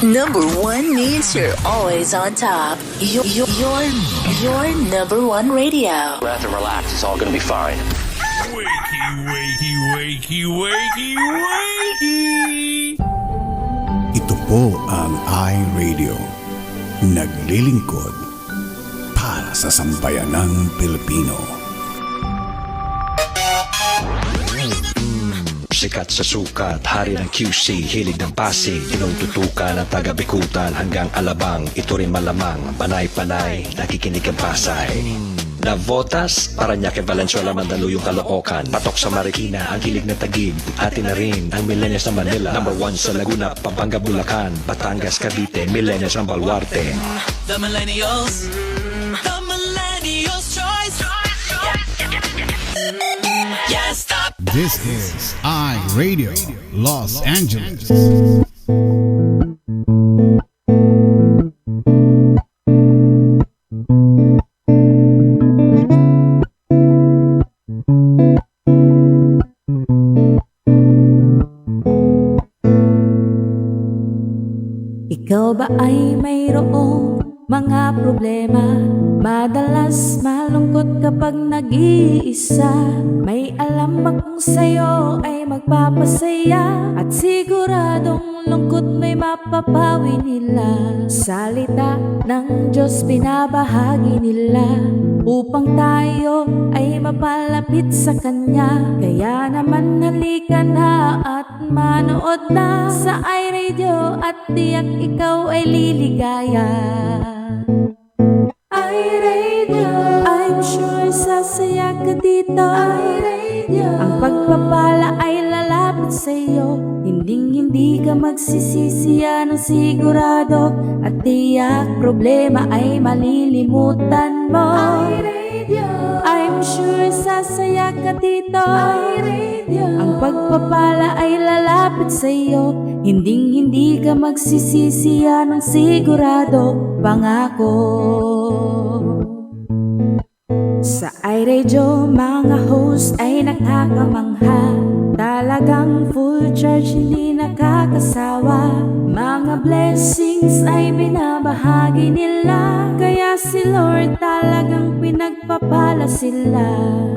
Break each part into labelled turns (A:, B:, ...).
A: Number one means you're always on top. Your number one radio.
B: Breath and relax, it's all gonna be fine.
C: Wakey, wakey, wakey, wakey, wakey!
D: Ito po ang iRadio. Naglilingkod para sa sambayanang Pilipino.
E: Sikat sa sukat, hari ng QC, hilig ng Pasig, tinututukan ng taga-Bikutan hanggang Alabang. Ito rin malamang, panay-panay, nakikinig ang Pasay. Navotas, Parañaque, Valenzuela, Mandaluyong, Caloocan, Patok sa Marikina, ang hilig ng Taguig, atin na rin ang Millennials ng Manila. Number 1 sa Laguna, Pampanga, Bulacan, Batangas, Cavite, Millennials ng Baluarte.
F: The Millennials choice. Yeah, stop.
D: This is iRadio Los Angeles.
G: Ikaw ba ay mayroong mga problema? Madalas malungkot kapag nag-iisa. May alam ba kung sa'yo ay magpapasaya? At siguradong lungkot may mapapawi nila. Salita ng Diyos binabahagi nila upang tayo ay mapalapit sa Kanya. Kaya naman halika na at manood na sa iRadio at tiyak ikaw ay liligaya. iRadio, I'm sure sasaya ka dito. iRadio, ang pagpapala ay lalapit sa'yo. Hindi ka magsisisi, yan ang sigurado. At tiyak problema ay malilimutan mo. iRadio, I'm sure sasaya ka dito. iRadio, ang pagpapala ay lalapit sa'yo. Hindi ka magsisisi, yan ang sigurado. Pangako. Sa iRadio, mga host ay nakakamangha. Talagang full charge, hindi nakakasawa. Mga blessings ay binabahagi nila. Kaya si Lord talagang pinagpapala sila.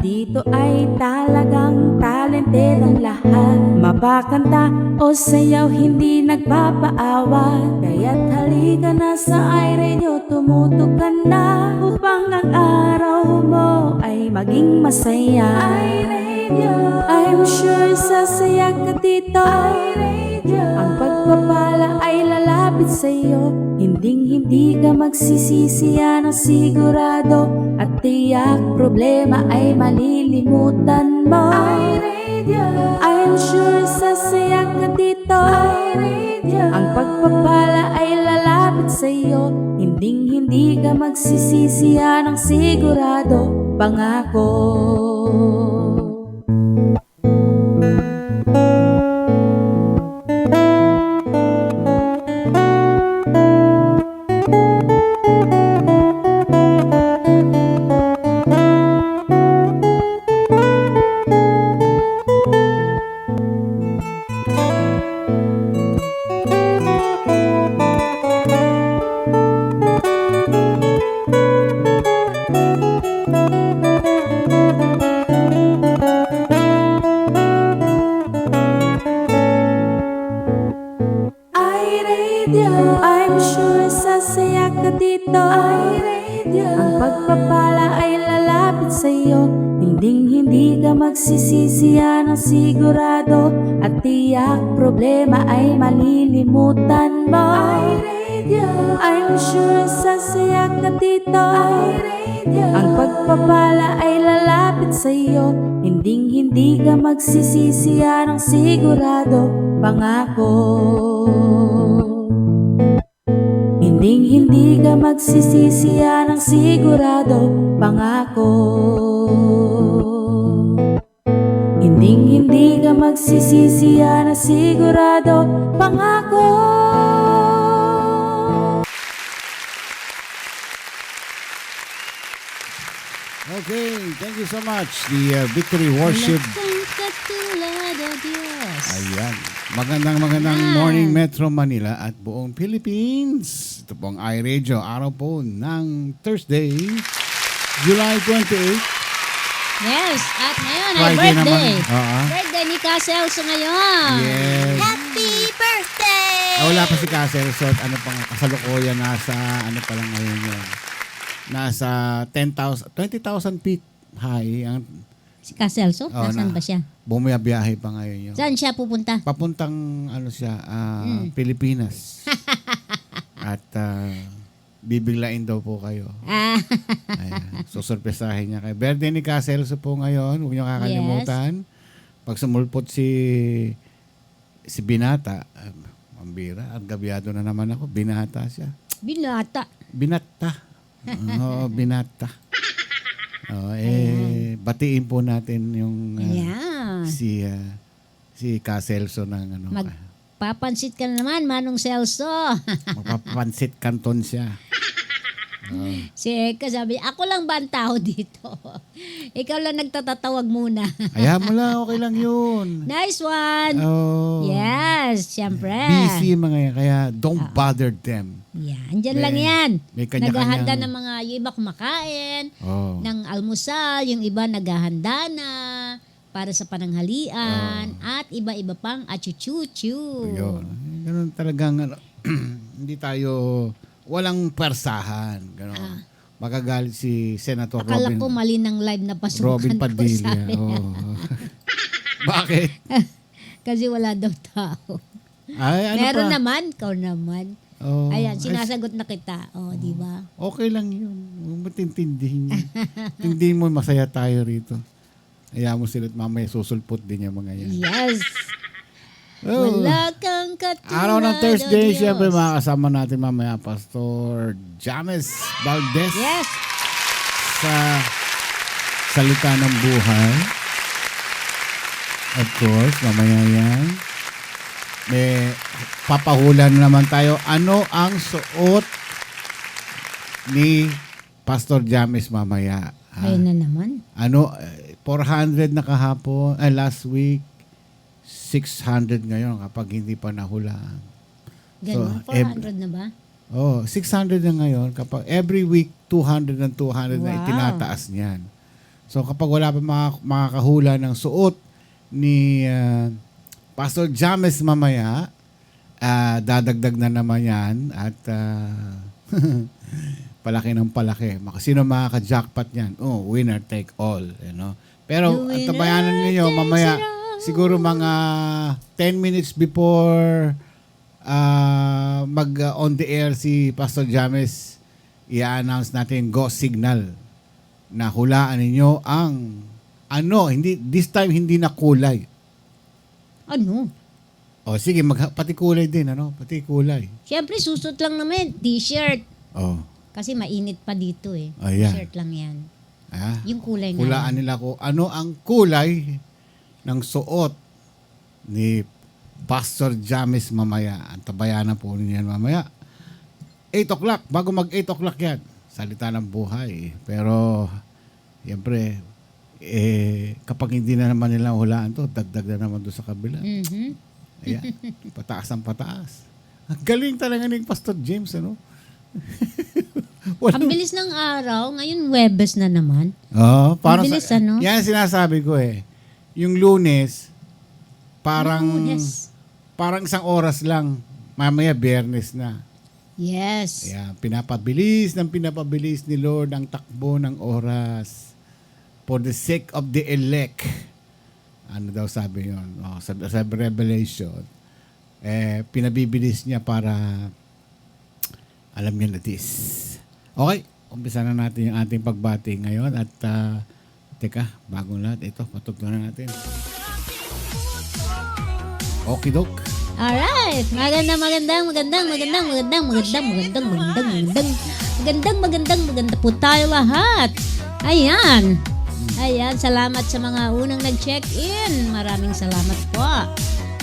G: Dito ay talagang talented ang lahat. Mapakanta o sayaw, hindi nagpapaawa. Kaya't halika na sa iRadio, tumutok ka na upang ang araw mo ay maging masaya. iRadio, I'm sure sasaya ka dito. iRadio, ang pagpapala ay lalapit sa'yo. Hindi ka magsisisi, yan ang sigurado. At tiyak problema ay malilimutan mo. iRadio, I'm sure sasaya ka dito. iRadio, ang pagpapala ay lalapit sa'yo. Hindi ka magsisisi, yan ang sigurado. Pangako. I'm sure sasaya ka dito. iRadio, ang pagpapala ay lalapit sa'yo. Hindi ka magsisisi, yan ang sigurado. At tiyak problema ay malilimutan mo. iRadio, I'm sure sasaya ka dito. iRadio, ang pagpapala ay lalapit sa'yo. Hindi ka magsisisi, yan ang sigurado. Pangako. Hindi ka magsisisi, yan ang sigurado. Pangako. Hindi ka magsisisi, yan ang sigurado. Pangako.
D: Okay, thank you so much. The Victory Worship.
H: Walang katulad o Diyos.
D: Ayan. Magandang morning Metro Manila at buong Philippines. Ito po ang iRadio. Araw po ng Thursday, July 28.
H: Yes, at ngayon ay
D: Friday
H: birthday.
D: naman.
H: Birthday ni Caselso ngayon.
D: Yes.
H: Happy birthday!
D: Wala pa si Castle. So, ano pang kasalukuyan, nasa, ano pa lang ngayon yun. Nasa 20,000 feet high. Ang,
H: Si Caselso? Nasaan
D: na.
H: ba siya?
D: Bumiyabiyahe pa ngayon yun.
H: Saan siya pupunta?
D: Papuntang, ano siya, Pilipinas. At, bibiglain daw po kayo. Ayan. Susurpresahin niya kayo. Birthday ni Caselso po ngayon. Huwag niyo kakalimutan. Pag sumulpot si Binata, mambira, ang gabyado na naman ako. Binata siya.
H: Binata.
D: Binata. Oo, binata. Batiin po natin yung si Caselso ng ano.
H: Papansit ka na naman, Manong Celso.
D: Magpapansit kanton siya.
H: Si Eka sabi, ako lang ba ang tao dito? Ikaw lang nagtatatawag muna.
D: Ayaw mo lang, okay lang yun.
H: Nice one.
D: Oh.
H: Yes, syempre.
D: Busy mga yan, kaya don't bother them.
H: Yan, dyan lang yan.
D: May kanya-kanyang-
H: Naghahanda ng mga, yung iba kumakain, ng almusal, yung iba naghahanda na para sa pananghalian, at iba-iba pang achuchuchu.
D: Yun. Ganun talagang, ano, hindi tayo, walang persahan. Ganun. Magagalit si Senator
H: Akala
D: Robin.
H: ko mali ng live na pasukan
D: Robin
H: ko,
D: Padilla.
H: sabi.
D: Bakit?
H: Kasi wala daw tao.
D: Ay, ano
H: Meron
D: pa?
H: naman, ikaw naman.
D: Oh,
H: Ayan, sinasagot na kita. Di ba?
D: Okay lang yun. Huwag mo tintindihin yun. Tindihin mo, masaya tayo rito. Ayaw mo sila at mamaya susulpot din yung mga yan.
H: Yes.
D: Oh.
H: Wala kang katulad.
D: Araw ng Thursday,
H: o Diyos.
D: siyempre makakasama natin mamaya Pastor James Valdez.
H: Yes.
D: Sa Salita ng Buhay. Of course, mamaya yan. May papahula na naman tayo. Ano ang suot ni Pastor James mamaya?
H: Ayun na naman.
D: Ano, 400 na kahapon, last week, 600 ngayon kapag hindi pa nahulaan.
H: Ganun,
D: So,
H: 400 na ba?
D: 600 na ngayon. Kapag every week, 200 and 200 na
H: Wow.
D: itinataas niyan. So kapag wala pa makakahula ng suot ni Pastor James mamaya, dadagdag na naman yan at palaki ng palaki. Sino makaka-jackpot yan? Winner take all. You know? Pero
H: The
D: tabayanan niyo
H: winner
D: mamaya,
H: takes it all.
D: siguro mga 10 minutes before on the air si Pastor James, i-announce natin go signal na hulaan ninyo ang this time hindi na kulay.
H: Ano?
D: O sige, pati kulay din, pati kulay.
H: Siyempre, susot lang naman. T-shirt.
D: Oh.
H: Kasi mainit pa dito eh.
D: Ayan.
H: T-shirt lang yan. Yung kulay nga.
D: Hulaan nila ko ano ang kulay ng suot ni Pastor James mamaya. Ang tabayanan po niyan mamaya. 8 o'clock. Bago mag 8 o'clock yan. Salita ng buhay. Pero, siyempre, kapag hindi na naman nila hulaan to, dagdag na naman doon sa kabila.
H: Mhm.
D: Ayan. Pataas ang pataas. Ang galing talaga ni Pastor James, ano?
H: Ang bilis ng araw. Ngayon, Webes na naman.
D: Parang
H: Ang bilis, ano?
D: Yan sinasabi ko eh. Yung Lunes,
H: Lunes.
D: parang isang oras lang. Mamaya Biyernes na.
H: Yes.
D: Kaya pinapabilis ni Lord ang takbo ng oras for the sake of the elect. Ano daw sabi yun? Sa Revelation. Pinabibilis niya para alam niya na this. Okay, umpisa na natin yung ating pagbati ngayon at teka, bagong lahat. Ito, patugtunan natin. Okidok.
H: Alright. Magandang po tayo lahat. Ayan. Salamat sa mga unang nag-check-in. Maraming salamat po.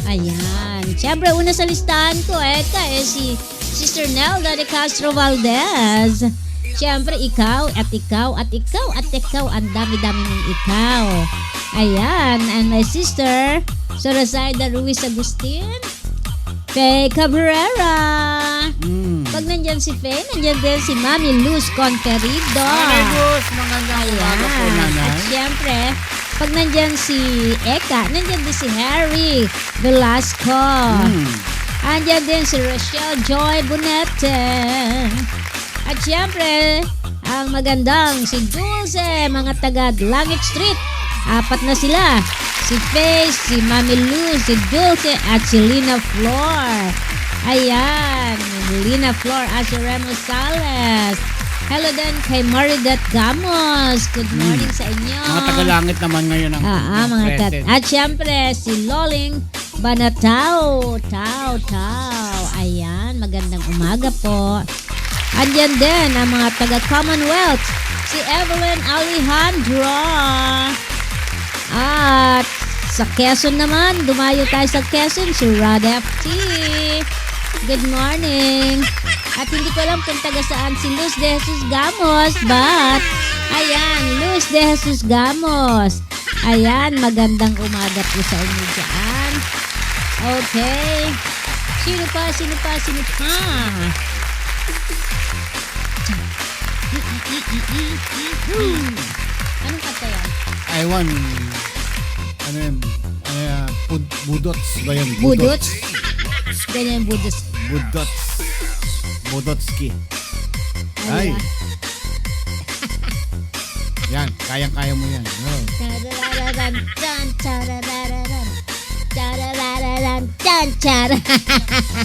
H: Ayan. Siyempre, una sa listahan ko, si Sister Nelda de Castro Valdez. Siyempre, ikaw at ikaw at ikaw at ikaw. Ang dami-dami mong ikaw. Ayan. And my sister, Sorazaida Ruiz Agustin. Faye Cabrera. Pag nandyan si Faye, nandyan din si Mami Luz Conterido.
D: Luz, magandang umaga po, nanay.
H: At siyempre, pag nandyan si Eka, nandyan din si Harry Velasco. Andyan din si Rochelle Joy Bonete. At siyempre, ang magandang si Dulce, mga taga Langit Street. 4 na sila. Si Faye, si Mami Luz, si Dulce, at si Lina Flor. Ayan, Lina Flor at si Remo Sales. Hello din kay Maridat Gamos. Good morning sa inyo.
D: Mga tagalangit naman ngayon ang
H: mga
D: present.
H: At syempre, si Loling Banatao. Ayan, magandang umaga po. Andyan din ang mga taga Commonwealth. Si Evelyn Alejandro. At sa Quezon naman, dumayo tayo sa Quezon, si Rod FT. Good morning. At hindi ko alam kung taga saan si Luz de Jesus Gamos, but ayan, Luz de Jesus Gamos. Ayan, magandang umaga po sa inyo dyan. Okay. Sino pa? Anong kanta yan?
D: I want, budots ba yun?
H: Budots? Ganyan yung budots.
D: Budotski. Ay. Yan, kayang-kaya mo yan. Oh.
H: Tararararan, tan, tararararan. Tararararan, tan, tara.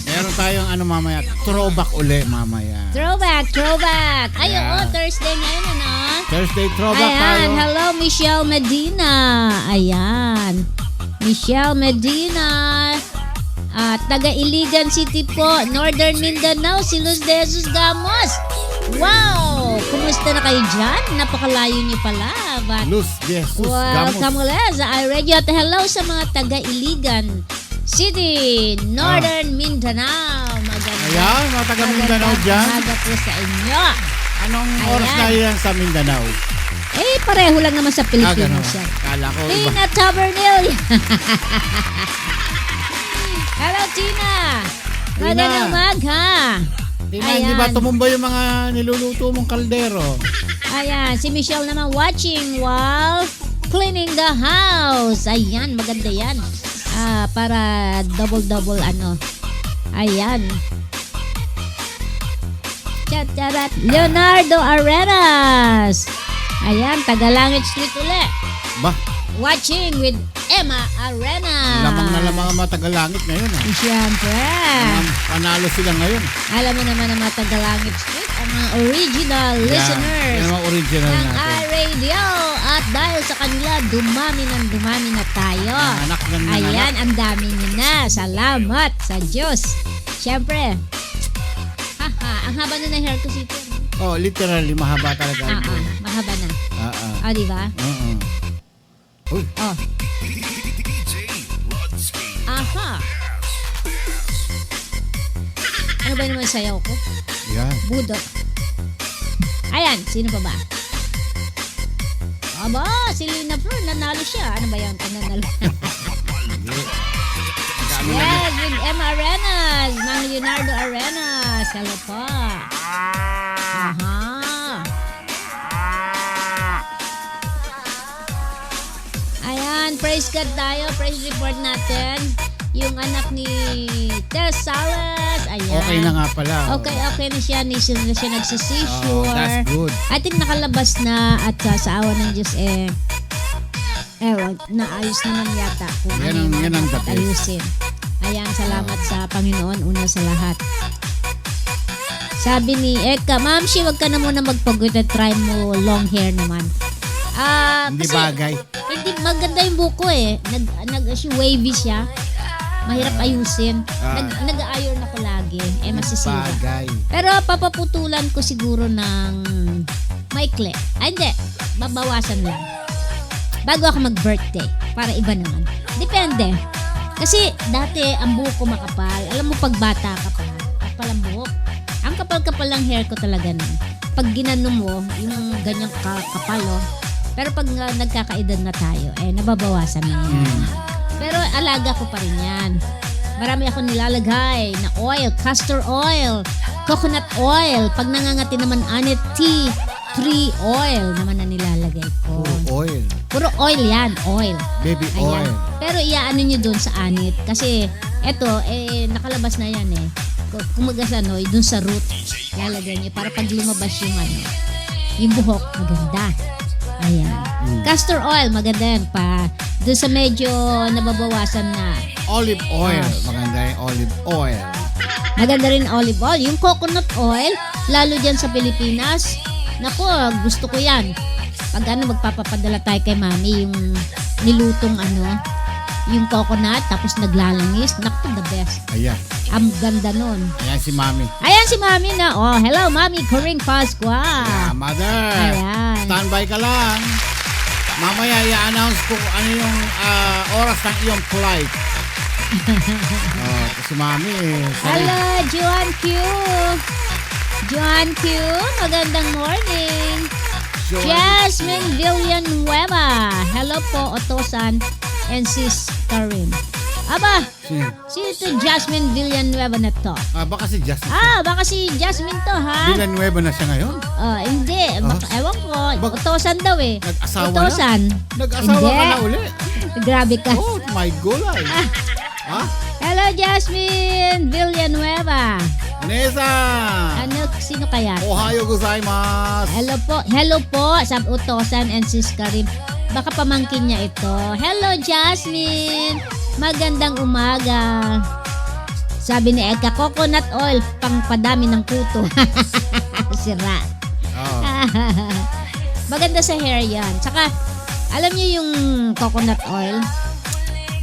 D: Meron tayong mamaya, throwback uli mamaya.
H: Throwback. Ay,
D: Yeah.
H: oo, Thursday ngayon, ano?
D: Thursday throwback tayo.
H: Ayan, hello, Michelle Medina. Ayan. Michelle Medina. Taga Iligan City po, Northern Mindanao, si Luz de Jesus Gamos. Wow! Kumusta na kayo dyan? Napakalayo niyo pala. But
D: Luz de Jesus Gamos.
H: welcome ulit sa iRadio. At hello sa mga taga Iligan City, Northern Mindanao. Maganda.
D: Ayan, mga taga Mindanao dyan.
H: Umaga po sa inyo.
D: Anong oras
H: Ayan.
D: na yan sa Mindanao?
H: Pareho lang naman sa Pilipinas
D: Ganun.
H: yan.
D: Kala ko iba.
H: Tina Tabernil. Hello, Tina. Magandang umaga.
D: Tina,
H: Ayan.
D: hindi ba tumumba yung mga niluluto mong kaldero?
H: Ayan, si Michelle naman watching while cleaning the house. Ayan, maganda yan. Para double Ayan. Chat-charat. Leonardo Arenas. Ayan, Tagalangit Street uli.
D: Ba,
H: Watching with Emma Arenas.
D: lamang na lamang ang mga tagalangit ngayon.
H: Siyempre.
D: Panalo sila ngayon.
H: Alam mo naman ang mga Tagalangit Street, ang mga original listeners
D: Yan ang mga original
H: ng
D: natin.
H: iRadio. At dahil sa kanila, dumami na tayo.
D: Anak ng mga
H: Ayan, ang dami nyo na. Salamat sa Diyos. Siyempre, ang haba na ng hair ko sito.
D: Oh, literally, mahaba talaga.
H: Mahaba na.
D: Ah.
H: Di ba?
D: Uy,
H: Oh. Aha. Ano ba naman sayaw ko?
D: yan.
H: Budok. Ayan, sino pa ba? Aba, si Lina Flor, nanalo siya. Ano ba yan? Nanalo. Yes, with Emma Arenas, Mang Leonardo Arenas. Hello po. Aha. Ayan, praise God tayo. Praise report natin. Yung anak ni Tess Salas. Ayan.
D: Okay na nga pala.
H: Okay na siya. Hindi na siya nagsisissure.
D: Oh, that's good.
H: I think nakalabas na at sa awa ng Diyos naayos naman yata kung
D: Yan ang
H: dapat
D: the best.
H: ayusin. Ayan, salamat sa Panginoon una sa lahat. Sabi ni Eka, Ma'am, wag ka na muna magpagod at try mo long hair naman.
D: Hindi
H: Kasi
D: bagay.
H: Hindi, maganda yung buko eh. Wavy siya. Mahirap ayusin. Nag-iron ako lagi. Masisira.
D: Bagay.
H: Pero papaputulan ko siguro ng maikli. Hindi. Babawasan lang. Bago ako mag-birthday. Para iba naman. Depende. Kasi dati ang buhok ko makapal. Alam mo pag bata ka pa. Kapal ang buhok. Ang kapal-kapal lang hair ko talaga nun. pag ginano mo, yung ganyang kapal, oh. Pero pag nagkakaedad na tayo, nababawasan na yan. Pero alaga ko pa rin yan. Marami ako nilalagay na oil, castor oil, coconut oil. Pag nangangati naman, tea tree oil naman na nilalagay ko.
D: Oil.
H: Puro oil yan, oil.
D: Baby oil.
H: Pero iaano nyo dun sa anit. Kasi eto, nakalabas na yan eh. Kumaga sa dun sa root, lalagay nyo para pag lumabas yung buhok, maganda. Ayan. Castor oil, maganda yan pa. Dun sa medyo nababawasan na.
D: Olive oil. Maganda yung olive oil.
H: Maganda rin olive oil. Yung coconut oil, lalo dyan sa Pilipinas, naku, gusto ko yan. Pag magpapapadala tayo kay mami, yung nilutong yung coconut, tapos naglalangis, naku, the best.
D: Ayan.
H: Ang ganda nun.
D: Ayan si mami.
H: Ayan si mami na. Oh, hello mami, Coring Pasqua.
D: Yeah, mother.
H: Ayan.
D: Standby ka lang. Mamaya i-announce ko ano yung oras ng iyong flight. Si mami.
H: Hello, Joan Q. Joan Q, magandang morning. Jasmine Villanueva. Hello po, Otosan and Sis Karin. Aba, sino ito Jasmine Villanueva na to?
D: Baka si Jasmine.
H: Baka si Jasmine to, ha?
D: Villanueva na siya ngayon?
H: Hindi. Ewan ko. Otosan daw eh.
D: Nag-asawa
H: Otosan.
D: na? Nag-asawa ka na uli?
H: Grabe ka.
D: Oh my gulay.
H: Hello, Jasmine Villanueva.
D: Vanessa.
H: Sino kaya?
D: Ohayo gozaimasu.
H: Hello po sa Utosan and Sis Karim. Baka pamangkin niya ito. Hello, Jasmine. Magandang umaga. Sabi ni Eka, coconut oil pang padami ng kuto. Sira. Maganda sa hair yan. Tsaka, alam niyo yung coconut oil,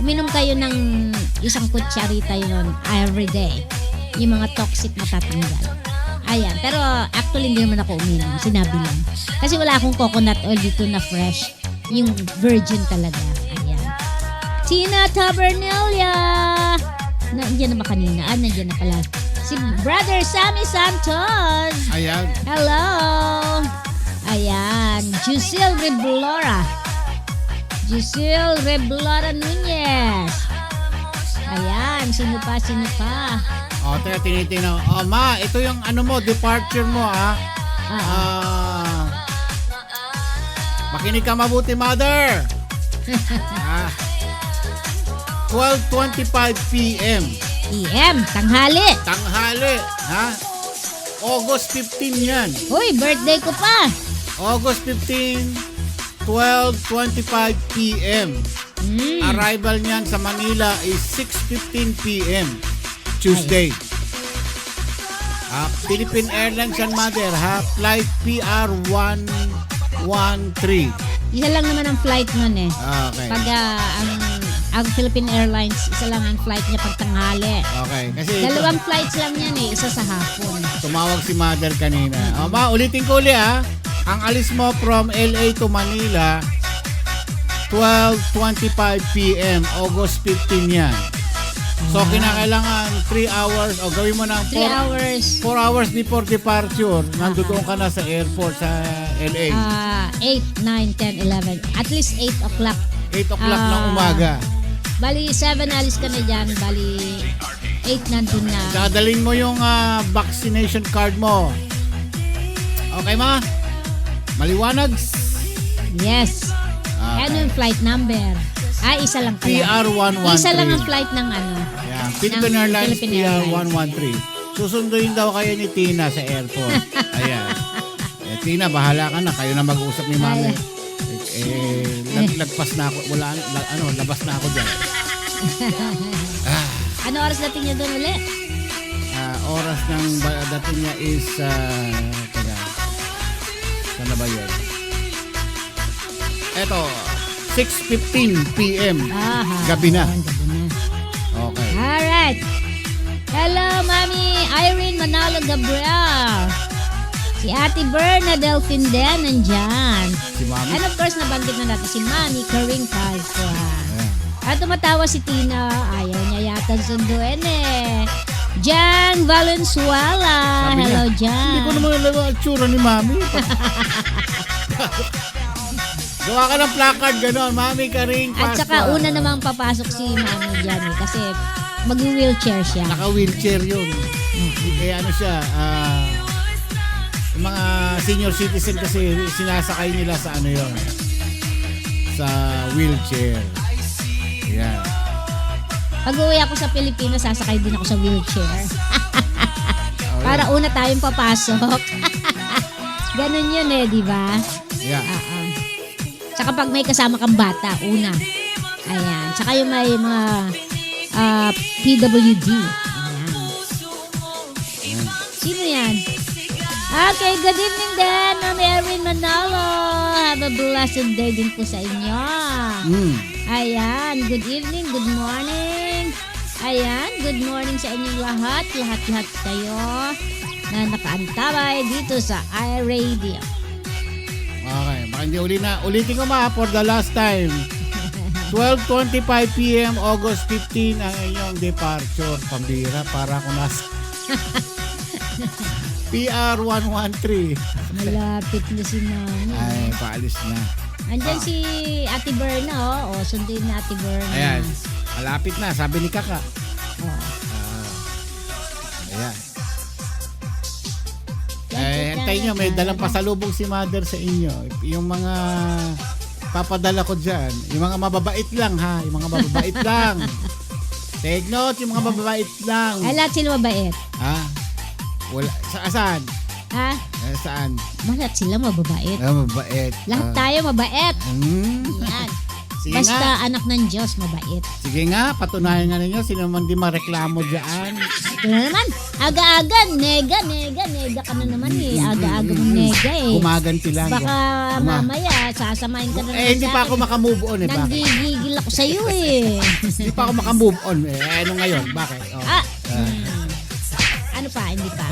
H: uminom kayo ng isang kutsarita yun every day. Yung mga toxic matatanggal. Ayan. Pero actually hindi naman ako uminom. Sinabi lang. Kasi wala akong coconut oil dito na fresh. Yung virgin talaga. Ayan. Tina Tabernalia. Nandiyan na ba kanina? Nandiyan na pala. Si Brother Sammy Santos.
D: Ayan.
H: Hello. Ayan. Giselle Reblora. Giselle Reblora Nunez. Ayan. Sino pa?
D: Teka, tinitingnan. Ma, ito yung departure mo, makinig ka mabuti, mother. 12:25 p.m.
H: PM, tanghali.
D: Tanghali, August 15 yan.
H: Uy, birthday ko pa.
D: August 15, 12:25 p.m. Arrival niyan sa Manila is 6:15 p.m. Tuesday. Philippine Airlines yan, mother, flight PR113.
H: Isa lang naman ang flight nun eh.
D: Okay.
H: Pag ang Philippine Airlines, isa lang ang flight niya pag tanghali.
D: Okay. Kasi
H: dalawang flights lang yan eh, isa sa hapon.
D: tumawag si mother kanina. Ma, ulitin ko ulit Ang alis mo from LA to Manila, 12:25 p.m. August 15 yan. So, kinakailangan 3 hours o gawin mo ng
H: 3 hours.
D: 4 hours before departure. Nandoon ka na sa airport sa LA.
H: 8, 9, 10, 11. At least 8 o'clock.
D: 8 o'clock ng umaga.
H: Bali, 7 alis ka na dyan. Bali, 8 nandun na.
D: Dadalhin mo yung vaccination card mo. Okay, ma? Maliwanag?
H: Yes.
D: Okay.
H: Ano yung flight number? Isa lang pala.
D: PR113.
H: Isa lang ang flight ng
D: Yeah. Philippine Airlines
H: Philippine
D: PR113. Susunduin daw kayo ni Tina sa airport. Ayan. Tina, bahala ka na. Kayo na mag-usap ni mami. Lagpas na ako. Labas na ako dyan.
H: Ano oras dating niya doon ulit?
D: Oras ng dating niya is teka. Saan na ba yun? Eto, 6:15 p.m. Gabi na. Okay.
H: Alright. Hello, Mami Irene Manalo Gabriel. Si Ate Berna Delphine din nandyan.
D: Si Mami.
H: And of course, nabanggit na natin si Mami Karing Pasqua. At tumatawa si Tina. Ayaw niya yata sunduin eh. Jan Valenzuela.
D: Sabi niya,
H: Hello,
D: Hindi
H: Jan.
D: ko naman alam ang tsura ni Mami. Gawa ka ng placard, gano'n. Mami ka rin.
H: At saka una namang papasok si Mami dyan kasi mag-wheelchair siya.
D: Naka-wheelchair yun. Kaya ano siya, yung mga senior citizen kasi sinasakay nila sa ano yun, sa wheelchair. Yeah.
H: Pag uwi ako sa Pilipinas, sasakay din ako sa wheelchair. Para una tayong papasok. Ganun yun di ba?
D: Yeah.
H: Tsaka pag may kasama kang bata, una. Ayan. Tsaka yung may mga PWD. Ayan. Sino yan? Okay, good evening din, Ma'am Erin Manalo. Have a blessed day din po sa inyo. Ayan, good evening, good morning. Ayan, good morning sa inyong lahat. Lahat-lahat kayo na nakaantabay dito sa iRadio.
D: Okay, baka hindi ulitin ko for the last time. 12:25 p.m. August 15 ang inyong departure. Pambira para ako nasa PR 113.
H: Malapit na si Mami.
D: Ay, paalis na.
H: Andyan si Ate Berna, oh. Sundin na Ate Berna.
D: Ayan, malapit na, sabi ni Kaka. Ayan. Antayin nyo, may dalang pasalubong si Mother sa inyo. Yung mga papadala ko dyan, yung mga mababait lang ha, yung mga mababait lang. Take note, yung mga mababait lang.
H: Ay, lahat sila mabait.
D: Ha? Wala, saan?
H: Ha?
D: Saan?
H: Lahat sila mababait.
D: Mababait.
H: Lahat tayo mabait. Yan.
D: Sige
H: Basta
D: nga.
H: anak ng Diyos, mabait.
D: Sige nga, patunayan nga ninyo, sino man di mareklamo dyan.
H: Ito na naman, aga-aga, nega ka na naman Aga-aga mong nega
D: Gumaganti lang.
H: Baka mamaya, sasamahin ka na naman
D: Hindi pa ako makamove on Bakit?
H: Nanggigigil ako sa'yo
D: Hindi pa ako makamove on ano ngayon? Bakit?
H: Ano pa? Hindi pa.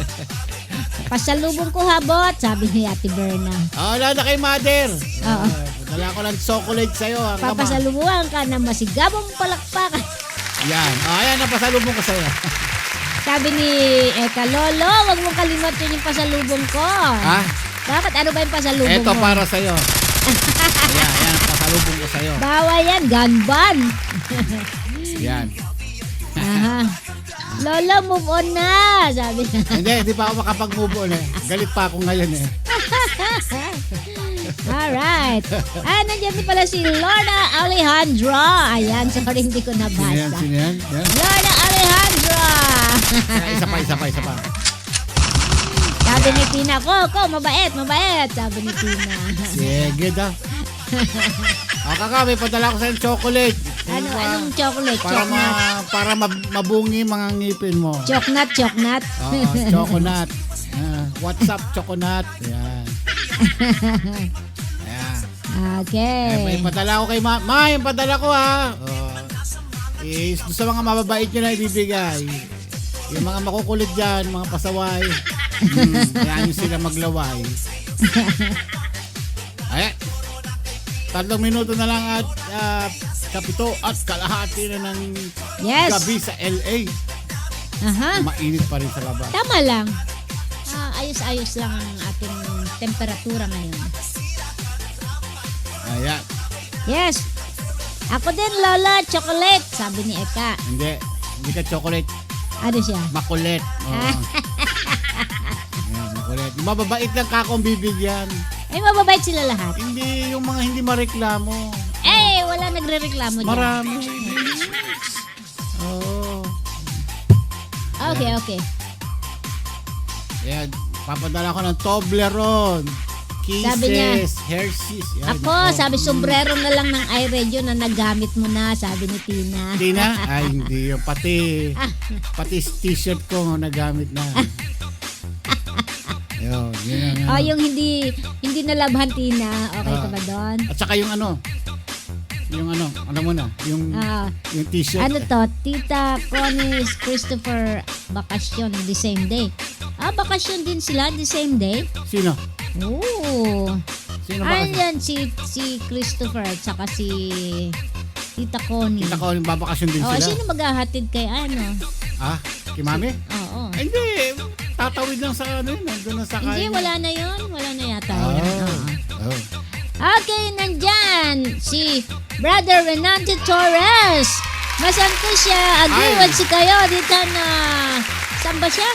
H: Pasalubong ko habot, sabi ni Ate Berna.
D: Wala na kay Mother.
H: Oo.
D: Dala ko ng chocolate sa'yo.
H: Papasalubungan ka ng masigabong palakpakan.
D: Yan. Ayan, napasalubong ko sa'yo.
H: Sabi ni Eka, Lolo, wag mong kalimutan yung pasalubong ko.
D: Ha?
H: Bakit? Ano ba yung pasalubong
D: Ito
H: mo?
D: para sa'yo. Ayan, pasalubong ko sa'yo.
H: Bawa yan, ganban.
D: Yan.
H: Aha. Lolo, move on na, sabi niya.
D: Hindi pa ako makapag-move on Galit pa ako ngayon
H: Alright. Nandiyan din pala si Lorna Alejandro. Ayan, sorry, hindi ko nabasa.
D: Sino yan? Yan.
H: Lorna Alejandro.
D: Isa pa.
H: Sabi ni Tina, ko, mabait. Sabi ni Tina.
D: Sige daw. Kaka, may padala ko sa'yo chocolate.
H: Anong chocolate?
D: Para mabungi mga ngipin mo.
H: Choknat.
D: Oo, choconut. What's up, choconut? Yan. Ayan.
H: Okay.
D: May padala ko kay Ma, yung padala ko ha. Sa mga mababait nyo na ibibigay. Yung mga makukulit dyan, mga pasaway. Kaya nyo sila maglaway. Ayan. 3 minuto na lang at kapito at kalahati na ng gabi sa LA.
H: Aha.
D: Mainit pa rin sa labas.
H: Tama lang. Ayos-ayos lang ang ating temperatura ngayon.
D: Ayan.
H: Yes. Ako din, Lola, chocolate, sabi ni Eka.
D: Hindi ka chocolate.
H: Ano siya?
D: Makulit. Ayan, makulit. Mababait lang kakong bibigyan.
H: Mababait sila lahat.
D: Hindi, yung mga hindi mareklamo.
H: Wala nagre-reklamo dyan.
D: Marami. Oo.
H: Okay.
D: Ayan, papadala ko ng Toblerone,
H: Sabi niya,
D: Kisses, Hershey's. Yan,
H: sabi sombrero na lang ng iRadio na nagamit mo na, sabi ni Tina.
D: Tina? Ay, hindi yun. Pati t-shirt ko nagamit na. Yun ang
H: yung hindi nalabhan, Tina. Okay ka ba doon?
D: At saka yung alam mo na, yung t-shirt.
H: Ano to? Tita Connie Christopher bakasyon the same day. Bakasyon din sila the same day?
D: Sino?
H: Oo.
D: Sino ba?
H: Ayan si Christopher at saka si Tita Connie.
D: Tita Connie, babakasyon din sila?
H: Sino maghahatid kay ano?
D: Kay Mami?
H: Oo.
D: Ay, hindi. Tatawid lang sa ano yun. Nandun na sa
H: Hindi,
D: kanya.
H: wala na yun. Wala na yata yun. Oo.
D: Oh.
H: Okay, nandyan si Brother Renante Torres. Masan ko siya? Agreewan si kayo dito na... Saan ba siya?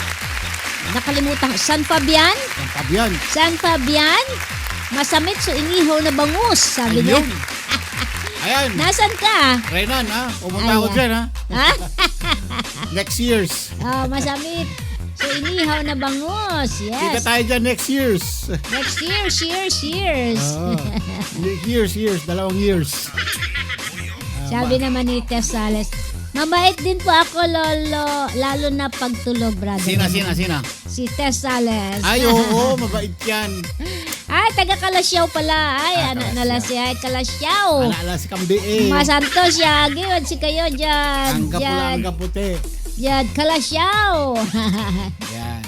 H: Nakalimutan. San Fabian?
D: Ang Fabian.
H: San Fabian? Masamit so inihaw na bangus, sabi niya.
D: Ayun. Ayan.
H: Nasaan ka?
D: Renan, ha? Pumunta ako
H: Ayan.
D: dyan, ha?
H: Ha?
D: Next years.
H: Masamit. So inihaw na bangus.
D: Kita
H: Yes.
D: tayo dyan next years.
H: Next year, years.
D: Oh. Years. 2 years.
H: Sabi naman ni Tess Sales, mabait din po ako, Lolo. Lalo na pagtulog, brother.
D: Sina?
H: Si Tess Sales.
D: Ay, oo, mabait yan.
H: Ay, taga Kalasyaw pala. Ay, anak na lang siya. Kalasyaw.
D: Alala si Kambi eh.
H: Masanto siya. Giwan si kayo dyan.
D: Ang kapula, ang kaputi.
H: Dyan, Kalasyaw.
D: Yan.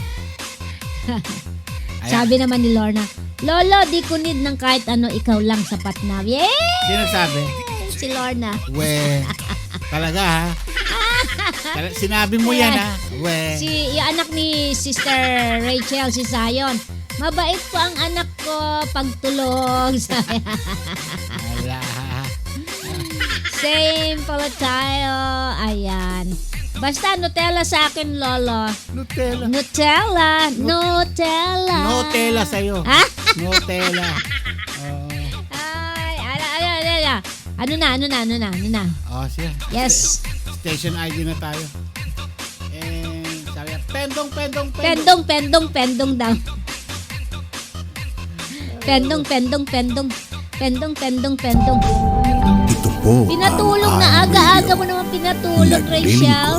D: Ayan.
H: Sabi naman ni Lorna, Lolo, di ko need ng kahit ano, ikaw lang sapat na. Yay!
D: Sino sabi?
H: Si Lorna.
D: We. Talaga, ha? Sinabi mo yan, ha? We.
H: Yung anak ni Sister Rachel, si Zion. Mabait po ang anak ko pagtulog.
D: Ala.
H: Same pala tayo. Ayan. Basta Nutella sa akin, Lolo.
D: Nutella.
H: Nutella.
D: Nutella sa'yo.
H: Ha?
D: Nutella.
H: Ay, ano na?
D: Oh, siya.
H: Yes.
D: Station ID na tayo. Sabi niya, pendong.
H: Pendong daw. Pendong.
C: Ito po
H: Pinatulog
C: ang
H: na
C: aming
H: aga-aga
C: radio.
H: mo naman pinatulog, Rachel.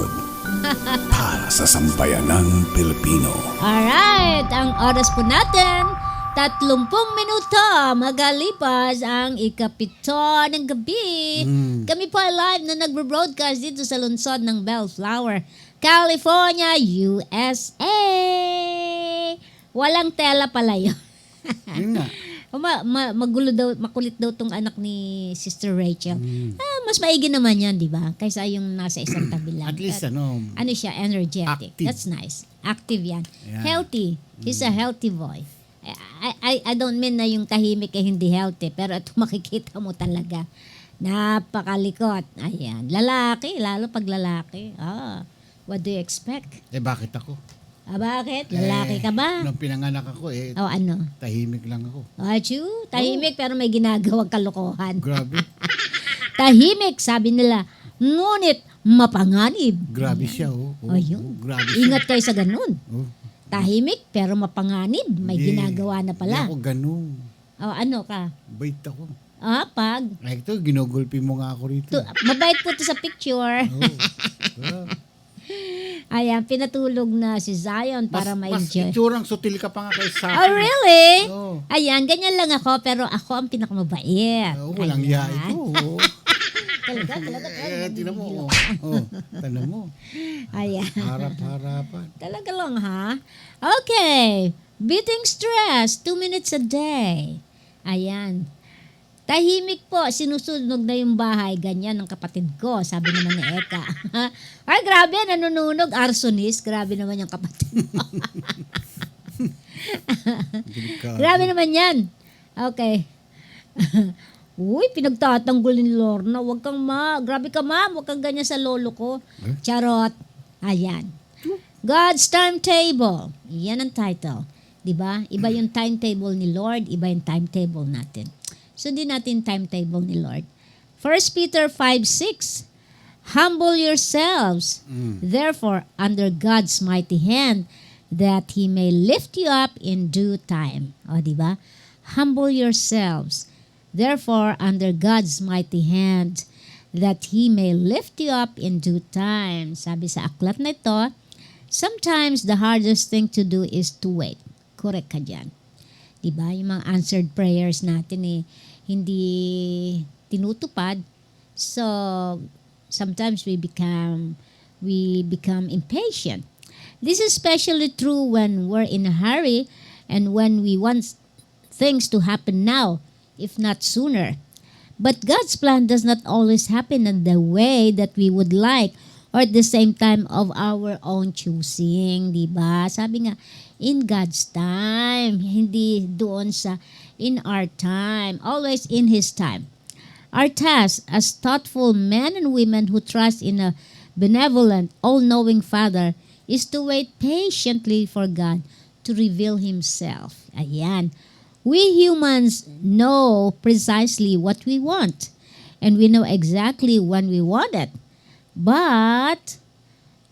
C: Para sa sambayanang Pilipino.
H: Alright, ang oras po natin, 30 minuto magalipas ang ikapito ng gabi. Kami po ay live na nagbo-broadcast dito sa lungsod ng Bellflower, California, USA. Walang tela pala yun.
D: Yun nga.
H: Magulo daw, makulit daw tong anak ni Sister Rachel. Mas maigi naman yan, di ba? Kaysa yung nasa isang tabi lang.
D: At least,
H: Ano siya, energetic.
D: Active.
H: That's nice. Active yan.
D: Yeah.
H: Healthy. He's a healthy boy. I don't mean na yung tahimik ay hindi healthy, pero ito makikita mo talaga. Napakalikot. Ayan. Lalaki, lalo pag lalaki. What do you expect?
D: Bakit ako?
H: Bakit? Lalaki ka ba?
D: Nung pinanganak ako,
H: Ano?
D: tahimik lang ako.
H: Achoo, tahimik pero may ginagawang kalokohan.
D: Grabe.
H: Tahimik, sabi nila, ngunit mapanganib.
D: Grabe siya, oh.
H: Ayun.
D: Grabe siya.
H: Ingat kayo sa ganun.
D: Oh.
H: Tahimik pero mapanganib. May
D: Hindi.
H: ginagawa na pala.
D: Hindi ako ganun.
H: Ano ka?
D: Bait ako.
H: Pag.
D: Ay, ito, ginugulpi mo nga ako rito.
H: Mabait po to sa picture.
D: Oh.
H: Ayan, pinatulog na si Zion para
D: Mas
H: ma-enjoy.
D: itsurang sutil ka pa nga kay sa
H: Oh, really?
D: Oo.
H: Ayan, ganyan lang ako, pero ako ang pinakamabait.
D: Walang
H: Ayan.
D: iya ito. Oh.
H: Talaga.
D: Tinan mo. Tinan mo.
H: Ayan.
D: Harap-harapan.
H: Talaga lang, ha? Okay. Beating stress, 2 minutes a day. Ayan. Tahimik po, sinusunog na yung bahay. Ganyan ang kapatid ko, sabi naman ni Eka. Ay, grabe, nanununog. Arsonist, grabe naman yung kapatid mo. Grabe naman yan. Okay. Uy, pinagtatanggol ni Lorna. Huwag kang grabe ka, ma'am. Huwag kang ganyan sa lolo ko. Charot. Ayan. God's timetable. Yan ang title. Diba? Iba yung timetable ni Lord, iba yung timetable natin. Sundin natin timetable ni Lord. 1 Peter 5:6. Humble yourselves, therefore, under God's mighty hand, that He may lift you up in due time. O, diba? Humble yourselves, therefore, under God's mighty hand, that He may lift you up in due time. Sabi sa aklat na ito, sometimes the hardest thing to do is to wait. Correct ka dyan. Diba? Yung mga answered prayers natin hindi tinutupad. So, sometimes we become impatient. This is especially true when we're in a hurry and when we want things to happen now, if not sooner. But God's plan does not always happen in the way that we would like or at the same time of our own choosing, di ba? Sabi nga, in God's time, hindi doon sa in our time, always in His time. Our task as thoughtful men and women who trust in a benevolent, all-knowing Father is to wait patiently for God to reveal Himself. Ayan. We humans know precisely what we want, and we know exactly when we want it. But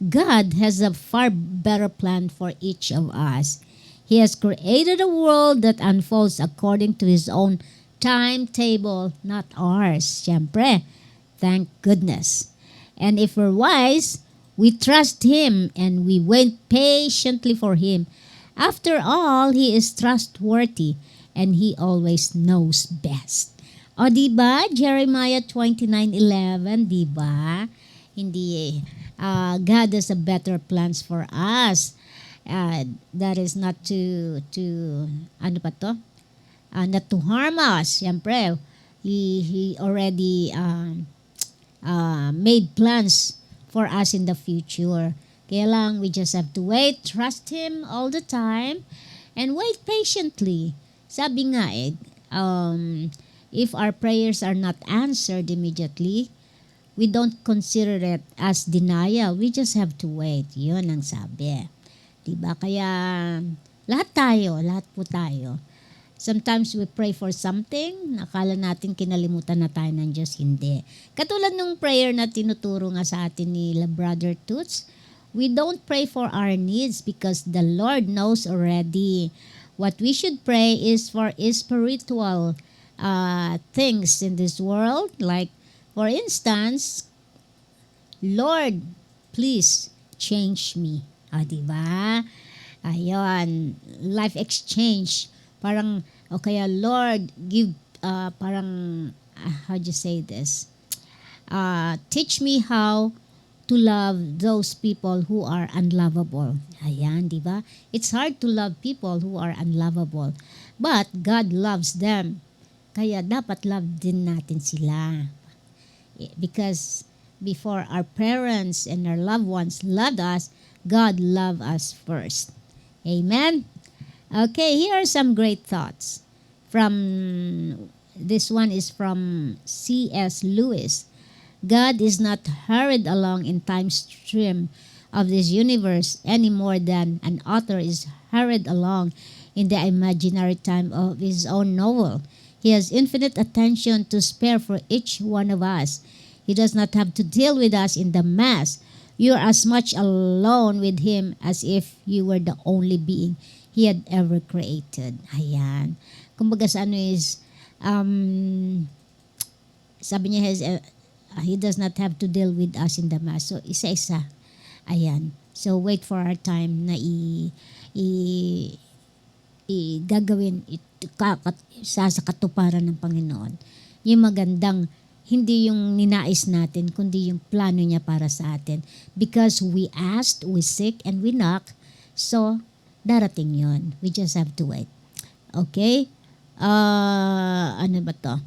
H: God has a far better plan for each of us. He has created a world that unfolds according to His own timetable, not ours. Siyempre, thank goodness. And if we're wise, we trust Him and we wait patiently for Him. After all, He is trustworthy and He always knows best. O diba? Jeremiah 29:11, diba? Hindi, God has a better plans for us. That is not to ano pa to? Not to harm us. Siyempre, He already made plans for us in the future. Kaya lang, we just have to wait, trust Him all the time, and wait patiently. Sabi nga if our prayers are not answered immediately, we don't consider it as denial. We just have to wait. Yun ang sabi. Diba? Kaya lahat po tayo. Sometimes we pray for something, nakala natin kinalimutan na tayo ng Diyos, hindi. Katulad ng prayer na tinuturo nga sa atin ni Brother Toots, we don't pray for our needs because the Lord knows already. What we should pray is for spiritual things in this world. Like, for instance, Lord, please change me. Diba? Ayun, life exchange. Parang, o kaya Lord, give, parang, how do you say this? Teach me how to love those people who are unlovable. Ayan, di ba? It's hard to love people who are unlovable. But God loves them. Kaya dapat love din natin sila. Because before our parents and our loved ones loved us, God loved us first. Amen? Okay, here are some great thoughts. This one is from C.S. Lewis. God is not hurried along in time's stream of this universe any more than an author is hurried along in the imaginary time of his own novel. He has infinite attention to spare for each one of us. He does not have to deal with us in the mass. You are as much alone with Him as if you were the only being He had ever created. Ayan. Kumbaga sa ano is, sabi niya, He does not have to deal with us in the mass. So, isa-isa. Ayan. So, wait for our time na gagawin sa katuparan ng Panginoon. Yung magandang, hindi yung ninais natin, kundi yung plano niya para sa atin. Because we asked, we seek, and we knock. So, darating yon. We just have to wait. Okay? Ano ba to?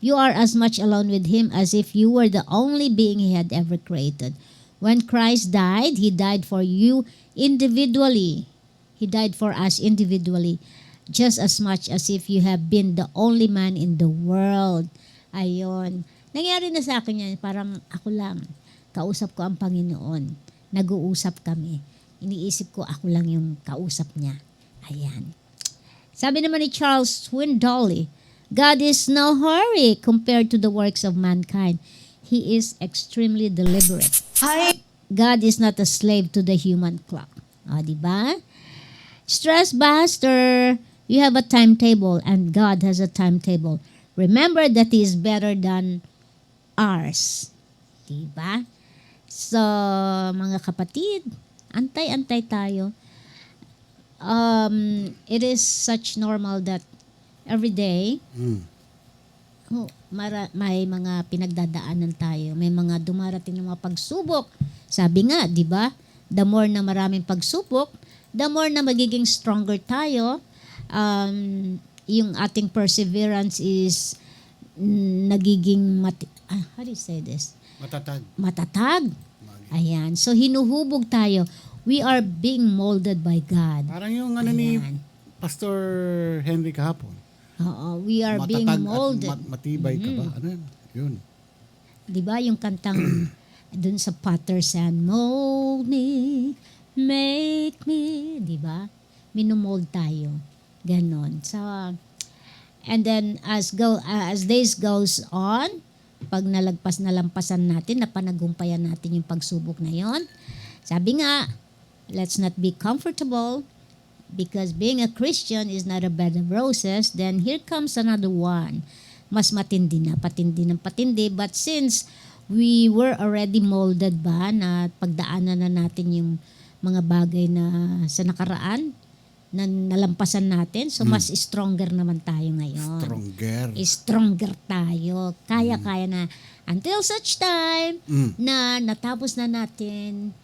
H: You are as much alone with Him as if you were the only being He had ever created. When Christ died, He died for you individually. He died for us individually, just as much as if you have been the only man in the world. Ayon. Nangyari na sa akin yan, parang ako lang. Kausap ko ang Panginoon. Nag-uusap kami. Iniisip ko ako lang yung kausap niya. Ayan. Sabi naman ni Charles Swindoll, God is no hurry compared to the works of mankind. He is extremely deliberate. God is not a slave to the human clock. Diba? Stress buster, you have a timetable and God has a timetable. Remember that He is better than ours. Diba? So, mga kapatid, antay-antay tayo. It is such normal that every day, may mga pinagdadaanan tayo. May mga dumarating ng mga pagsubok. Sabi nga, di ba? The more na maraming pagsubok, the more na magiging stronger tayo. Yung ating perseverance is nagiging how do you say this?
D: Matatag.
H: Ayan. So, hinuhubog tayo. We are being molded by God.
D: Parang yung ni
H: Ayan.
D: Pastor Henry kahapon.
H: Oo, we are being
D: Matatag
H: molded.
D: at matibay ka ba? Ano yun?
H: Di ba yung kantang dun sa Potter's Hand, mold me, make me, di ba? Minumold tayo. Ganon. So, and then as days goes on, pag nalampasan natin, napanagumpayan natin yung pagsubok na yon. Sabi nga, let's not be comfortable because being a Christian is not a bed of roses. Then here comes another one. Mas matindi na, patindi ng patindi. But since we were already molded ba na pagdaanan na natin yung mga bagay na sa nakaraan, na nalampasan natin. So, mas stronger naman tayo ngayon. Stronger tayo. Kaya-kaya na. Until such time na natapos na natin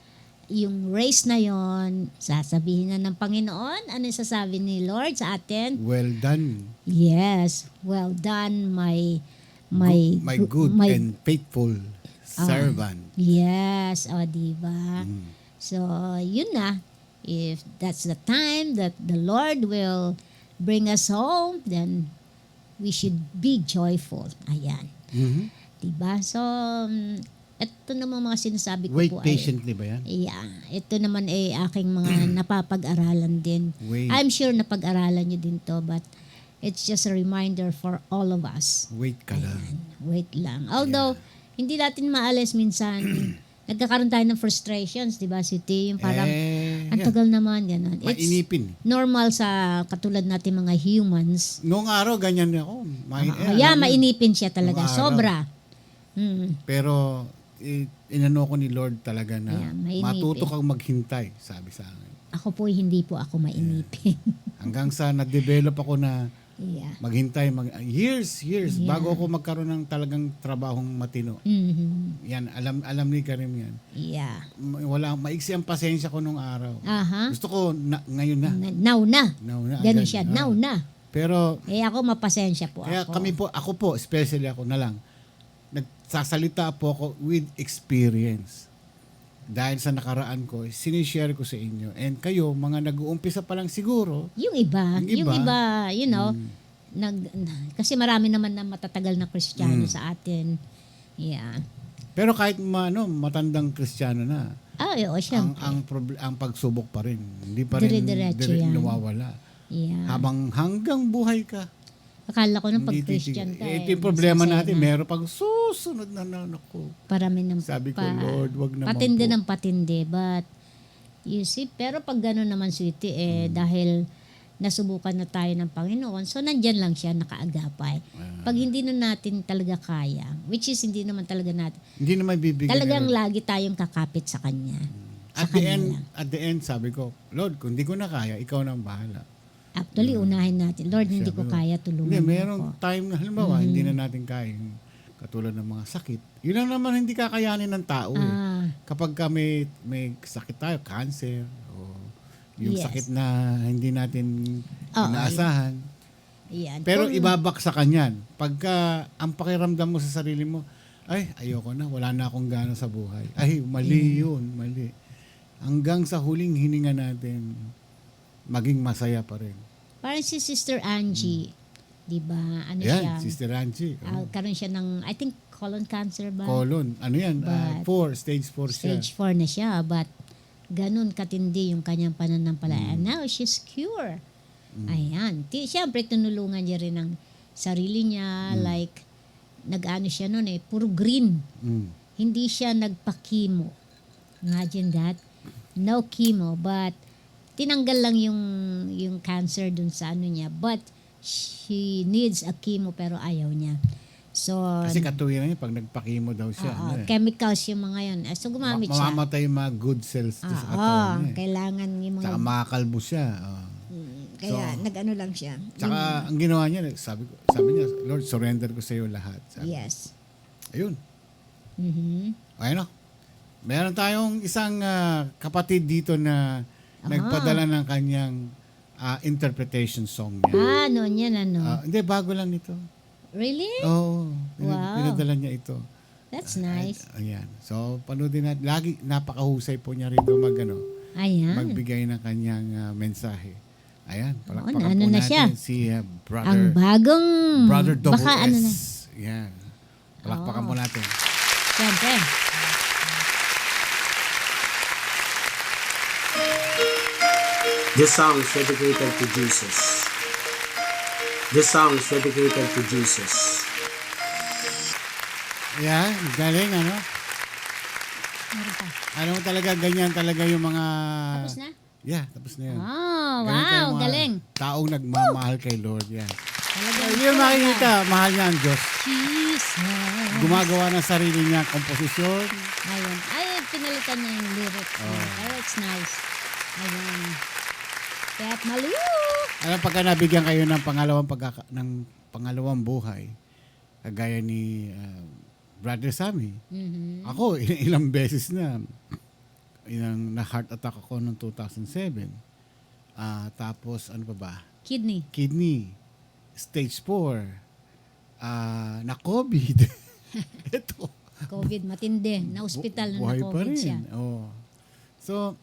H: yung race na yon, sasabihin na ng Panginoon, ano yung sasabi ni Lord sa atin?
D: Well done.
H: Yes. Well done, my
D: good and faithful servant.
H: Yes. O, diba? So, yun na. If that's the time that the Lord will bring us home, then we should be joyful. Ayan. Diba? So, ito naman mga sinasabi ko
D: Wait
H: po
D: patiently ba yan?
H: Yeah. Ito naman ay aking mga napapag-aralan din.
D: Wait.
H: I'm sure napag-aralan nyo din to, but it's just a reminder for all of us.
D: Wait ka lang.
H: Ayan. Wait lang. Although, hindi natin maalis minsan, nagkakaroon tayo ng frustrations, di ba, Siti? Yung parang, ang tagal naman, gano'n. It's
D: Mainipin.
H: normal sa katulad natin mga humans.
D: Noong araw, ganyan ako.
H: Mainipin siya talaga.
D: Noong araw.
H: Sobra.
D: Pero, inano ko ni Lord talaga na
H: Yeah, mainipin.
D: matuto kang maghintay, sabi sa akin.
H: Ako po, hindi po ako mainipin.
D: Hanggang sa na-develop ako na
H: Yeah.
D: maghintay, years,
H: Yeah.
D: bago ako magkaroon ng talagang trabahong matino.
H: Mhm.
D: Yan, alam ni Karim yan.
H: Yeah.
D: Maiksi ang pasensya ko nung araw.
H: Aha.
D: Gusto ko ngayon na.
H: Now na.
D: Now na,
H: Ganun
D: agad.
H: siya. Now na.
D: Pero,
H: Eh ako, mapasensya po
D: kaya
H: ako.
D: ako po, especially ako na lang, nagsasalita po ako with experience. Dahil sa nakaraan ko, sinishare ko sa inyo. And kayo, mga nag-uumpisa pa lang siguro,
H: Yung iba, you know, kasi marami naman na matatagal na Kristiyano sa atin. Yeah.
D: pero kahit matandang Kristiyano na,
H: Oo, syempre.
D: ang pagsubok pa rin. Hindi pa rin
H: Dire-diretso yan.
D: nawawala.
H: Yeah.
D: Hanggang buhay ka.
H: Akala ko nung
D: Hindi
H: pag-Christian ka.
D: ito yung problema natin. Meron pang susunod na ako.
H: Parami ng
D: Sabi ko, Lord, wag naman
H: patindi
D: po.
H: ng patindi. But, you see, pero pag gano'n naman, sweetie, dahil nasubukan na tayo ng Panginoon, so nandyan lang siya, nakaagapay. Pag hindi na natin talaga kaya, which is hindi naman talaga natin,
D: Hindi naman bibigyan.
H: talagang
D: ni Lord.
H: lagi tayong kakapit sa Kanya. Sa
D: At the
H: Kanya
D: end,
H: lang.
D: sabi ko, Lord, kung hindi ko na kaya, ikaw na ang bahala.
H: Actually, unahin natin, Lord, hindi ko kaya, tulungan
D: Hindi,
H: mo
D: merong
H: ako.
D: time na halimbawa, hindi na natin kaya. Katulad ng mga sakit. Yun lang naman hindi kakayanin ng tao. Kapag ka may sakit tayo, cancer, o yung
H: Yes.
D: sakit na hindi natin
H: Oo,
D: inaasahan.
H: Yan.
D: Pero
H: Kung-
D: ibabaksa ka niyan. Pagka ang pakiramdam mo sa sarili mo, ay, ayoko na, wala na akong gana sa buhay. Ay, mali yun, mali. Hanggang sa huling hininga natin, maging masaya pa rin.
H: Parang si Sister Angie, di ba? Ano
D: Yan,
H: siya?
D: Sister Angie.
H: Karoon siya ng, I think, colon cancer ba?
D: Colon. Ano yan?
H: But-
D: 4, stage 4 siya.
H: Stage 4 na siya, but ganun katindi yung kanyang pananampalataya. And now, she's cured. Ayan. Siyempre, tinulungan niya rin ang sarili niya. Like, nag-ano siya noon puro green. Hindi siya nagpa-chemo. Imagine that. No chemo, but tinanggal lang yung cancer dun sa ano niya. But, she needs a chemo pero ayaw niya. So,
D: Kasi katuwiran niya, pag nagpakimo daw siya.
H: chemicals yung mga yun. So, gumamit siya.
D: Mamamatay yung mga good cells sa
H: Oo,
D: katawan niya.
H: kailangan yung mga...
D: Tsaka makakalbo siya.
H: Kaya nag-ano lang siya.
D: Tsaka ang ginawa niya, sabi niya, Lord, surrender ko sa iyo lahat. Sabi.
H: Yes.
D: Ayun.
H: Mhm.
D: Ayun o. Meron tayong isang kapatid dito na nagpadala ng kanyang interpretation song niya.
H: Noon yan, ano?
D: Hindi, bago lang ito.
H: Really?
D: Oo.
H: Wow.
D: Pinadala niya ito.
H: That's nice.
D: Ayan. So, panoodin natin. Lagi, napakahusay po niya rito
H: Ayan.
D: magbigay ng kanyang mensahe. Ayan. Palakpakan
H: ano
D: po
H: na
D: natin
H: siya?
D: si
H: Ang bagong...
D: Brother Double
H: baka
D: S.
H: ano na.
D: Ayan. Palakpakan po natin.
H: Siyempre.
I: This song is dedicated to Jesus. This song is dedicated to Jesus.
D: Yeah, galing, ano?
H: Meron pa.
D: Alam mo talaga, ganyan talaga yung mga...
H: Tapos na?
D: Yeah, tapos na yun.
H: Oh,
D: Ganyan tayo
H: wow.
D: mga
H: Galing.
D: Taong nagmamahal kay Lord, yan.
H: Talagang
D: Hindi yung makikita, mahal niya ang Diyos.
H: Jesus.
D: Gumagawa ng sarili niya komposisyon.
H: Ayun. Ay, pinalitan niya yung lyrics. Pero it's nice. Ayun. Kaya't maliw.
D: Alam, pagka nabigyan kayo ng pangalawang buhay, kagaya ni Brother Sammy, ako, ilang beses na, na-heart attack ako noong 2007. Tapos, ano pa ba? Kidney. Stage 4. Na COVID. Ito.
H: COVID, matindi. Na ospital na
D: Buhay pa
H: COVID
D: rin.
H: siya.
D: Oh. So,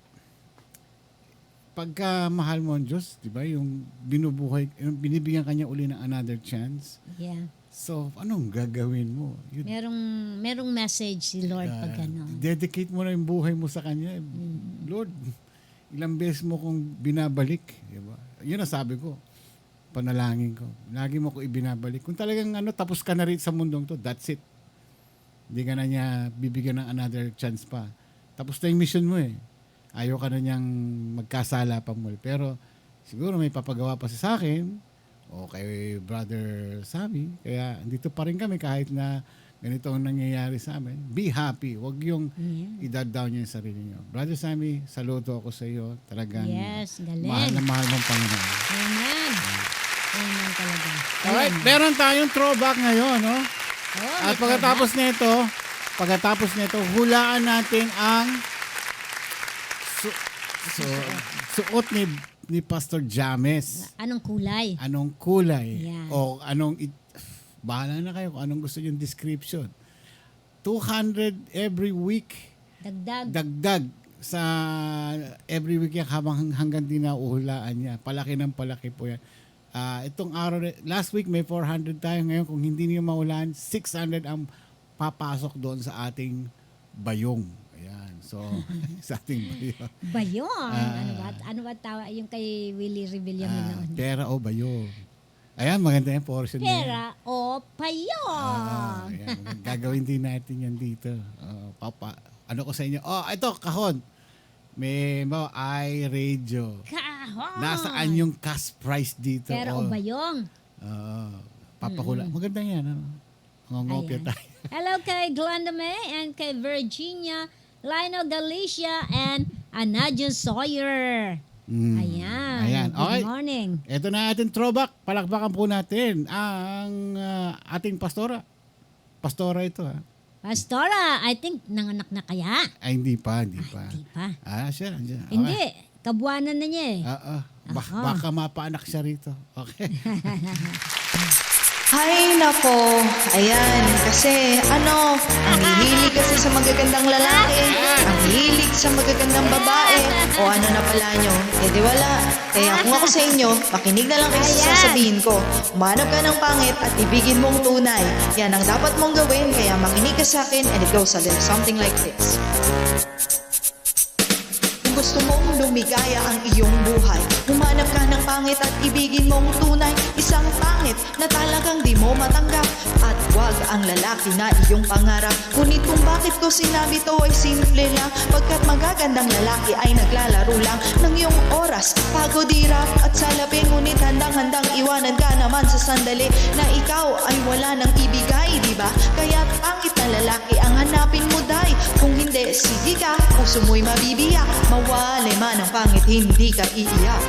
D: pagka mahal mo ang Diyos, di ba, yung binibigyan kanya uli ng another chance.
H: Yeah.
D: So, anong gagawin mo?
H: Merong message si Lord pag ano.
D: Dedicate mo na yung buhay mo sa Kanya. Lord, ilang beses mo kong binabalik. Diba? Yun ang sabi ko. Panalangin ko. Lagi mo ko ibinabalik. Kung talagang tapos ka na rin sa mundong to, that's it. Hindi ka na niya bibigyan ng another chance pa. Tapos na yung mission mo eh. Ayaw ka na niyang magkasala pa muli. Pero siguro may papagawa pa sa akin o kay Brother Sammy. Kaya dito pa rin kami kahit na ganito ang nangyayari sa amin. Be happy. Huwag yung i-down niyo yung sarili niyo. Brother Sammy, saludo ako sa iyo. Talagang
H: galing.
D: mahal na mahal mong Panginoon.
H: Amen. Amen talaga.
D: Alright, meron tayong throwback ngayon, no? At pagkatapos nito, hulaan natin ang suot ni Pastor James.
H: Anong kulay?
D: Anong kulay?
H: Yeah.
D: O bahala na kayo kung anong gusto yung description. 200 every week. Dagdag sa every week yan hanggang di nauhulaan niya. Palaki ng palaki po yan. Itong araw, last week may 400 tayo. Ngayon kung hindi niyo maulaan, 600 ang papasok doon sa ating bayong. Ayan. So, sa ating bayong.
H: Bayong? Ano ba tawa? Yung kay Willie Rebellion noon.
D: Pera o bayong. Ayan, maganda yung portion niya.
H: Pera o payong.
D: Ayan, gagawin din natin yan dito. Ano ko sa inyo? Ito, kahon. May iRadio.
H: Kahon.
D: Nasaan yung cash price dito?
H: Pera o bayong.
D: Papakula. Maganda yan. Ngongopya tayo.
H: Hello kay Glenda May and kay Virginia, Lino Galicia, and Anadio Sawyer. Ayan.
D: Okay.
H: Good morning.
D: Ito na ating throwback. Palakpakan po natin ang ating pastora. Pastora ito ha.
H: Pastora, I think nanganak na kaya?
D: Ay, hindi pa.
H: Hindi pa.
D: Siya. Andyan. Okay.
H: Hindi. Kabuanan na niya eh.
D: Baka mapaanak siya rito. Okay.
J: Hay nako, ayan, kasi ang hihilig kasi sa magagandang lalaki, ang hilig sa magagandang babae, o ano na pala nyo, di wala. Kaya kung ako sa inyo, makinig na lang kayo sa sasabihin ko. Umanap ka ng pangit at ibigin mong tunay. Yan ang dapat mong gawin, kaya makinig ka sa akin and it goes a little something like this. Gusto mong lumigaya ang iyong buhay, humanap ka ng pangit at ibigin mong tunay. Isang pangit na talagang di mo matanggap, at wag ang lalaki na iyong pangarap. Ngunit kung bakit ko sinabi to ay simple lang, pagkat magagandang lalaki ay naglalaro lang ng iyong oras, pagod, hirap at salapi. Ngunit handang-handang iwanan ka naman sa sandali na ikaw ay wala nang ibigay, diba? Kaya pangit na lalaki ang hanapin mo, day. Kung hindi, sige ka, puso mo'y mabibiyak. Mawali man ang pangit, hindi ka iiyak.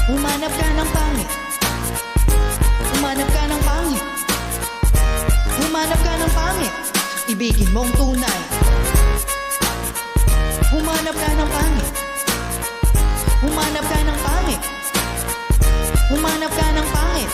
J: Humanap ka ng pangit. Humanap ka ng pangit. Humanap ka ng pangit. Ibigin mong tunay. Humanap ka ng pangit. Humanap ka ng pangit. Humanap ka ng pangit.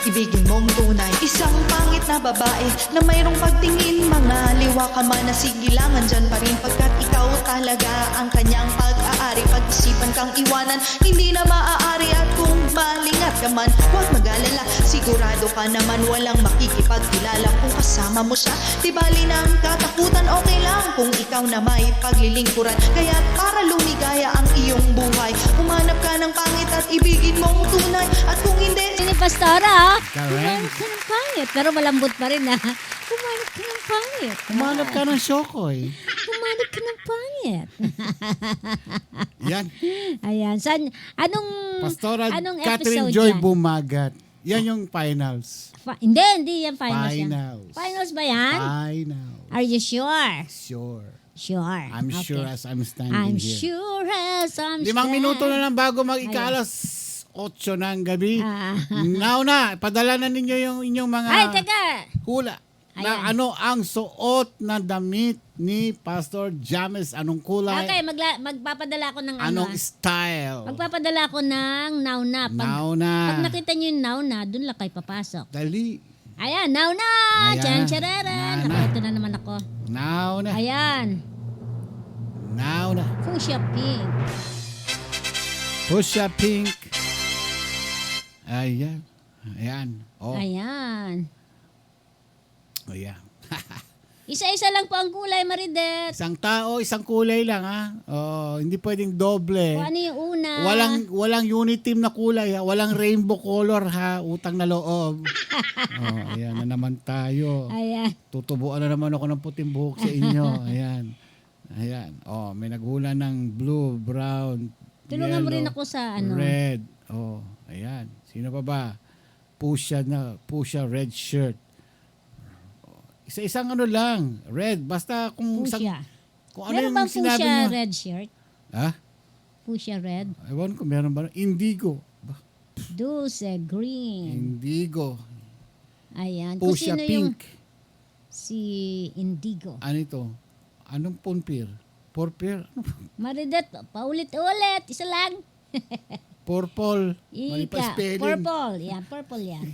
J: ibigin mong tunay. Isang pangit na babae na mayroong pagtingin, mga liwa ka man na sigilangan dyan pa rin, pagkat ikaw talaga ang kanyang pag-aari. Pag-isipan kang iwanan, hindi na maaari, at kung malingat ka man, huwag mag-alala, sigurado ka naman walang makikipagkilala kung kasama mo siya. Di bali ng katakutan, okay lang kung ikaw na may paglilingkuran. Kaya para lumigaya ang iyong buhay, humanap ka ng pangit at ibigin mong tunay. At kung hindi,
H: Ni Pastora,
D: Correct.
H: kumanap ka ng pangit. Pero malambot pa rin ha. Kumanap ka ng pangit.
D: Humanap ka ng Shokoy.
H: Kumanap ka ng pangit.
D: Yan.
H: Ayan. Anong
D: Pastora
H: anong
D: Catherine
H: episode
D: Joy
H: yan?
D: Bumagat. Yan yung finals.
H: Hindi yan finals yan.
D: Finals.
H: Finals ba yan?
D: Finals.
H: Are you sure?
D: Sure.
H: Sure.
D: I'm
H: Okay.
D: sure as I'm standing
H: I'm
D: here.
H: sure as I'm
D: 5 minuto na lang bago mag-ikalas 8 ng gabi.
H: Ah.
D: Now na, padala na ninyo yung inyong mga
H: Ay, teka.
D: hula. Na
H: Ayan.
D: ano ang suot na damit ni Pastor James? Anong kulay?
H: Okay, magpapadala ako ng
D: Anong style?
H: Magpapadala ako ng nauna.
D: Now na.
H: Pag nakita nyo yung nauna, dun lang kayo papasok.
D: Dali.
H: Ayan, nauna!
D: Ayan.
H: Chan-chararan!
D: Nauna.
H: Ito na naman ako.
D: Now na.
H: Ayan.
D: Now na.
H: Fuchsia pink.
D: Pusha pink. Ayan. Ayan. Oh.
H: Ayan.
D: Ayan.
H: Isa-isa lang po ang kulay, Maridet.
D: Isang tao, isang kulay lang ha. Oh, hindi pwedeng doble.
H: Kung ano yung una.
D: Walang uniteam na kulay ha. Walang rainbow color ha. Utang na loob. Oh, ayan na naman tayo.
H: Ayan.
D: Tutubuan na naman ako ng puting buhok sa inyo. Ayan. Ayan. Oh, may naghula ng blue, brown,
H: Tulungan mo
D: yellow,
H: rin ako sa ano.
D: red. Oh, ayan. Sino pa ba? Pusha red shirt. Isa-isang ano lang, red. Basta kung
H: Fuchsia.
D: kung ano
H: Meron
D: yung
H: bang
D: sinabi
H: fuchsia
D: niyo.
H: red shirt?
D: Ha?
H: Fuchsia red?
D: Ewan ko, meron ba? Indigo.
H: Dulce green.
D: Indigo.
H: Ayan. Kung
D: Pusha
H: sino yung
D: pink.
H: si Indigo.
D: Ano ito? Anong punpir? Porpir? Ano ba?
H: Maridet, paulit-ulit. Isa lang.
D: Purple. Mali pa
H: Ika.
D: spelling.
H: Purple. Yan, purple yan.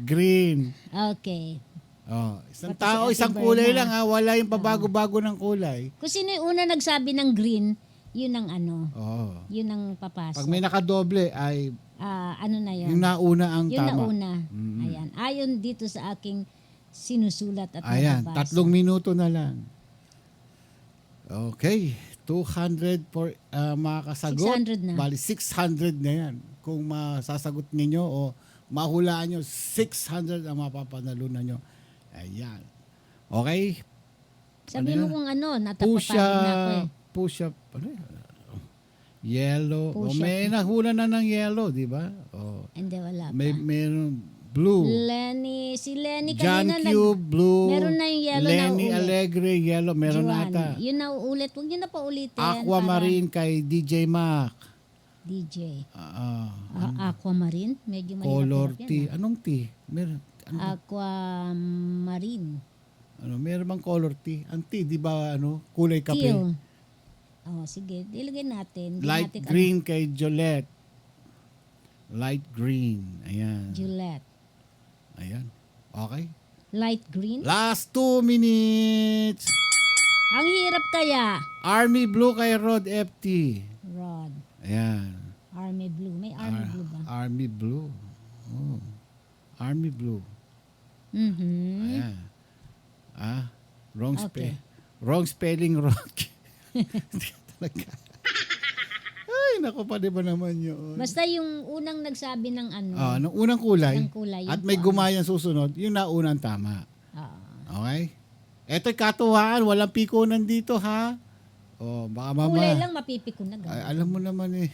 D: Green.
H: Okay.
D: Oh, isang
H: Pati si
D: tao,
H: Ate
D: isang
H: Berna.
D: kulay lang ha. Wala yung pabago-bago ng kulay.
H: Kung sino yung una nagsabi ng green, yun ang ano.
D: Oh.
H: Yun ang papasok.
D: Pag may nakadoble ay
H: Ano na yun?
D: yung nauna ang
H: Yung
D: tama.
H: nauna. Ayan. Ayon dito sa aking sinusulat at
D: Ayan,
H: nababasa.
D: 3 minuto na lang. Okay, 200 for makakasagot.
H: 600 na.
D: Bali, 600 na yan. Kung masasagot ninyo o mahulaan nyo, 600 ang mapapanalunan nyo. Ayan. Okay?
H: Sabi
D: Ano
H: mo
D: yan?
H: kung ano, natapapagod na ako eh.
D: Push up, ano yan? Yellow.
H: Push up.
D: May nahula na ng yellow, di ba? Oh.
H: Hindi, wala pa.
D: Meron blue.
H: Si Lenny
D: John
H: kanina
D: Q, blue.
H: meron na yung yellow
D: Lenny
H: na uulit.
D: Alegre, yellow. Meron
H: Juan,
D: ata.
H: yun na uulit. Huwag yun na pa ulitin.
D: Aquamarine kay DJ Mac.
H: DJ.
D: Ah,
H: Aquamarine? Medyo
D: color
H: mahirap-hirap
D: T.
H: yan.
D: Anong T? Meron,
H: Aquamarine.
D: meron bang color T? Ang T, di ba kulay kape?
H: Teal. Sige. Ilagay natin. Hindi
D: Light
H: natin,
D: green kay Jolette. Light green. Ayan.
H: Gillette.
D: Ayan. Okay.
H: Light green.
D: Last 2 minutes.
H: Ang hirap kaya.
D: Army blue kay Rod FT.
H: Rod.
D: Ayan.
H: Army blue. May army blue ba?
D: Army blue. Oh. Army blue.
H: Mm-hmm.
D: Ayan. Wrong
H: Okay.
D: Wrong spelling wrong. Talaga. Ay, naku pa, di ba naman yun?
H: Basta yung unang nagsabi ng ano.
D: Nung unang kulay,
H: Ng kulay, yun
D: at may
H: po ang-
D: gumayang susunod, yung naunang tama.
H: Oo.
D: Okay? Eto'y katuwaan, walang pikunan dito, ha? Baka mama.
H: Kulay lang mapipikon na.
D: Ay, alam mo naman eh.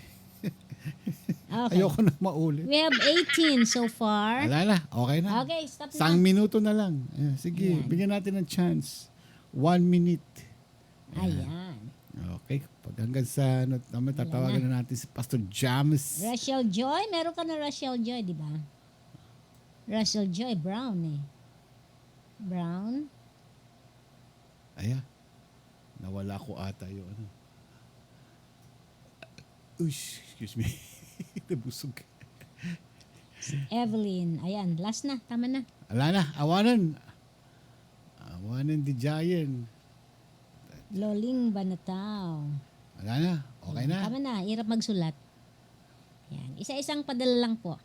H: Okay.
D: Ayoko na maulit.
H: We have 18 so far.
D: Wala na, okay na.
H: Okay, stop na.
D: Isang minuto na lang. Ayan, sige,
H: Ayan.
D: bigyan natin ng chance. 1 minute.
H: Ayan.
D: Okay, pag hanggang sa tatawagan na natin si Pastor James.
H: Rachel Joy. Meron ka na Rachel Joy, di ba? Rachel Joy, brown eh. Brown.
D: Ayan. Nawala ko ata yung ano. Uy, excuse me. Nabusog.
H: Evelyn. Ayan, last na. Tama na.
D: Wala na. Awanan the Giant.
H: Loling Banataw.
D: Wala na. Okay na.
H: Tama na. Hirap magsulat. Ayan. Isa-isang padala lang po.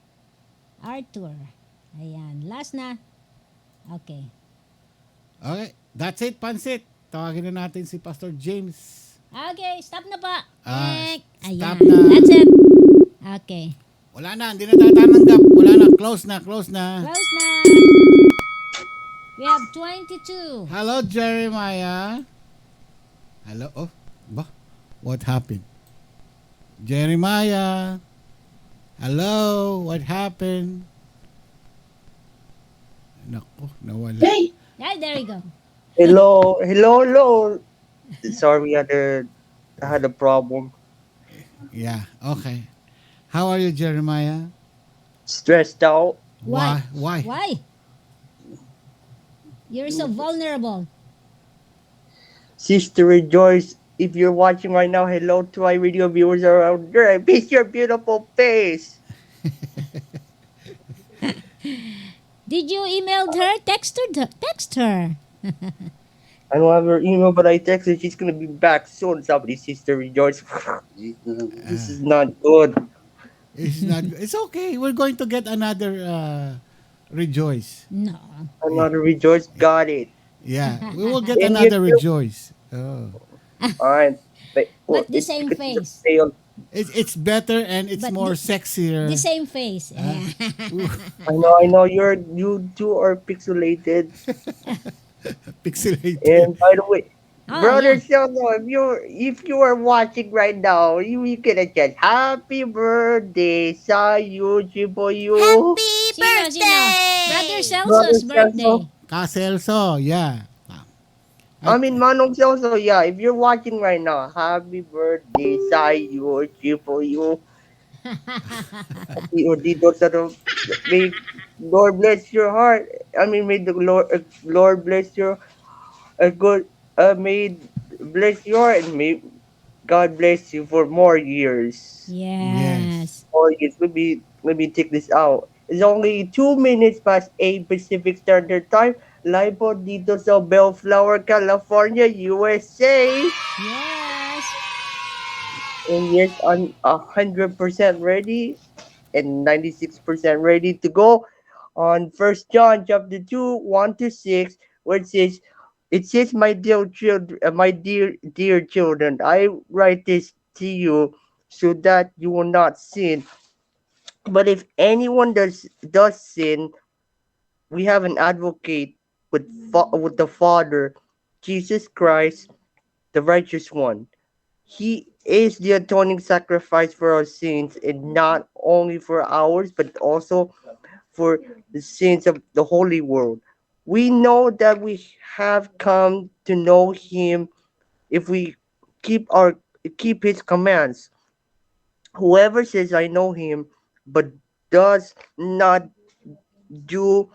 H: Arthur. Ayan. Last na. Okay.
D: Okay. That's it, Pansit. Tawagin na natin si Pastor James.
H: Okay. Stop na pa. Ayan.
D: Stop na.
H: That's it. Okay.
D: Wala na. Hindi na tatanggap. Wala na. Close na.
H: Close na. We have 22.
D: Hello, Jeremiah. Hello. Oh, ba? What happened? Jeremiah. Hello. What happened? Nako, nawala.
H: Yeah, there you go.
K: Hello. Sorry, I had a problem.
D: Yeah, okay. How are you, Jeremiah?
K: Stressed out.
D: Why?
H: Why? You're so vulnerable.
K: Sister Rejoice, if you're watching right now, hello to my radio viewers around there. I miss your beautiful face.
H: Did you email her? Text her.
K: I don't have her email, but I texted she's gonna be back soon. Somebody, Sister Rejoice. This is not good.
D: It's not. It's okay. We're going to get another Rejoice.
H: No.
K: Another Rejoice. Got it.
D: Yeah, we will get another Rejoice. Oh.
K: All right.
H: But the same face.
D: It's better and it's
H: But
D: more
H: the-
D: sexier.
H: The same face.
K: I know. You two are pixelated.
D: Pixelated.
K: And by the way,
H: Oh,
K: Brother
H: yeah.
K: Sheldon, if you are watching right now, you can just happy birthday sa YouTube for you.
H: Sino? Brother Celso's birthday.
D: Kaselso, yeah.
K: I mean, Manong Celso, yeah. If you're watching right now, happy birthday sa YouTube for you. Dito sa may Lord bless your heart. I mean, may the Lord bless your good. May bless your heart and may God bless you for more years.
H: Yes.
K: More years. Let me take this out. It's only 2 minutes past 8 Pacific Standard Time. Live po dito sa Bellflower, California, USA.
H: Yes.
K: And yes, I'm 100% ready and 96% ready to go on 1 John chapter 2, 1-6, where it says, my dear children, I write this to you so that you will not sin. But if anyone does sin, we have an advocate with the Father, Jesus Christ, the righteous one. He is the atoning sacrifice for our sins, and not only for ours, but also for the sins of the holy world. We know that we have come to know him if we keep his commands. Whoever says I know him but does not do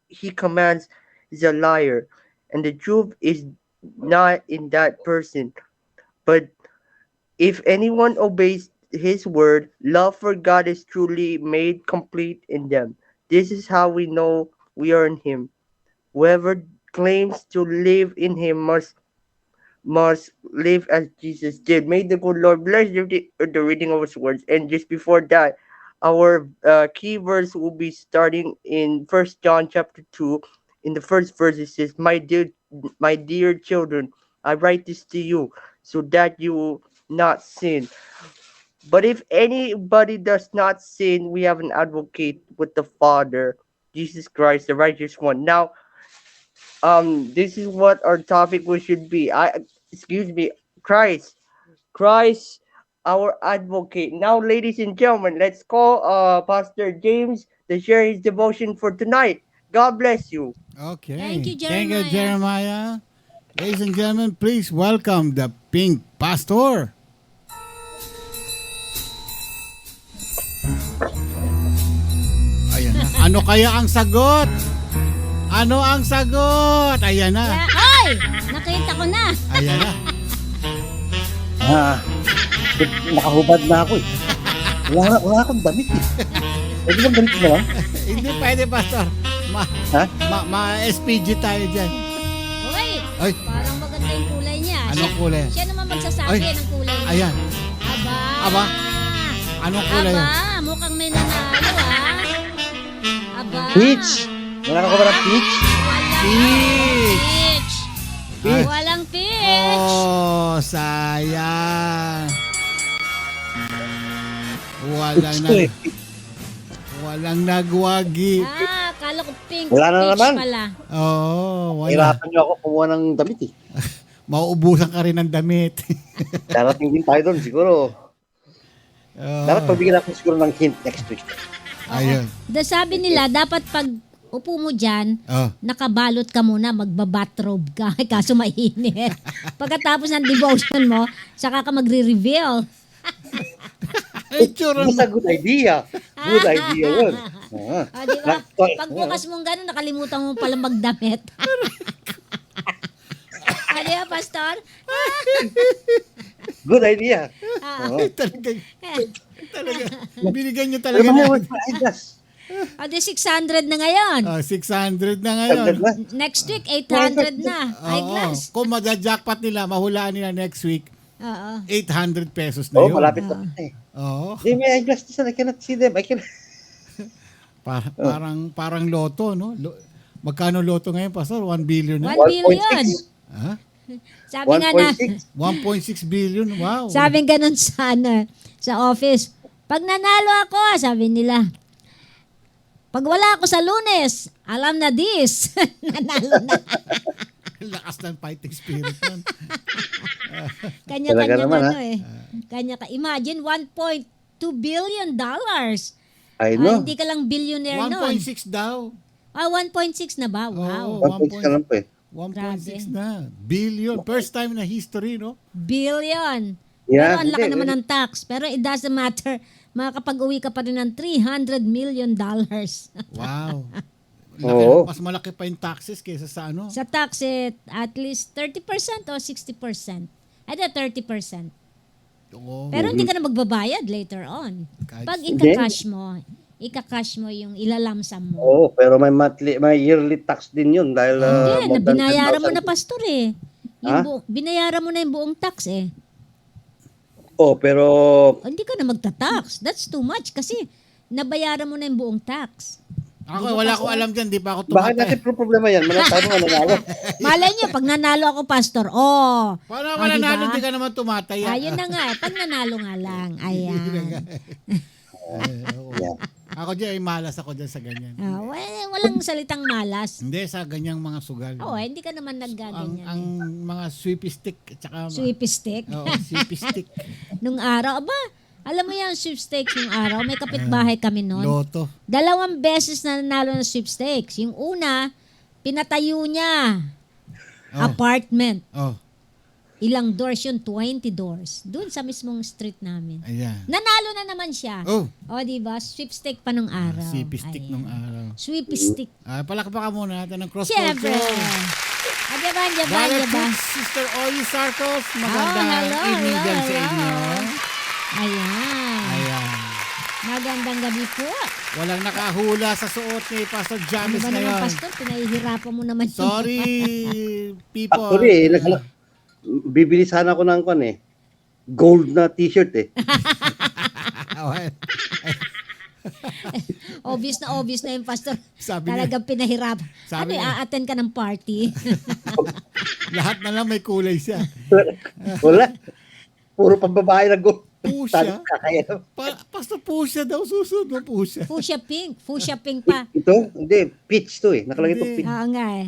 K: he commands is a liar, and the truth is not in that person. But if anyone obeys his word, love for God is truly made complete in them. This is how we know we are in him. Whoever claims to live in him must live as Jesus did. May the good Lord bless the reading of his words. And just before that, our key verse will be starting in 1 John chapter 2. In the first verse, it says, my dear children, I write this to you so that you will not sin. But if anybody does not sin, we have an advocate with the Father, Jesus Christ, the righteous one. Now, this is what our topic should be. Christ, our advocate. Now, ladies and gentlemen, let's call Pastor James to share his devotion for tonight. God bless you.
D: Okay.
H: Thank you,
D: Thank you, Jeremiah. Ladies and gentlemen, please welcome the Pink Pastor. Ayan na. Ano kaya ang sagot? Ano ang sagot? Ayan na.
H: Ay! Nakita ko na.
D: Ayan na.
L: Nakahubad na ako eh. Wala akong damit eh. Pwede bang ganito na lang?
D: Hindi pwede, Pastor.
L: Ha?
D: Ma-SPG tayo dyan.
H: Uy,
D: Ay,
H: parang maganda yung kulay niya.
D: anong kulay?
H: Siya naman magsasabi
D: Ay,
H: ng kulay niya.
D: Ayan. Aba? Anong kulay
H: Aba,
D: yan?
H: mukhang may nanalo Aba.
L: Peach! Wala ka ba ng peach?
H: Peach.
D: Ay.
H: Walang peach.
D: Oh, sayang. Walang nagwagi.
H: Kala ko pink.
L: Wala na
H: peach
L: naman.
H: pala.
D: Oh, wala.
L: Hirapan niyo ako kumuha ng damit eh.
D: Mauubusan ka rin ng damit.
L: Darating din tayo doon siguro. Dapat pagbigyan ako siguro ng hint next week.
D: Ayun.
H: Sabi nila, dapat pag upo mo dyan, nakabalot ka muna, magbabathrobe ka. Kaso mainit. Pagkatapos ng devotion mo, saka ka magre-reveal.
L: That's a good idea. Good idea yun.
H: Diba? Pag bukas mong gano'n, nakalimutan mo pala magdamit. Diba, Pastor?
L: Good idea.
D: Talaga. Binigyan nyo talaga.
H: Di 600 na ngayon.
D: 600 na ngayon.
H: Next week, 800 na. Eyeglass.
D: Kung madja-jackpot nila, mahulaan nila next week, 800 pesos na yun.
L: Malapit na eh. Di may eyeglass din. I cannot see them.
D: Parang loto, no? Magkano loto ngayon, Pastor? 1 billion na?
H: 1 billion. Sabi nga na,
D: 1.6 billion. Wow.
H: Sabi ganun sa office. Pag nanalo ako, sabi nila, pag wala ako sa Lunes, alam na this. Nanalo na.
D: Lakas ng fighting spirit nun.
H: Kanya-kanya Imagine, $1.2 billion.
L: I know.
H: Hindi ka lang billionaire nun.
D: 1.6 daw.
H: 1.6 na ba? Wow.
L: 1.6 na lang po eh.
D: 1.6 na. Billion. First time na history, no?
H: Billion.
L: Yeah,
H: pero ang laki naman ng tax. Pero it doesn't matter. Makakapag-uwi ka pa rin ng $300 million.
D: Wow. Mas malaki pa yung taxes kaysa sa ano?
H: Sa tax, at least 30% o 60%. At 30%. Pero hindi ka na magbabayad later on. Pag ika-cash mo yung ilalamsam mo.
L: Pero may yearly tax din yun dahil
H: binayaran mo na, Pastor eh. Binayaran mo na yung buong tax eh.
L: Pero
H: hindi ka na magta-tax. That's too much kasi nabayaran mo na yung buong tax.
D: Wala akong alam dyan, di pa ako tumatay.
L: Bakit natin problema yan? Tayo nga nanalo.
H: Malay niyo, pag nanalo ako, Pastor,
D: Paano ka nanalo, di ka naman tumatay.
H: Ayun na nga, pag nanalo nga lang. Ayan.
D: Ako dyan, malas ako dyan sa ganyan.
H: Walang salitang malas.
D: Hindi, sa ganyang mga sugal.
H: Hindi ka naman naggaganyan.
D: Ang mga sweepy stick.
H: Sweepy stick?
D: Oo, sweepy stick.
H: Nung araw, alam mo yan, sweepstakes nung araw, may kapitbahay kami noon.
D: Loto.
H: 2 beses na nanalo ng sweepstakes. Yung una, pinatayo niya. Apartment. Ilang doors yun? 20 doors. Doon sa mismong street namin.
D: Ayan.
H: Nanalo na naman siya. Diba? Sweepstake pa nung araw.
D: Sweepy stick nung araw.
H: Sweepy stick.
D: Palakpakan muna natin ng cross
H: Siyempre. Diba?
D: Sister Oyi Sarcos, magandang evening dyan sa inyo.
H: Ayan. Magandang gabi po.
D: Walang nakahula sa suot ni Pastor James
H: ngayon.
D: Naman,
H: Pastor? Pinahihirapan mo naman.
D: Sorry, people.
L: Actually, bibili sana ako ng gold na t-shirt eh.
H: Obvious na yung Pastor. Talagang pinahirap. I-attend ka ng party?
D: Lahat na lang may kulay siya.
L: Wala. Puro pambabae na gold.
D: Pusya? Pastor, pusya daw. Susunod mo pusya.
H: Fuchsia pink. Fuchsia pink pa.
L: Ito? Hindi. Peach to eh. Nakalagay ito peach.
H: Nga eh.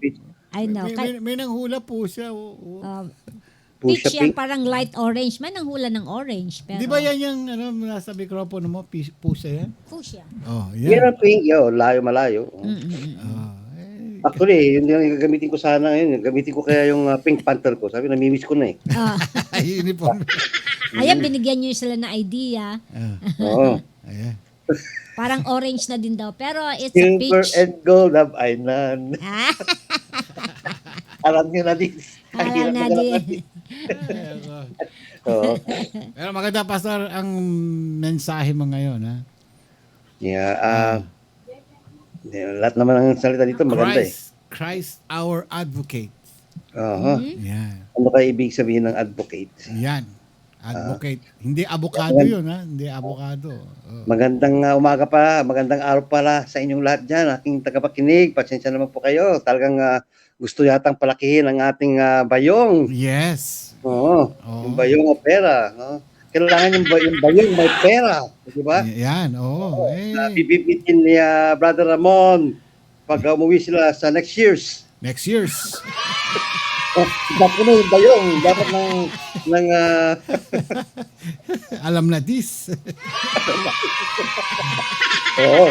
L: Peach.
H: I know.
D: May nanghula pusya.
H: Peach yan, parang light orange. May nanghula ng orange. Pero...
D: Di ba yan yung nasa mikropono mo? Pusya yan?
H: Fuchsia.
L: Yan ang pink. Malayo. Actually, yun yung gagamitin ko sana ngayon. Gamitin ko kaya yung Pink Panther ko. Sabi, namimiss ko na eh.
D: Uniform.
H: Ayan, binigyan nyo sila na idea.
D: Ayan.
H: Parang orange na din daw. Pero it's a peach.
L: Silver and gold have I none. Alam nyo na din.
H: Alam na din.
L: Oo.
D: Pero maganda, Pastor, ang mensahe mo ngayon, ha?
L: Yeah, lahat naman ng salita dito maganda eh.
D: Christ our advocate.
L: Oo.
D: Yan.
L: Ano kaya ibig sabihin ng advocate?
D: Yan. Advocate. Hindi abogado yun, ha? Hindi abogado.
L: Magandang umaga pa, magandang araw pala sa inyong lahat dyan, aking tagapakinig. Pasensya naman po kayo. Talagang gusto yatang palakihin ang ating bayong.
D: Yes.
L: Oo. Yung bayong o pera. No? Kailangan yung bayong may pera. Di ba?
D: Yan, oo.
L: Bibibitin ni Brother Ramon pag umuwi sila sa next year's.
D: Next year's.
L: Dapat na yung bayong. Dapat ng
D: alam na this.
L: Oo.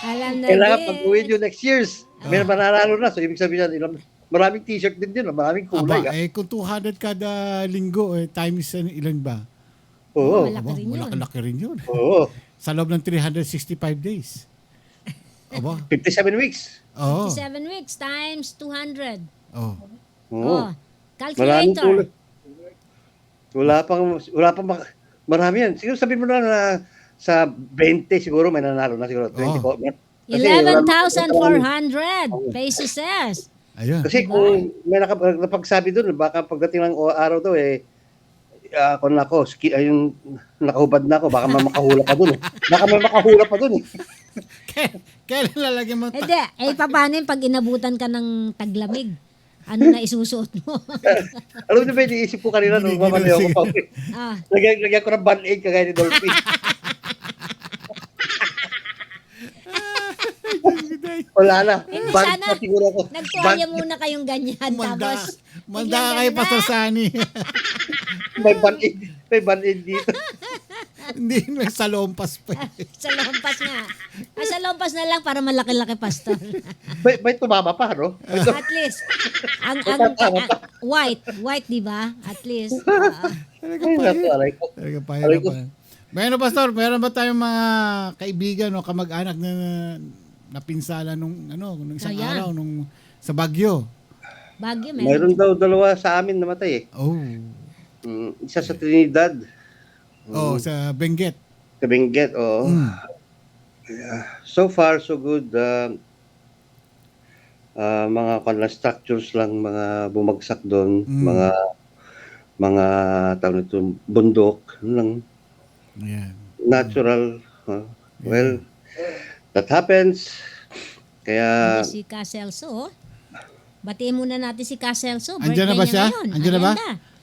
H: Alam na
L: Kailangan
H: din.
L: pag uwi nyo next year's. May mananalo na. So, ibig sabihin yan, maraming t-shirt din yun. Maraming kulay.
D: Kung 200 kada linggo, times ilan ba?
L: Oo.
H: Malaki
D: rin yun.
L: Oo.
D: Sa loob ng 365 days.
L: 57 weeks.
D: Oo.
H: 57 weeks times 200.
L: Oo.
H: Oh,
L: Maraming
H: calculator.
L: kulay. Wala pang marami yan. Siguro sabihin mo na sa 20 siguro may nanalo na siguro. 20.
H: 11,400 pesos.
D: Ayun.
L: Kasi kung may napagsabi doon, baka pagdating ng araw daw kung ako, yung nakahubad na ako, baka makahula pa doon. Baka may makahula pa doon.
D: Kailan lalagyan mo?
H: Hindi, paano yung pag inabutan ka ng taglamig? Ano na isusuot mo?
L: Alam mo ba, iniisip ko kanina nung mamalayo ko. Lagyan ko ng band-aid kagaya ni Dolphy. Wala na.
H: Sana, nagtuwalya muna kayong ganyan. Tapos,
D: manda kayo, Pastor Sani.
L: May band-aid dito.
D: Hindi, may salompas pa.
H: Sa lompas nga. Sa lompas na lang para malaki-laki, Pastor.
L: May tumama pa, no?
H: At least, white, di ba? At least.
D: Talaga pa. Meron, Pastor, meron ba tayong mga kaibigan o kamag-anak na napinsala nung isang araw sa Baguio?
H: Baguio,
L: meron daw dalawa sa amin namatay eh.
D: Oh.
L: Isa sa Trinidad.
D: Sa Benguet.
L: Sa Benguet, oo. So far, so good. Mga structures lang, mga bumagsak doon. Mga tawag nito, bundok. Lang.
D: Yeah.
L: Natural. Well, that happens. Kaya...
H: Si Caselso. Batiin muna natin si Caselso.
D: Andiyan na ba siya? Andiyan na ba?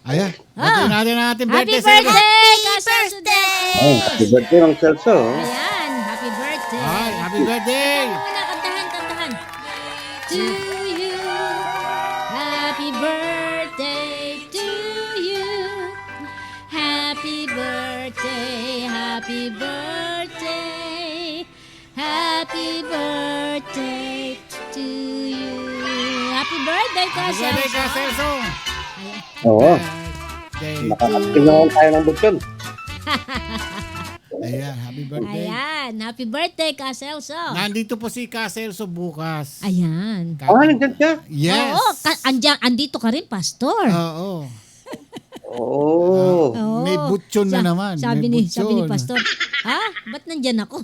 D: Ayan. Batiin natin ang ating birthday.
H: Happy birthday, Caselso Day!
L: Happy birthday ng Celso.
H: Ayan, happy birthday.
D: Ay, happy birthday!
H: Kantahan. To you, happy birthday to you. Happy birthday, happy birthday. Happy birthday to you. Happy birthday, Caselso.
D: Happy birthday, Caselso.
L: Oo. Nakakatil naman tayo ng butyon.
D: Ayan, happy birthday.
H: Ayan, happy birthday, Caselso.
D: Nandito po si Caselso bukas.
H: Ayan.
L: Nandiyan siya?
H: Oo,
D: Yes.
H: andito ka rin, Pastor.
D: Oo.
L: Oh.
D: May butyon na naman.
H: Sabi ni Pastor, ba't nandyan ako?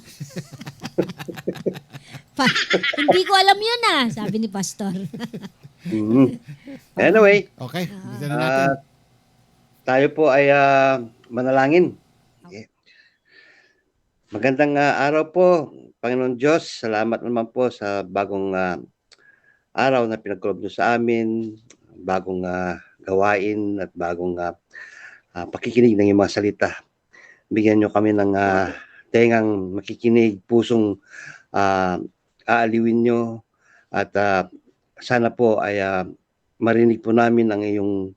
H: Hindi ko alam yun sabi ni Pastor.
L: Anyway.
D: Okay, dito na natin.
L: Tayo po ay manalangin. Okay. Magandang araw po, Panginoon Diyos. Salamat naman po sa bagong araw na pinagkulob niyo sa amin, bagong gawain at bagong pakikinig ng iyong mga salita. Bigyan niyo kami ng tengang makikinig, pusong aaliwin niyo at sana po ay marinig po namin ang iyong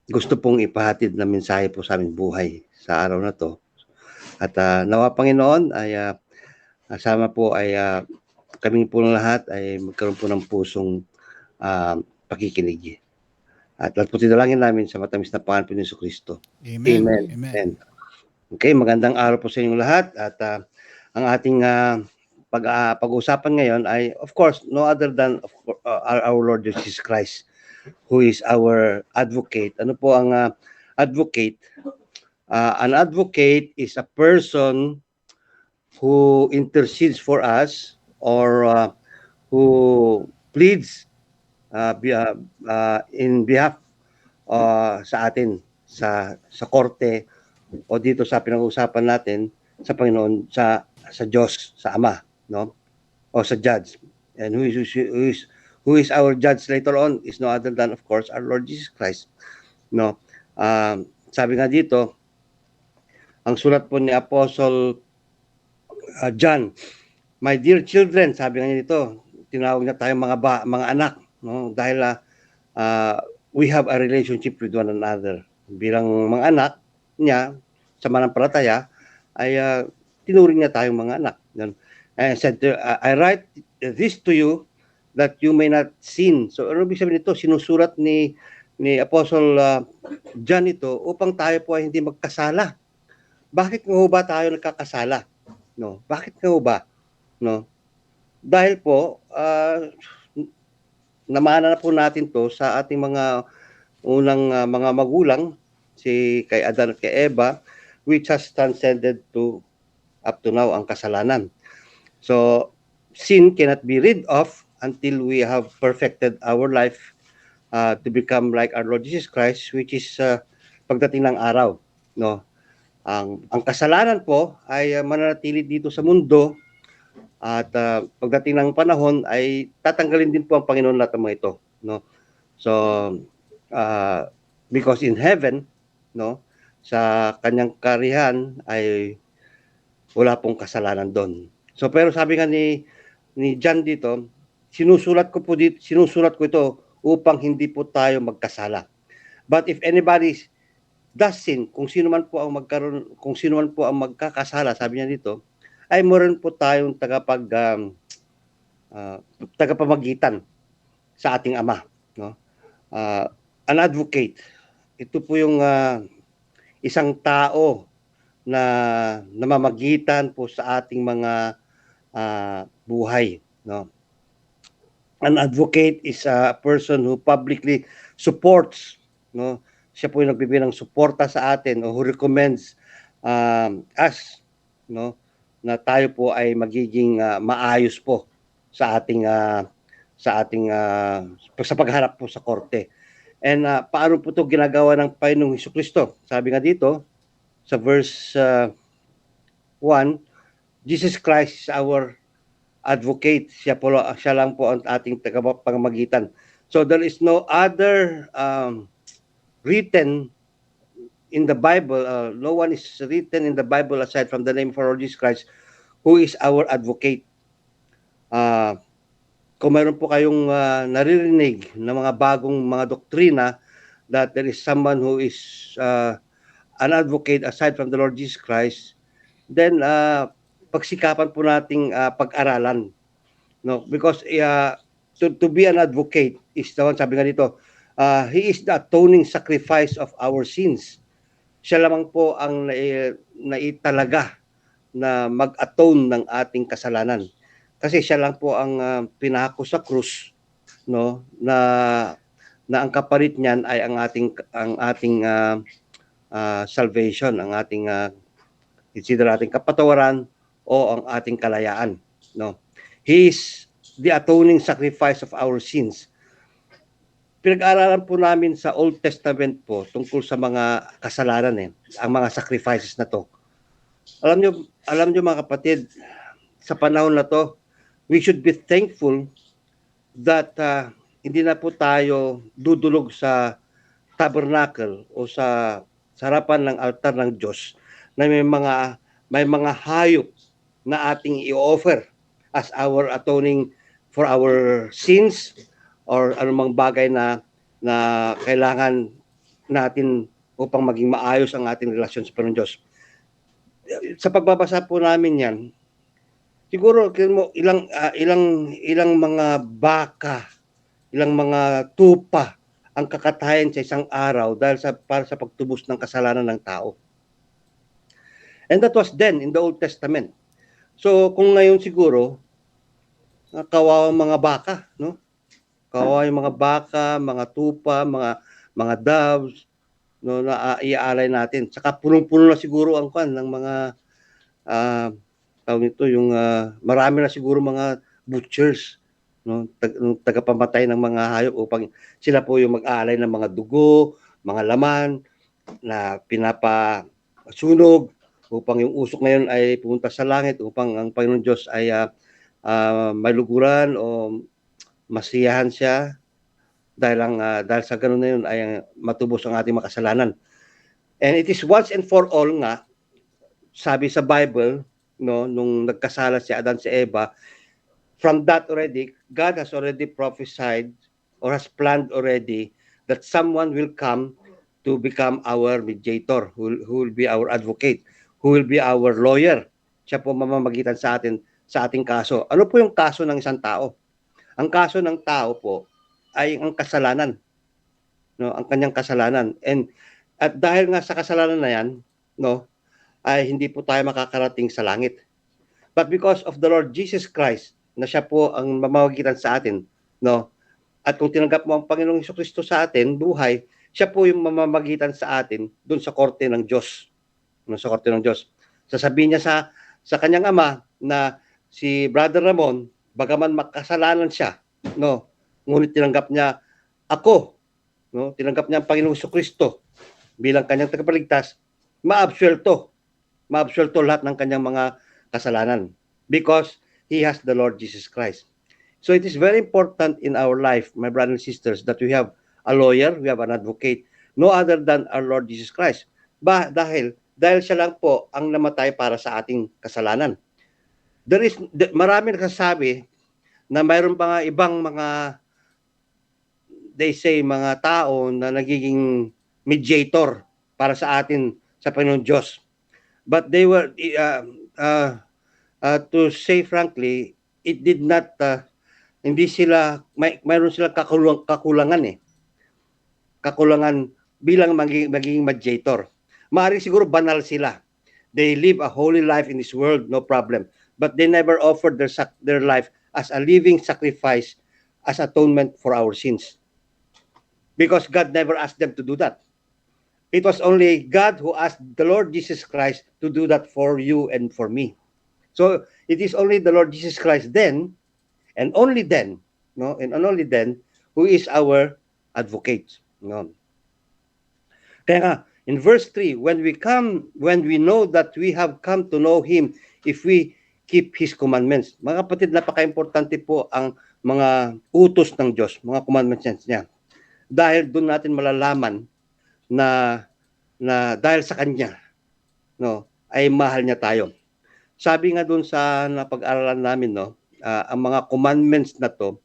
L: gusto pong ipahatid na mensahe po sa aming buhay sa araw na to. At nawa Panginoon ay sama po ay kaming po lahat ay magkaroon po ng pusong pakikinig. At lahat po tinalangin namin sa matamis na Panginoon po ni Jesucristo.
D: Amen.
L: Amen. Okay, magandang araw po sa inyong lahat. At ang ating pag-uusapan ngayon ay, of course, no other than our Lord Jesus Christ. who is our advocate. Ano po ang advocate? An advocate is a person who intercedes for us or who pleads in behalf sa atin sa korte o dito sa pinag-uusapan natin sa Panginoon, sa Diyos, sa Ama, no? O sa judge. And who is our judge later on is no other than, of course, our Lord Jesus Christ, no? Sabi nga dito, ang sulat po ni Apostle John, my dear children, sabi nga dito, tinawag na tayong mga anak, no? Dahil we have a relationship with one another. Bilang mga anak niya sa mananampalataya ay tinuring niya tayong mga anak. I said, I write this to you that you may not sin. So ano ibig sabihin nito? Sinusulat ni Apostle John ito upang tayo po ay hindi magkasala. Bakit nga ba tayo nagkakasala? No, bakit nga ba? No? Dahil po namana na po natin to sa ating mga unang mga magulang, si kay Adan at kay Eva, which has transcended to up to now ang kasalanan. So sin cannot be rid of until we have perfected our life to become like our Lord Jesus Christ, which is pagdating ng araw, no? Ang kasalanan po ay mananatili dito sa mundo at pagdating ng panahon ay tatanggalin din po ang Panginoon lahat ng mga ito, no? So because in heaven, no, sa kanyang karihan ay wala pong kasalanan doon. So pero sabi nga ni John dito, sinusulat ko ito upang hindi po tayo magkasala. But if anybody does sin, kung sino man po ang magkakasala, sabi niya dito, ay meron po tayong tagapamagitan sa ating Ama, no? An advocate. Ito po yung isang tao na namamagitan po sa ating mga buhay, no? An advocate is a person who publicly supports, no? Siya po yung nagbibigay ng suporta sa atin o who recommends us, no, na tayo po ay magiging maayos po sa ating sa pagharap po sa korte. And paano po ito ginagawa ng Panginoong Hesukristo? Sabi nga dito sa verse 1, Jesus Christ is our advocate. Siya lang po ang ating tagapamagitan. So there is no other written in the Bible, no one is written in the Bible aside from the name of our Lord Jesus Christ, who is our advocate. Kung mayroon po kayong naririnig na mga bagong mga doktrina that there is someone who is an advocate aside from the Lord Jesus Christ, then pagsikapan po nating pag-aralan, no? Because to be an advocate is the one, sabi nga dito, he is the atoning sacrifice of our sins. Siya lamang po ang naitalaga na mag-atone ng ating kasalanan. Kasi siya lang po ang pinako sa krus, no, na ang kapalit niyan ay ang ating salvation, ang ating either ating kapatawaran o ang ating kalayaan, no. He is the atoning sacrifice of our sins. Pinag-aaralan po namin sa Old Testament po tungkol sa mga kasalanan, ang mga sacrifices na to. Alam nyo mga kapatid, sa panahon na to, we should be thankful that hindi na po tayo dudulog sa tabernacle o sa harapan ng altar ng Diyos na may mga hayop na ating i-offer as our atoning for our sins or anumang bagay na kailangan natin upang maging maayos ang ating relasyon sa Panginoon Diyos. Sa pagbabasa po namin yan, siguro ilang mga baka, ilang mga tupa ang kakatayin sa isang araw dahil para sa pagtubos ng kasalanan ng tao. And that was then in the Old Testament. So kung ngayon siguro, kawawang mga baka, no? Kawawa yung mga baka, mga tupa, mga doves, no, na iaalay natin. Saka punong-puno na siguro ang kwan ng mga tawag nito, yung marami na siguro mga butchers, no, tagapamatay ng mga hayop upang sila po yung mag-aalay ng mga dugo, mga laman na pinapasunog upang yung usok na yun ay pumunta sa langit upang ang Panginoon Diyos ay maluguran o masiyahan siya dahil sa ganun na yun ay matubos ang ating makasalanan. And it is once and for all nga, sabi sa Bible, no, nung nagkasala si Adan si Eva, from that already, God has already prophesied or has planned already that someone will come to become our mediator, who will be our advocate, who will be our lawyer. Siya po mamamagitan sa ating kaso. Ano po yung kaso ng isang tao? Ang kaso ng tao po ay ang kasalanan. No, ang kanyang kasalanan. At dahil nga sa kasalanan na yan, no, ay hindi po tayo makakarating sa langit. But because of the Lord Jesus Christ, na siya po ang mamamagitan sa atin, no? At kung tinanggap mo ang Panginoong Jesucristo sa atin, buhay, siya po yung mamamagitan sa atin doon sa korte ng Diyos. No, sa korte ng Diyos. Sasabihin niya sa kanyang ama na si Brother Ramon, bagaman makasalanan siya, no, ngunit tinanggap niya ako, no, tinanggap niya ang Panginoong Jesucristo bilang kanyang tagapagligtas, maabsuelto lahat ng kanyang mga kasalanan because he has the Lord Jesus Christ. So it is very important in our life, my brothers and sisters, that we have a lawyer, we have an advocate, no other than our Lord Jesus Christ. Dahil siya lang po ang namatay para sa ating kasalanan. Marami nagsasabi na mayroon pa nga ibang mga, they say, mga tao na nagiging mediator para sa atin sa Panginoon Diyos. But they were, to say frankly, it did not, hindi sila, mayroon silang kakulangan eh. Kakulangan bilang magiging mediator. Maaaring siguro banal sila. They live a holy life in this world, no problem. But they never offered their life as a living sacrifice, as atonement for our sins. Because God never asked them to do that. It was only God who asked the Lord Jesus Christ to do that for you and for me. So it is only the Lord Jesus Christ then, and only then, no, and only then, who is our advocate. No. Kaya nga, in verse 3, when we know that we have come to know Him, if we keep His commandments. Mga kapatid, napaka-importante po ang mga utos ng Diyos, mga commandments niya. Dahil doon natin malalaman na dahil sa Kanya, no, ay mahal niya tayo. Sabi nga doon sa napag-aralan namin, no, ang mga commandments na to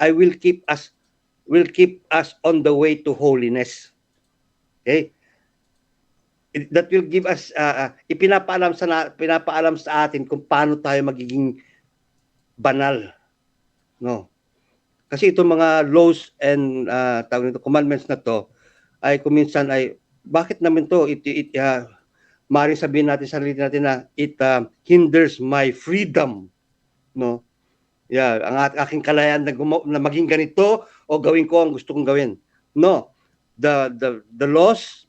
L: will keep us on the way to holiness. Okay? That will give us pinapaalam sa atin kung paano tayo magiging banal, no? Kasi itong mga laws and commandments na to ay kuminsan ay bakit naman to maaaring sabihin natin sa sarili natin na it hinders my freedom, no? Yeah, ang aking kalayaan na maging ganito o gawin ko ang gusto kong gawin. No. The laws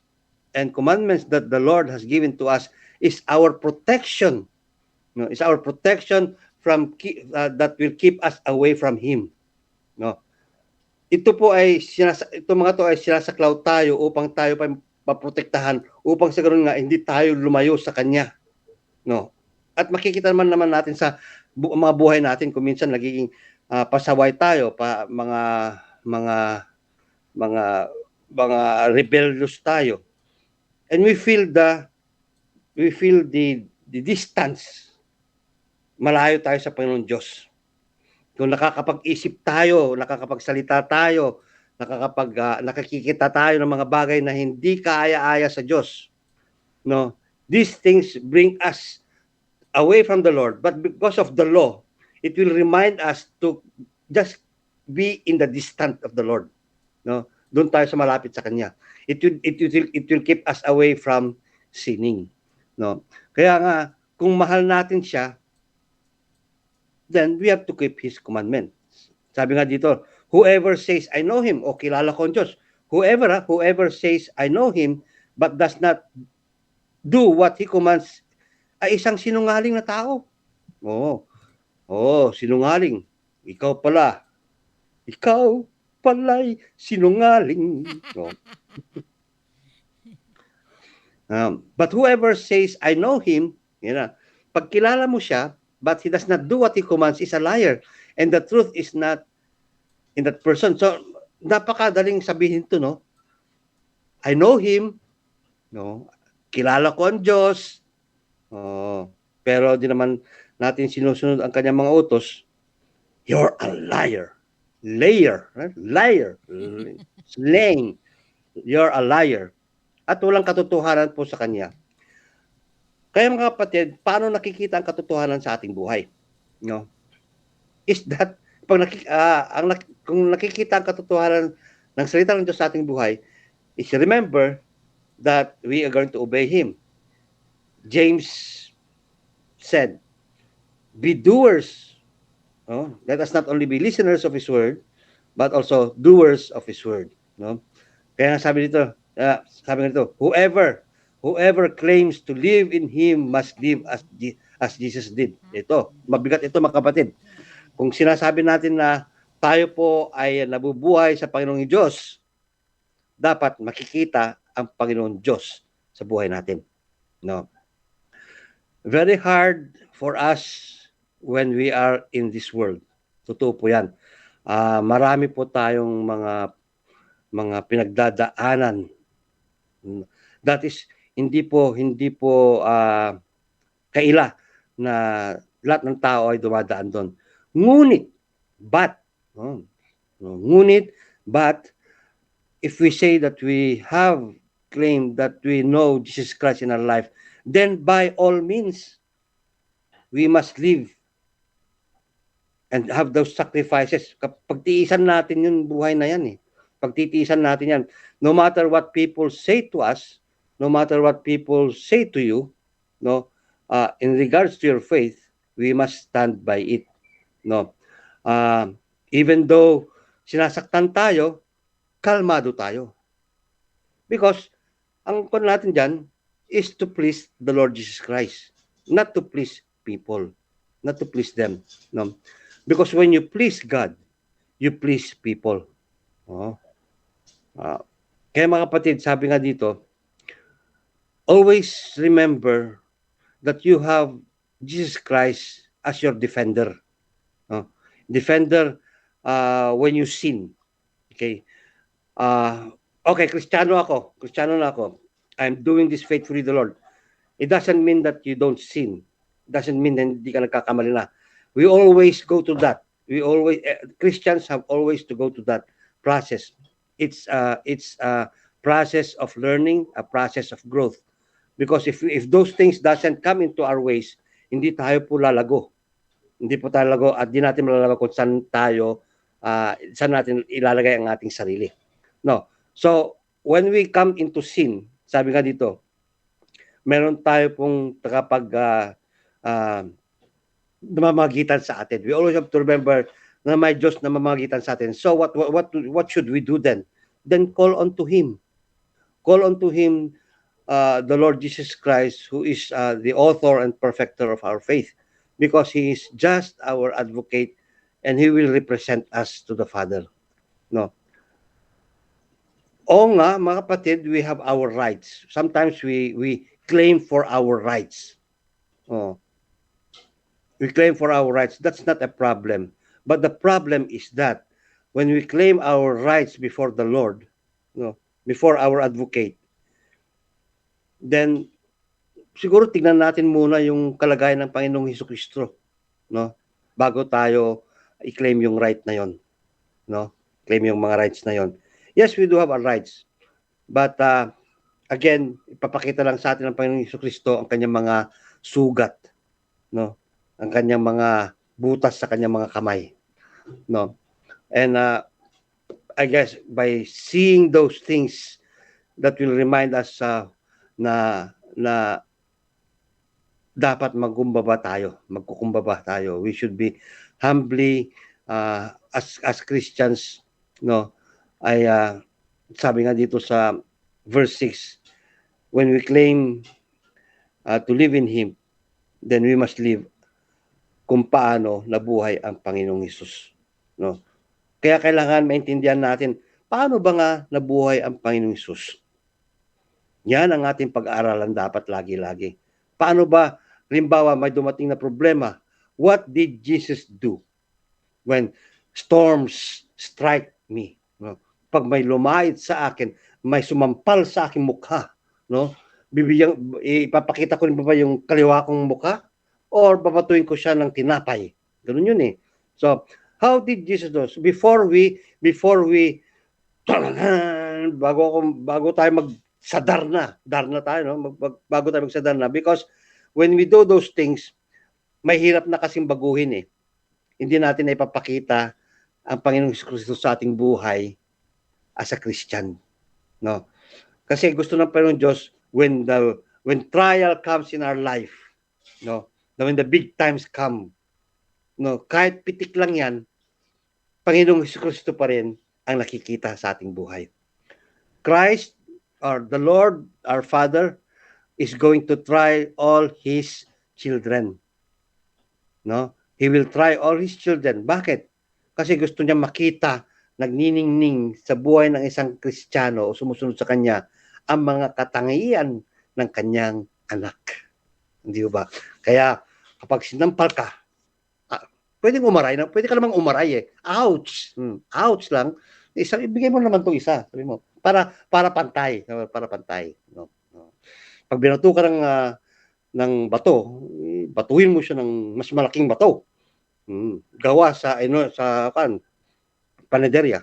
L: and commandments that the Lord has given to us is our protection. No, it's our protection from that will keep us away from Him. No. Ito mga to ay sinasaklaw tayo upang tayo pa maprotektahan, upang sa ganoon nga hindi tayo lumayo sa Kanya. No. At makikita naman natin sa mga buhay natin kung minsan nagiging pasaway tayo, mga rebellious tayo. And we feel the distance. Malayo tayo sa Panginoon Diyos. Kung nakakapag-isip tayo, nakakapagsalita tayo, nakakikita tayo ng mga bagay na hindi kaaya-aya sa Diyos. No, these things bring us away from the Lord, but because of the law, it will remind us to just be in the distance of the Lord. No, doon tayo sa malapit sa Kanya. It will keep us away from sinning. No, kaya nga kung mahal natin siya, then we have to keep His commandments. Sabi nga dito, whoever says, I know him, o kilala ko ang Diyos. Whoever says, I know him, but does not do what he commands, ay isang sinungaling na tao. Sinungaling. Ikaw pala'y sinungaling. But whoever says, I know him, pag kilala mo siya, but he does not do what he commands, is a liar. And the truth is not in that person. So, napakadaling sabihin to, no? I know him, no? Kilala ko ang Diyos, pero di naman natin sinusunod ang kanyang mga utos. You're a liar. Liar. Slang. You're a liar. At walang katotohanan po sa kanya. Kaya mga kapatid, paano nakikita ang katotohanan sa ating buhay? No? Is that, kung nakikita ang katotohanan ng salita ng Diyos sa ating buhay, is remember that we are going to obey Him. James said, be doers. Let us not only be listeners of His word, but also doers of His word. No? Kaya sabi nito, whoever claims to live in Him must live as Jesus did. Ito, mabigat ito mga kapatid. Kung sinasabi natin na tayo po ay nabubuhay sa Panginoong Diyos, dapat makikita ang Panginoon Diyos sa buhay natin. No? Very hard for us when we are in this world. Totoo po yan. Marami po tayong mga pinagdadaanan. That is, hindi po kaila na lahat ng tao ay dumadaan doon. Ngunit, if we say that we have claimed that we know Jesus Christ in our life, then by all means, we must live and have those sacrifices. Pagtiisan natin yung buhay na yan eh. Pagtitiisan natin yan. No matter what people say to us, no matter what people say to you, no, in regards to your faith, we must stand by it. No, even though sinasaktan tayo, kalmado tayo. Because ang kon natin dyan is to please the Lord Jesus Christ, not to please people, not to please them. No, because when you please God, you please people. Kaya mga kapatid, sabi nga dito, always remember that you have Jesus Christ as your defender. Defender when you sin. Okay? Okay, Kristiyano na ako. I'm doing this faithfully the Lord. It doesn't mean that you don't sin. It doesn't mean that hindi ka nagkakamali na. We always go to that. Christians have always to go to that process. It's a process of learning, a process of growth. Because if those things doesn't come into our ways, hindi tayo po lalago. Hindi po tayo lalago at di natin malalago kung saan natin ilalagay ang ating sarili. No. So, when we come into sin, sabi nga dito, meron tayo pong namamagitan sa atin. We always have to remember na may Diyos na mamamagitan sa atin. So, what should we do then? Then call unto Him. Call unto Him, the Lord Jesus Christ, who is the author and perfecter of our faith, because He is just our advocate and He will represent us to the Father. No. Oo nga, mga kapatid, we have our rights. Sometimes we claim for our rights. We claim for our rights. That's not a problem. But the problem is that when we claim our rights before the Lord, before our advocate, then siguro tignan natin muna yung kalagayan ng Panginoong Hesukristo, no? Bago tayo i-claim yung right na yon, no? Claim yung mga rights na yon. Yes, we do have our rights. But again, ipapakita lang sa atin ng Panginoong Hesukristo ang kanyang mga sugat, no? Ang kanyang mga butas sa kanyang mga kamay, no? And I guess by seeing those things, that will remind us na dapat magkumbaba tayo. We should be humbly as Christians no, ay sabi nga dito sa verse 6, when we claim to live in Him, then we must live kung paano nabuhay ang Panginoong Hesus. No? Kaya kailangan maintindihan natin, paano ba nga nabuhay ang Panginoong Hesus? Yan ang ating pag-aaralan dapat lagi-lagi. Paano ba, halimbawa, may dumating na problema, what did Jesus do when storms strike me? No? Pag may lumait sa akin, may sumampal sa aking mukha, no? Ipapakita ko rin ba yung kaliwa kong mukha? Or babatuin ko siya ng tinapay? Ganun yun eh. So, how did Jesus do? So before we bago tayo magsadar na tayo, no? Bago tayo magsadar na, because when we do those things, may hirap na kasing baguhin eh. Hindi natin na ipapakita ang Panginoong Kristo sa ating buhay as a Christian, no? Kasi gusto ng Panginoong Diyos when trial comes in our life, no? When the big times come, no, kahit pitik lang yan, Panginoong Kristo pa rin ang nakikita sa ating buhay. Christ, or the Lord, our Father, is going to try all His children. No? He will try all His children. Bakit? Kasi gusto niya makita, nagniningning sa buhay ng isang Kristiyano o sumusunod sa Kanya, ang mga katangian ng Kanyang anak. Hindi ba? Kaya, kapag sinampal ka, pwedeng umaray na, pwede ka namang umaray eh. Ouch! Ouch lang. Ibigay mo naman itong isa. Sabi mo, para pantay. Para pantay. No? Pag binato ka ng bato, batuhin mo siya ng mas malaking bato. Gawa sa panaderya.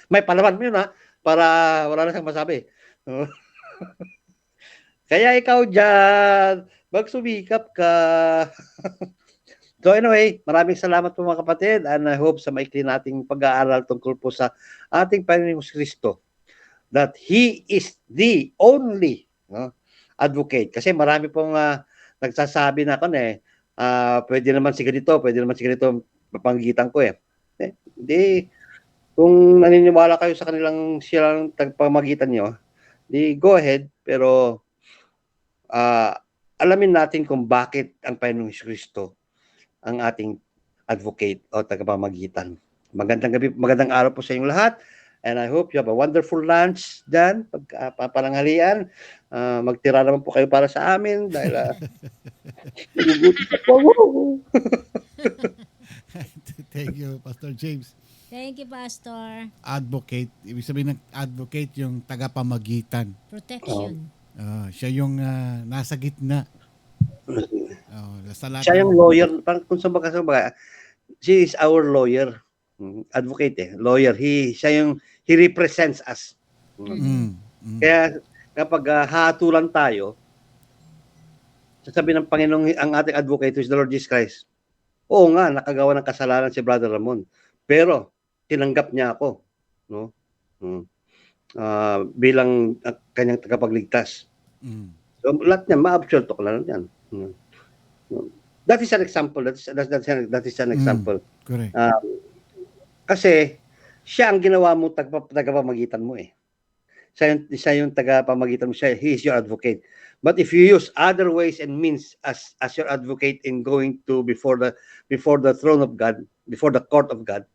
L: May palaman mo yun ha, para wala na siyang masabi. Kaya ikaw dyan, magsumikap ka. So anyway, maraming salamat po mga kapatid, and I hope sa maikli nating pag-aaral tungkol po sa ating Panginoong Kristo, that He is the only advocate. Kasi marami pong nagsasabi na ako pwede naman si ganito, papanggitan ko eh. Hindi, kung naniniwala kayo sa kanilang silang tagpamagitan nyo, di go ahead, pero alamin natin kung bakit ang Panginoong Kristo ang ating advocate o tagapamagitan. Magandang gabi, magandang araw po sa inyong lahat, and I hope you have a wonderful lunch dyan, papananghalian. Magtira naman po kayo para sa amin dahil
D: Thank you, Pastor James.
H: Thank you, Pastor.
D: Advocate, ibig sabihin ng advocate yung tagapamagitan.
H: Protection.
D: Siya yung nasa gitna.
L: Siya yung lawyer, kung sa baga, she is our lawyer, advocate lawyer. He represents us. Kaya kapag hatulan tayo, sasabihin ng Panginoong, ang ating advocate is the Lord Jesus Christ. Oo nga, nakagawa ng kasalanan si Brother Ramon, pero tinanggap niya ako, no? Bilang kanyang tagapagligtas. So lahat niyan, ma-absolto ko lang yan. That is an example. That is an example.
D: Correct.
L: Kasi siya ang ginawa mo tagapamagitan mo eh. Siya yung tagapamagitan mo. He is your advocate. But if you use other ways and means as your advocate in going to before the throne of God, before the court of God,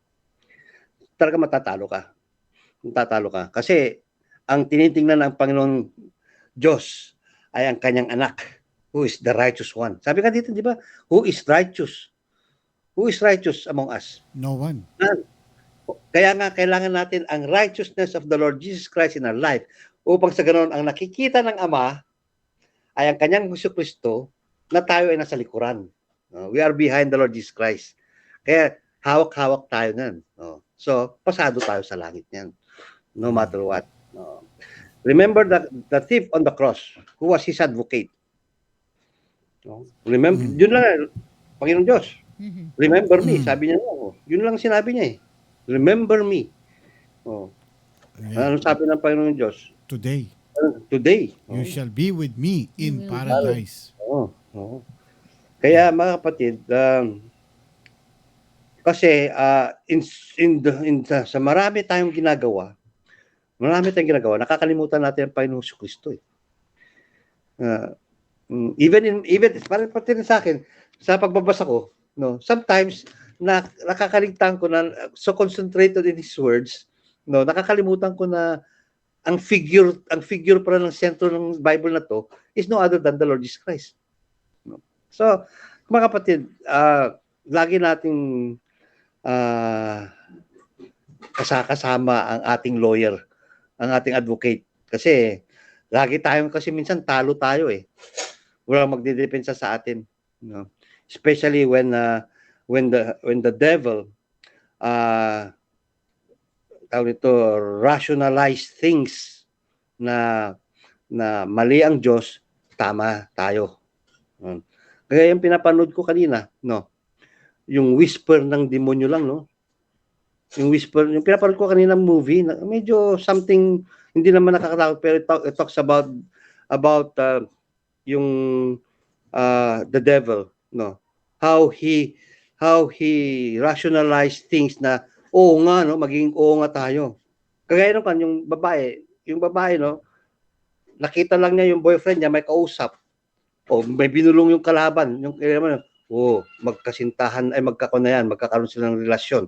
L: talaga matatalo ka. Kasi ang tinitingnan ng Panginoon Diyos ay ang kanyang anak, who is the righteous one. Sabi ka dito, di ba? Who is righteous? Who is righteous among us?
D: No one.
L: Kaya nga, kailangan natin ang righteousness of the Lord Jesus Christ in our life upang sa ganoon, ang nakikita ng Ama ay ang kanyang Kristo na tayo ay nasa likuran. We are behind the Lord Jesus Christ. Kaya hawak-hawak tayo nan. So, pasado tayo sa langit niyan. No matter what. Remember the thief on the cross, who was his advocate. Remember, yun lang, Panginoon Diyos. Remember me, sabi niya. Yun lang sinabi niya eh. Remember me. Ano sabi ng Panginoon Diyos?
D: Today. You shall be with me in paradise.
L: Kaya mga kapatid, Kasi sa marami tayong ginagawa, nakakalimutan natin ang Panginoong Kristo eh. Even parang pati rin sa akin sa pagbabasa ko, no, sometimes nakakaligtaan ko na so concentrated in his words, no, nakakalimutan ko na ang figure para ng sentro ng Bible na to is no other than the Lord Jesus Christ. No? So, mga kapatid, lagi nating kasama ang ating lawyer, ang ating advocate. Kasi kasi minsan talo tayo eh. Walang magdidepensa sa atin. No? Especially when the devil rationalize things na mali ang Diyos, tama tayo. Kaya yung pinapanood ko kanina, no, yung whisper ng demonyo lang, no, yung pinapanood ko kanina movie, medyo something, hindi naman nakakatakot, pero it talks about yung the devil, no, how he rationalized things na oo nga, no, magiging oo nga tayo. Kagaya nung yung babae, no, nakita lang niya yung boyfriend niya may kausap. O may binulong yung kalaban, magkasintahan ay magkakaroon sila ng relasyon.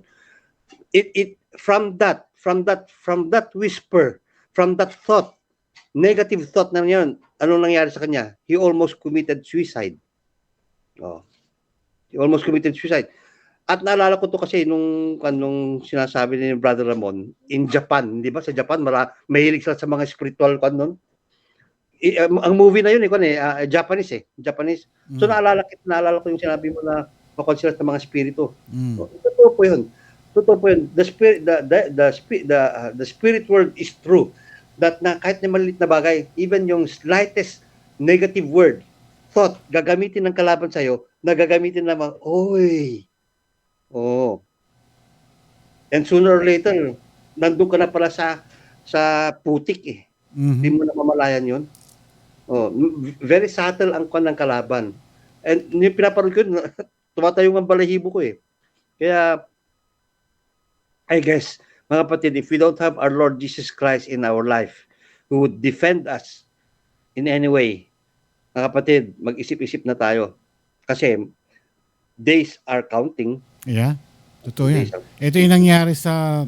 L: From that whisper, from that thought, negative thought na yun, anong nangyari sa kanya? He almost committed suicide. He almost committed suicide. At naalala ko to kasi nung sinasabi ni Brother Ramon, in Japan, di ba? Sa Japan, mahilig sila sa mga spiritual ang movie na yun, Japanese. So naalala ko yung sinabi mo na makonsila sa mga spirito. So, totoo po yun. The spirit world is true. That na kahit na maliit na bagay, even yung slightest negative word, thought, gagamitin ng kalaban sa'yo, nagagamitin naman, and sooner or later, nandun ka na pala sa putik eh. Hindi mo na mamalayan yun. Very subtle ang kwan ng kalaban. And yung pinaparod ko, tumatayong ang balahibo ko eh. Kaya, I guess, mga kapatid, if we don't have our Lord Jesus Christ in our life, who would defend us in any way, mga kapatid, mag-isip-isip na tayo. Kasi, days are counting.
D: Yeah, totoo yan. Ito yung nangyari sa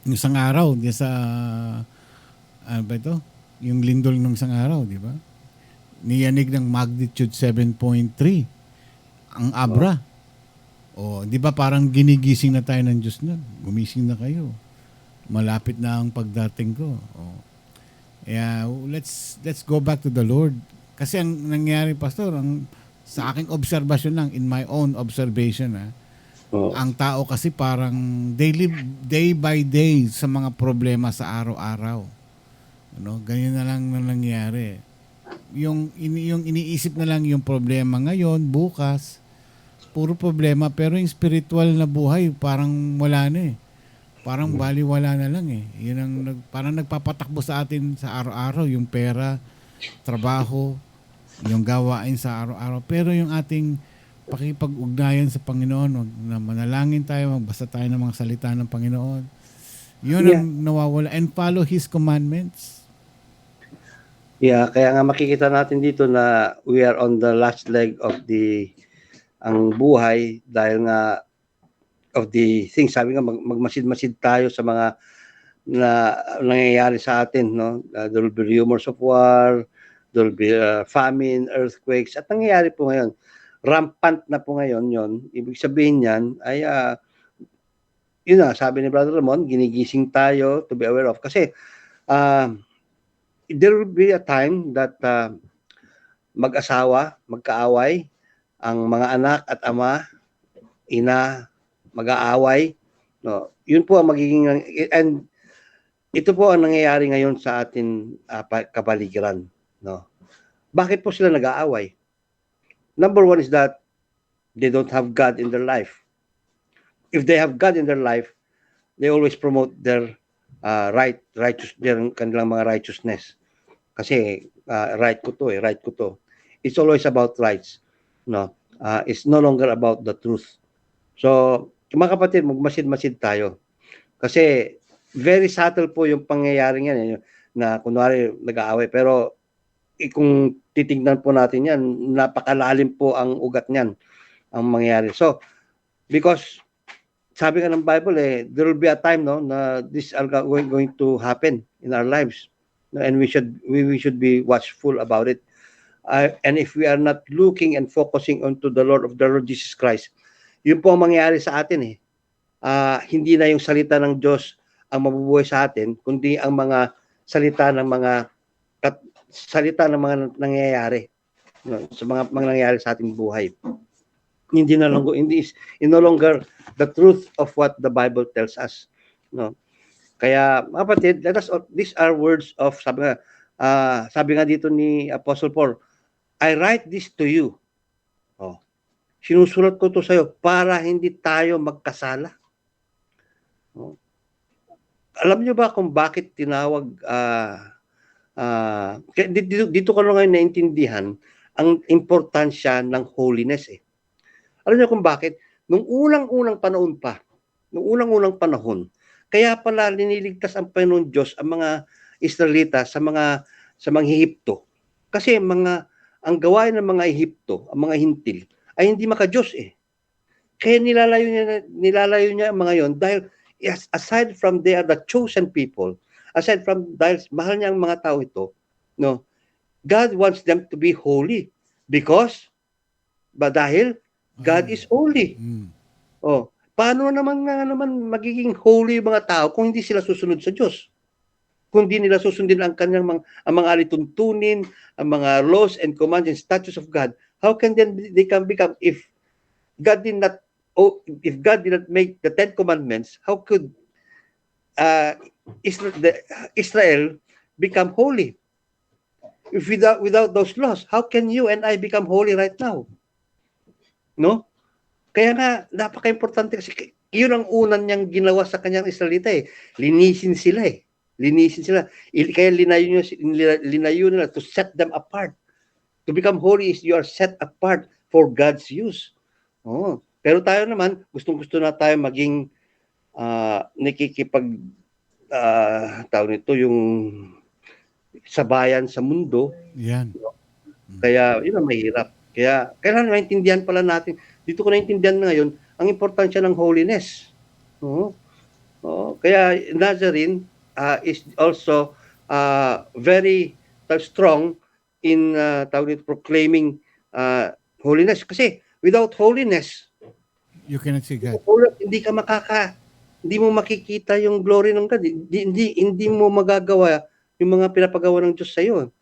D: isang araw, sa, ano ba ito? Yung lindol ng isang araw, di ba? Niyanig ng magnitude 7.3 ang Abra. Di ba parang ginigising na tayo ng Diyos na. Gumising na kayo. Malapit na ang pagdating ko. Let's go back to the Lord. Kasi ang nangyari, Pastor, sa aking obserbasyon lang, in my own observation, ang tao kasi parang they live day by day sa mga problema sa araw-araw. Ganyan na lang na nangyari. Yung iniisip na lang yung problema ngayon, bukas, puro problema, pero yung spiritual na buhay parang wala na eh. Parang baliwala na lang eh. Yun ang parang nagpapatakbo sa atin sa araw-araw, yung pera, trabaho, yung gawain sa araw-araw. Pero yung ating pakipag-ugnayan sa Panginoon, na manalangin tayo, magbasa tayo ng mga salita ng Panginoon, yun ang nawawala. And follow His commandments.
L: Yeah, kaya nga makikita natin dito na we are on the last leg of ang buhay dahil nga of the things. Sabi nga, magmasid-masid tayo sa mga na nangyayari sa atin, no? There will be rumors of war, there will be famine, earthquakes, at nangyayari po ngayon. Rampant na po ngayon yon. Ibig sabihin niyan ay yun na, sabi ni Brother Ramon, ginigising tayo to be aware of. Kasi there will be a time that mag-asawa, magkaaway, ang mga anak at ama, ina, mag-aaway. No? Yun po ang magiging, and ito po ang nangyayari ngayon sa atin kapaligiran. No? Bakit po sila nag-aaway? Number one is that they don't have God in their life. If they have God in their life, they always promote their kanilang mga righteousness. Kasi right ko to. It's always about rights. No, it's no longer about the truth. So mga kapatid, magmasid-masid tayo. Kasi very subtle po yung pangyayari yan, na kunwari nag-aaway. Pero kung titignan po natin yan, napakalalim po ang ugat niyan, ang mangyayari. So, because sabi nga ng Bible, there will be a time, no, na this are going to happen in our lives, no, and we should be watchful about it. And if we are not looking and focusing onto the Lord Jesus Christ, yun po ang mangyayari sa atin. Hindi na yung salita ng Diyos ang mabubuhay sa atin, kundi ang mga salita ng mga nangyayari, no, sa mga nangyayari sa ating buhay. Hindi no longer the truth of what the Bible tells us, no. Kaya mga kapatid, these are words of sabi nga dito ni Apostle Paul, I write this to you. Sinusulat ko to sa iyo para hindi tayo magkasala. Alam niyo ba kung bakit tinawag dito ko lang ngayon naintindihan ang importansya ng holiness. Alam niyo kung bakit? Nung unang-unang panahon, kaya pala liniligtas ang Panginoon Diyos ang mga Israelita sa mga Ehipto. Kasi ang gawain ng mga Ehipto, ang mga hintil, ay hindi maka-Diyos. Kaya nilalayo niya ang mga yon dahil aside from they are the chosen people, dahil mahal niya ang mga tao ito, no, God wants them to be holy because dahil God is holy. Paano naman magiging holy yung mga tao kung hindi sila susunod sa Diyos? Kung hindi nila susundin ang kanyang ang mga alituntunin, ang mga laws and commands and statutes of God, how can they can become if God did not make the 10 commandments, how could Israel become holy? If without those laws, how can you and I become holy right now? No? Kaya nga, napaka-importante kasi yun ang unang niyang ginawa sa kanyang Israelita. Linisin sila. Kaya linayo nila to set them apart. To become holy is you are set apart for God's use. Pero tayo naman, gustong-gusto na tayo maging tawag nito, yung sabayan sa mundo.
D: Yan.
L: Kaya yun ang mahirap. Kaya kailangan maintindihan pala natin. Dito ko naintindihan ngayon ang importansya ng holiness. Kaya Nazarene is also very strong in proclaiming holiness. Kasi without holiness,
D: you cannot see God.
L: Hindi mo makikita yung glory ng God. Hindi mo magagawa yung mga pinapagawa ng Diyos sa iyo.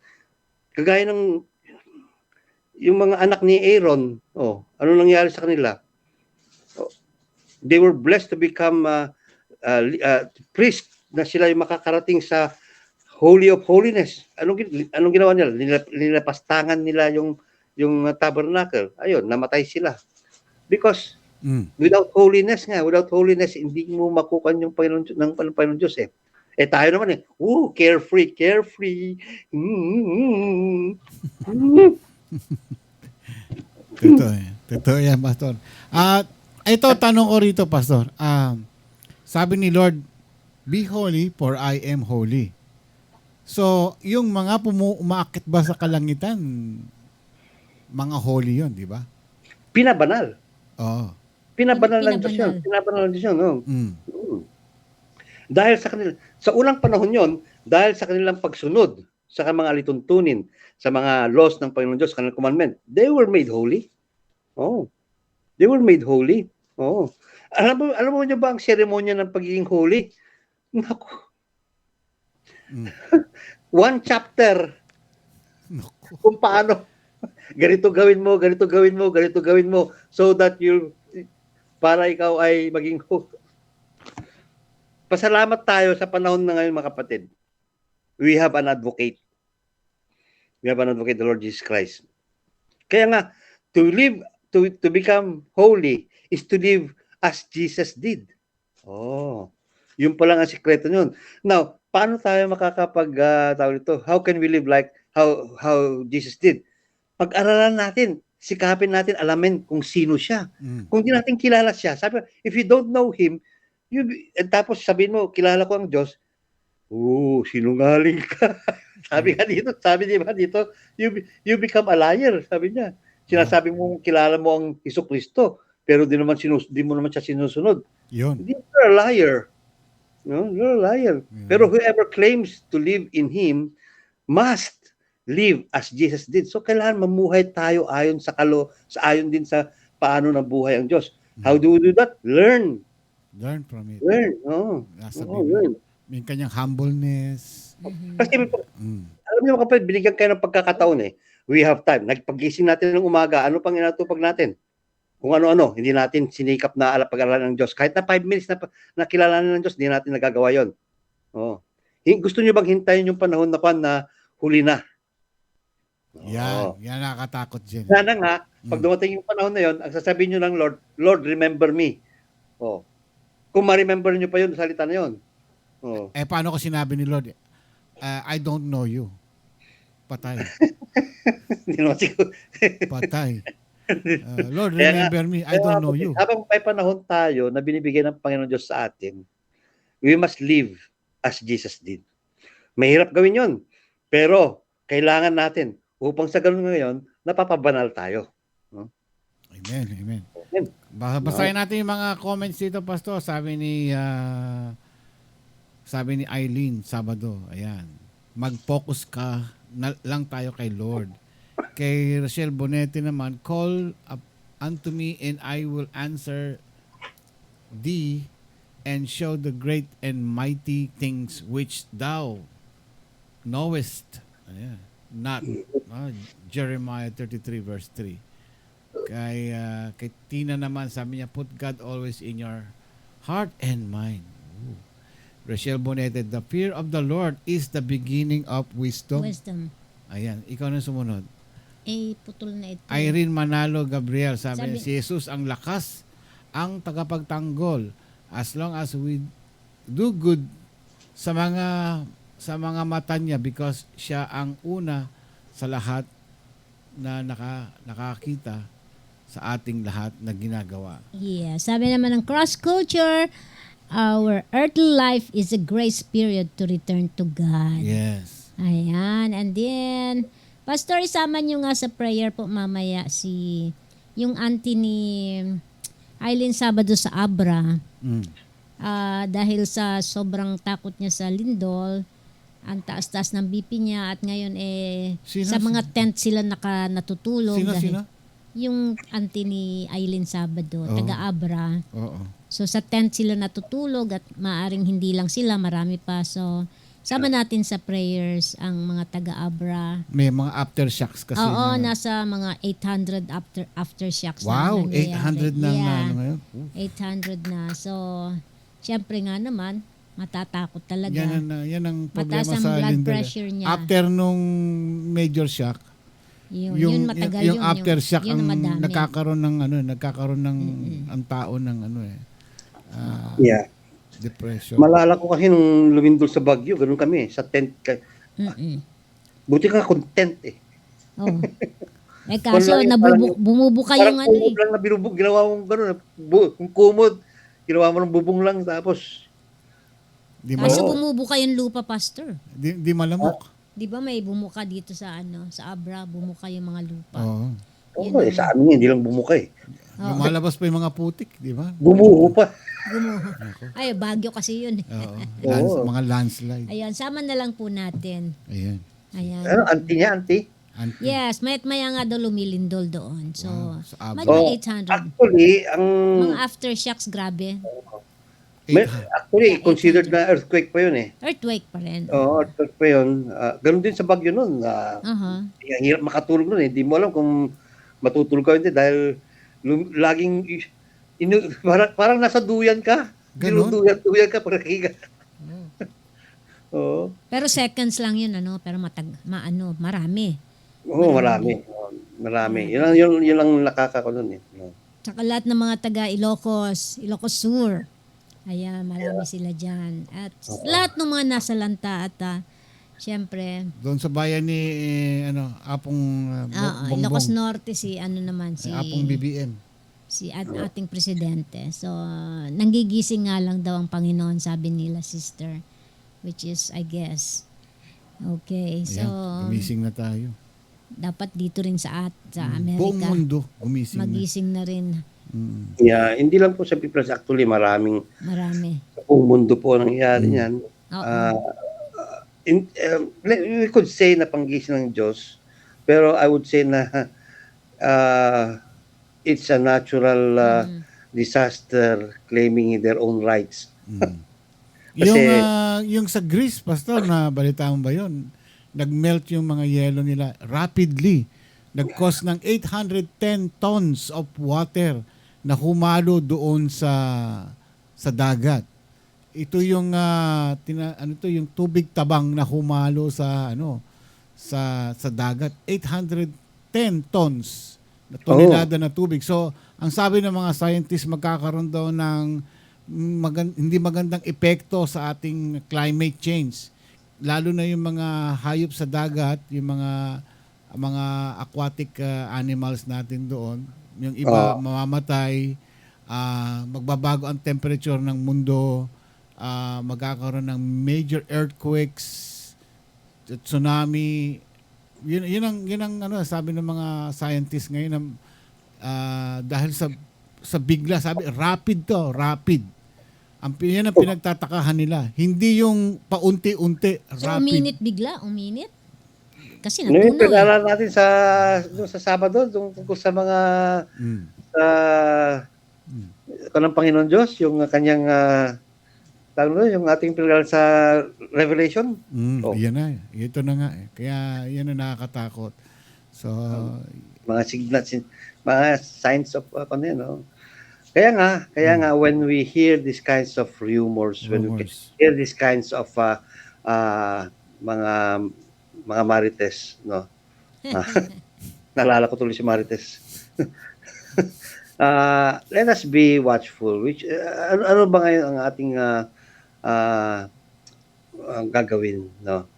L: Kagaya ng yung mga anak ni Aaron, ano nangyari sa kanila? They were blessed to become priest, na sila yung makakarating sa Holy of Holiness. Anong ginawa nila? Nilapastangan nila yung tabernacle. Ayun, namatay sila. Because without holiness, hindi mo makukuha yung Panginoon Diyos. Tayo naman carefree.
D: Totoo yan, Pastor. Ito, tanong ko rito, Pastor. Sabi ni Lord, be holy for I am holy. So, yung mga umaakit ba sa kalangitan, mga holy yon, di ba?
L: Pinabanal. Pinabanal ng Diyos yun. Dahil sa kanila, sa unang panahon yon, dahil sa kanilang pagsunod sa mga alituntunin, sa mga laws ng Panginoon Diyos, kanilang commandment, they were made holy. They were made holy. Alam mo niyo ba ang seremonya ng pagiging holy? Naku. One chapter. Naku. Kung paano ganito gawin mo so that para ikaw ay maging holy. Pasalamat tayo sa panahon na ngayon, mga kapatid. We have an advocate. We have an advocate, the Lord Jesus Christ. Kaya nga, to become holy is to live as Jesus did. Yun pa lang ang sikreto nun. Now, paano tayo makakapag-tawag ito? How can we live like how Jesus did? Pag-aralan natin. sikapin natin alamin kung sino siya.
D: Mm.
L: Kung di natin kilala siya, sabi, if you don't know Him, tapos sabihin mo, kilala ko ang Diyos, sinungaling ka. Sabi di ba dito, you become a liar, sabi niya. Sinasabi mo, kilala mo ang Jesucristo, pero di mo naman siya sinusunod.
D: Yun.
L: You're a liar. No, you're a liar. Pero whoever claims to live in Him must live as Jesus did. So kailangan mamuhay tayo ayon ayon din sa paano nabuhay ang Diyos. How do we do that? Learn from it. Learn. Learn.
D: May kanyang humbleness.
L: Kasi alam niyo kapag binigyan kayo ng pagkakataon we have time. Nagpagising natin ng umaga, ano pang inatupag natin? Kung ano-ano, hindi natin sinikap na pag-aralan ng Diyos. Kahit na 5 minutes na nakilalanan ng Diyos, hindi natin nagagawa yon. Gusto niyo bang hintayin yung panahon na huli na?
D: Yan nakakatakot dyan.
L: Sana nga, pag dumating yung panahon na yon, ang sasabihin niyo ng Lord, remember me. Kung ma-remember niyo pa yun, salita na yun.
D: Paano ko sinabi ni Lord, I don't know you. Patay.
L: Hindi naman siguro.
D: Patay. Lord, remember me. I don't know you.
L: Habang may panahon tayo na binibigyan ng Panginoon Diyos sa atin, we must live as Jesus did. Mahirap gawin yon, pero kailangan natin upang sa ganun ngayon, napapabanal tayo.
D: Amen. Basahin natin yung mga comments dito, Pastor. Sabi ni Eileen Sabado, ayan, mag-focus ka lang tayo kay Lord. Kay Rochelle Bonete naman, call up unto me and I will answer thee and show the great and mighty things which thou knowest. Ayan. Not Jeremiah 33 verse 3. Kay Tina naman, sabi niya, put God always in your heart and mind. Rochelle Bonete, the fear of the Lord is the beginning of wisdom. Ayan, ikaw na sumunod.
H: Putol na ito.
D: Irene Manalo Gabriel, sabi niya, si Jesus ang lakas, ang tagapagtanggol. As long as we do good sa mga mata niya, because siya ang una sa lahat na nakakita sa ating lahat na ginagawa.
H: Yeah, sabi naman ng Cross Culture, our earthly life is a grace period to return to God.
D: Yes.
H: Ayan, and then Pastor, isama nyo nga sa prayer po mamaya yung auntie ni Eileen Sabado sa Abra. Dahil sa sobrang takot niya sa lindol, ang taas-taas ng BP niya at ngayon sa mga tent sila natutulog. Sino? Yung auntie ni Eileen Sabado, taga Abra. So sa tent sila natutulog at maaring hindi lang sila, marami pa. So sama natin sa prayers ang mga taga-Abra.
D: May mga aftershocks kasi.
H: Oo, nasa mga 800 aftershocks.
D: Wow, 800 na ngayon.
H: 800 na. So, syempre nga naman, matatakot talaga.
D: Yan ang problema
H: mataas ang
D: sa
H: blood
D: lindol.
H: pressure niya.
D: After nung major shock,
H: yun matagal
D: yung aftershock ang
H: madami.
D: nagkakaroon ng ang tao ng depression.
L: Malala ko kasi nung lumindol sa Baguio, ganun kami, sa tent. Buti ka content
H: kaso bumubuka yung
L: Parang lang na binubog, ginawa mong ganun, kung kumod, ginawa mo ng bubong lang, tapos
H: kaso bumubuka yung lupa, Pastor.
D: Di malamok.
H: Di ba may bumuka dito sa Abra, bumuka yung mga lupa.
L: Sa amin hindi lang bumuka
D: Lumalabas pa yung mga putik, di ba?
L: Gumuho pa.
H: Ay, Baguio kasi yun.
D: Mga landslide.
H: Ayan, sama na lang po natin.
D: Ayan.
L: Auntie niya, auntie?
H: Yes, maya nga daw lumilindol doon. So, mga 800.
L: Actually,
H: mga aftershocks, grabe.
L: Actually, considered na earthquake pa yun
H: Earthquake pa rin.
L: Earthquake pa yun. Ganun din sa Baguio nun. Hirap makatulog nun Hindi mo alam kung matutulog ka hindi dahil laging parang nasa duyan ka.
D: Ganun?
L: Duyan ka para higa.
H: Pero seconds lang yun, pero marami.
L: Marami. Yun lang nakakakunon
H: Tsaka lahat ng mga taga Ilocos Sur. Ayan, marami sila dyan. At lahat ng mga nasa lanta at Siyempre.
D: Doon sa bayan ni Apong Bongbong.
H: Ilocos Norte si
D: Apong BBM.
H: Si ating presidente. So, nanggigising nga lang daw ang Panginoon, sabi nila, sister. Which is, I guess. Okay. So,
D: gumising na tayo.
H: dapat dito rin sa Amerika.
D: Buong mundo gumising
H: magising na rin.
L: Yeah, hindi lang po sa Pilipinas, actually marami.
H: Sa
L: buong mundo po nangyayari yan. We could say na panggising ng Diyos, pero I would say na it's a natural disaster claiming their own rights.
D: Kasi, yung sa Greece, Pastor, na balita mo ba yun? Nag-melt yung mga yelo nila rapidly. Nag-cause ng 810 tons of water na humalo doon sa dagat. Ito yung yung tubig tabang na humalo sa sa dagat. 810 tons na tonelada na tubig. So, ang sabi ng mga scientists, magkakaroon daw ng hindi magandang epekto sa ating climate change. Lalo na yung mga hayop sa dagat, yung mga aquatic animals natin doon. Yung iba mamamatay, magbabago ang temperature ng mundo, magkakaroon ng major earthquakes, tsunami. Yun ang sabi ng mga scientists ngayon, dahil sa bigla, sabi rapid. Yan ang pinagtatakahan nila. Hindi yung paunti-unti,
H: so,
D: rapid.
H: uminit bigla? Uminit? Kasi natunaw.
L: Pinag-aral natin sa Sabado, tungkol sa mga kanang Panginoon Diyos, yung kanyang yung ating pinag-aral sa Revelation.
D: Yan na. Ito na nga. Kaya yan ang nakakatakot. So,
L: mga signals, mga signs of Kaya nga when we hear these kinds of rumors, when we hear these kinds of mga marites, no? Naalala ko tuloy si Marites. Let us be watchful. Which ano ba ngayon ang ating gagawin, no?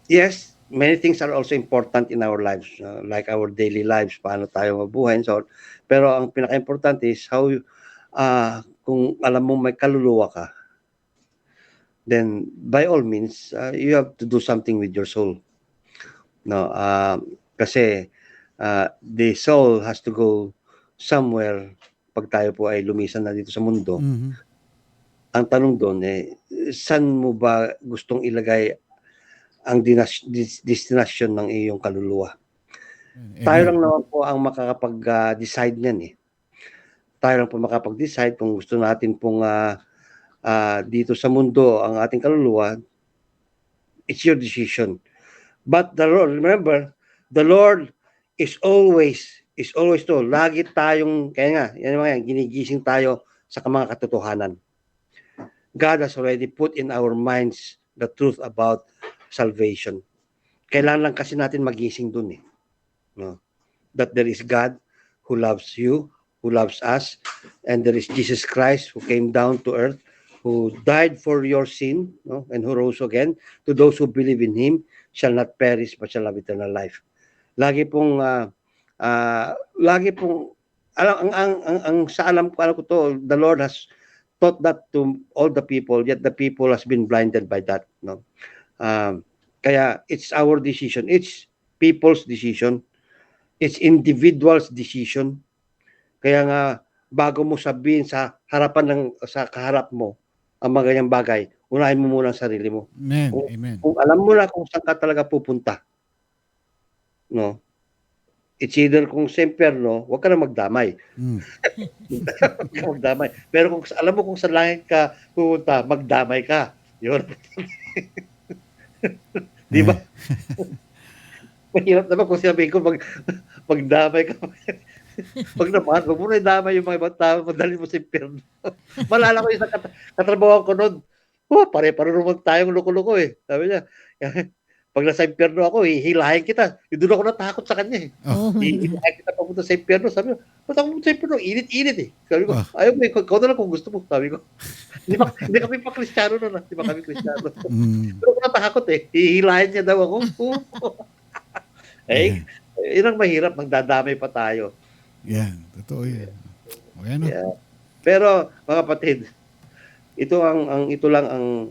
L: Yes, many things are also important in our lives, like our daily lives, paano tayo mabuhay and so on. Pero ang pinaka-importante is how kung alam mo may kaluluwa ka, then by all means you have to do something with your soul. No, kasi the soul has to go somewhere pag tayo po ay lumisan na dito sa mundo. Ang tanong doon saan mo ba gustong ilagay ang destination ng iyong kaluluwa? Tayo lang naman po ang makakapag-decide niyan Tayo lang po makapag-decide kung gusto natin pong dito sa mundo ang ating kaluluwa. It's your decision. But the Lord, remember, the Lord is always to. Lagi tayong, kaya nga, yan ginigising tayo sa mga katotohanan. God has already put in our minds the truth about salvation. Kailangan lang kasi natin magising dun No? That there is God who loves you, who loves us, and there is Jesus Christ who came down to earth, who died for your sin, no? And who rose again. To those who believe in Him shall not perish but shall have eternal life. Lagi pong ang sa alam ko to, the Lord has taught that to all the people, yet the people has been blinded by that. No, kaya it's our decision, it's people's decision, it's individuals' decision. Kaya nga bago mo sabihin sa kaharap mo ang mga ganyang bagay, unahin mo muna ang sarili mo.
D: Amen.
L: Kung alam mo na kung saan ka talaga pupunta, no? It's either kung sa impyerno, huwag ka na magdamay. Huwag ka magdamay. Pero kung alam mo kung saan langit ka pupunta, magdamay ka. Yun. Di ba? Mahirap naman kung sabihin ko magdamay ka. Pag naman, huwag mo na idamay yung mga ibang tao, madali mo sa impyerno. Malala ko isang katrabaho ko noon, pare-pare naman tayong loko-loko Sabi niya, Pag nasa impyerno ako, hihilahin kita. Doon ako natakot sa kanya eh.
H: Oh my God.
L: Hihilahin kita papunta sa impyerno. Sabi ko, ba't ako pupunta sa impyerno? Init-init eh. Sabi ko, ayaw mo, ikaw na lang kung gusto mo. Sabi ko, hindi kami pa Kristiyano na. Hindi pa kami Kristiyano. Pero ako natakot eh. Hihilahin niya daw ako. Yun ang mahirap. Magdadamay pa tayo.
D: Yan, totoo yan. O yan,
L: Yeah. Pero mga kapatid, ito lang ang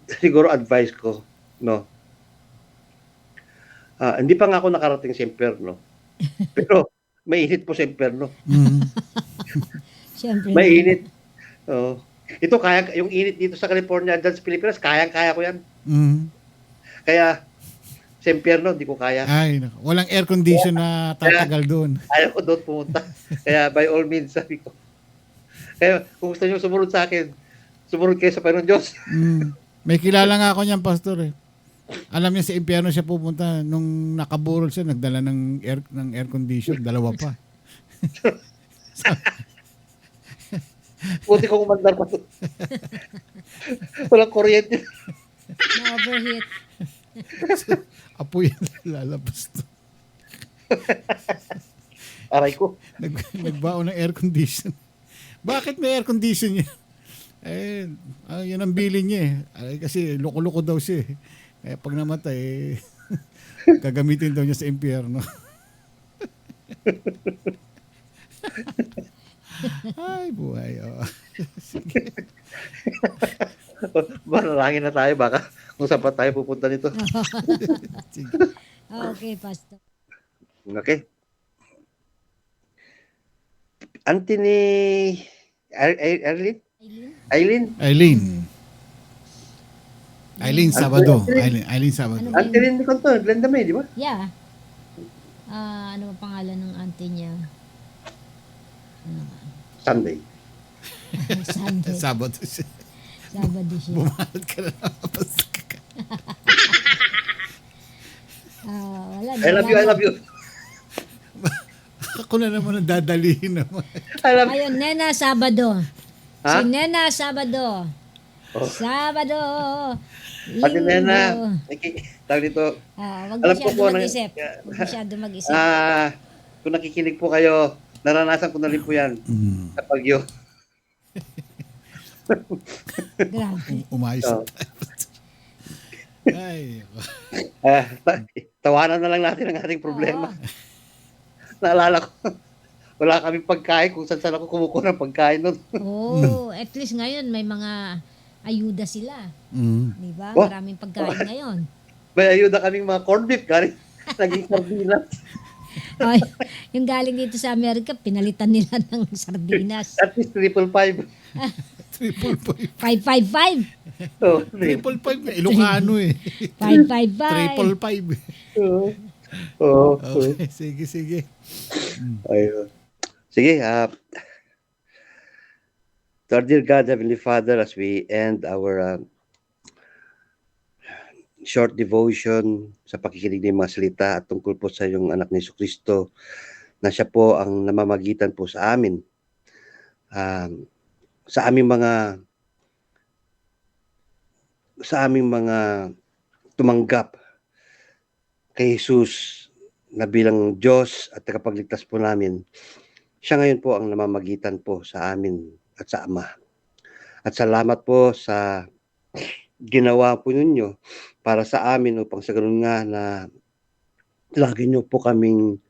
L: siguro advice ko, no. Hindi pa nga ako nakarating sa impyerno. Pero mainit po sa impyerno.
H: Siyempre.
L: Mainit. Oh. Ito yung init dito sa California, dyan sa Pilipinas, kayang-kaya ko yan. Kaya sa impyerno, hindi ko kaya.
D: Ay, walang air condition na tatagal doon.
L: Ayaw ko doon pumunta. Kaya by all means, sabi ko. Kaya kung gusto nyo sumunod sa akin, sumunod kayo sa Panginoon Diyos.
D: May kilala nga ako niyan, pastor eh. Alam niya sa impyerno siya pupunta. Nung nakaburol siya, nagdala ng air condition. 2 pa.
L: Buti ko kumandar pa doon. Walang kuryente.
H: Na-overheat.
D: Apoy lalabas to.
L: Aray ko.
D: Nagbaon ng air condition. Bakit may air condition yan? Yan ang bilin niya eh. Kasi loko-loko daw siya eh. Kaya pag namatay, gagamitin daw niya sa impyerno. Ay, buhay. Sige.
L: Manalangin na tayo baka kung saan pa tayo pupunta nito.
D: Sige.
H: Okay, Pastor.
L: Okay. Anthony
D: Aileen Sabado. Aileen Sabado.
L: Anthony Conto, Glenda May, di ba?
H: Yeah. Ano ba pangalan ng auntie niya?
L: Sunday.
H: Sunday.
D: Sabado siya.
H: Sabado siya.
D: Bumalat ka na naman.
H: Wala.
L: I love you.
D: Ako na naman ang dadalihin naman.
H: Ayun, Nena Sabado.
L: Ha?
H: Si Nena Sabado. Sabado.
L: Pati Nena, tawag dito.
H: Wag masyado mag-isip. Wag masyado mag-isip.
L: Kung nakikinig po kayo, naranasan ko na rin po yan sa Bagyo.
H: Grabe.
D: Umayos. Ay.
L: Tawanan na lang natin ang ating problema. Naalala ko, wala kaming pagkain kung saan ako kumukuha ng pagkain nun.
H: At least ngayon may mga ayuda sila. Di ba?
L: Oh.
H: Maraming pagkain ngayon.
L: May ayuda kaming mga corned beef, galing naging sardinas.
H: Ay, yung galing dito sa Amerika, pinalitan nila ng sardinas.
L: At least 555.
H: 555.
L: Oh,
D: 555 na Ilocano eh.
H: 555.
D: 555. Okay, sige.
L: Ayun. Sige, to our dear God, Heavenly Father, as we end our short devotion sa pakikinig ng mga salita at tungkol po sa yung anak ni Jesucristo na siya po ang namamagitan po sa amin. Sa aming mga tumanggap kay Jesus na bilang Diyos at tagapagligtas po namin, siya ngayon po ang namamagitan po sa amin at sa Ama. At salamat po sa ginawa po ninyo para sa amin upang sa ganun nga na lagi nyo po kaming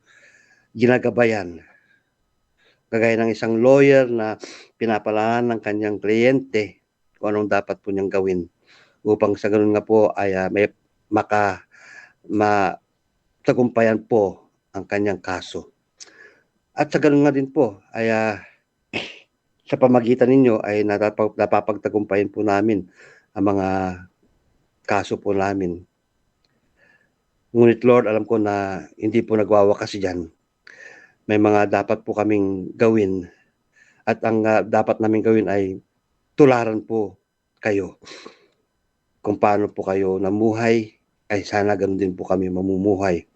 L: ginagabayan. Kagaya ng isang lawyer na pinapalaan ng kanyang kliyente kung anong dapat po niyang gawin upang sa ganun nga po ay may matagumpayan po ang kanyang kaso. At sa ganun nga din po ay sa pamagitan ninyo ay napapagtagumpayan po namin ang mga kaso po namin. Ngunit Lord, alam ko na hindi po nagwawakas diyan. May mga dapat po kaming gawin at ang dapat namin gawin ay tularan po kayo. Kung paano po kayo namuhay, ay sana ganun din po kami mamumuhay.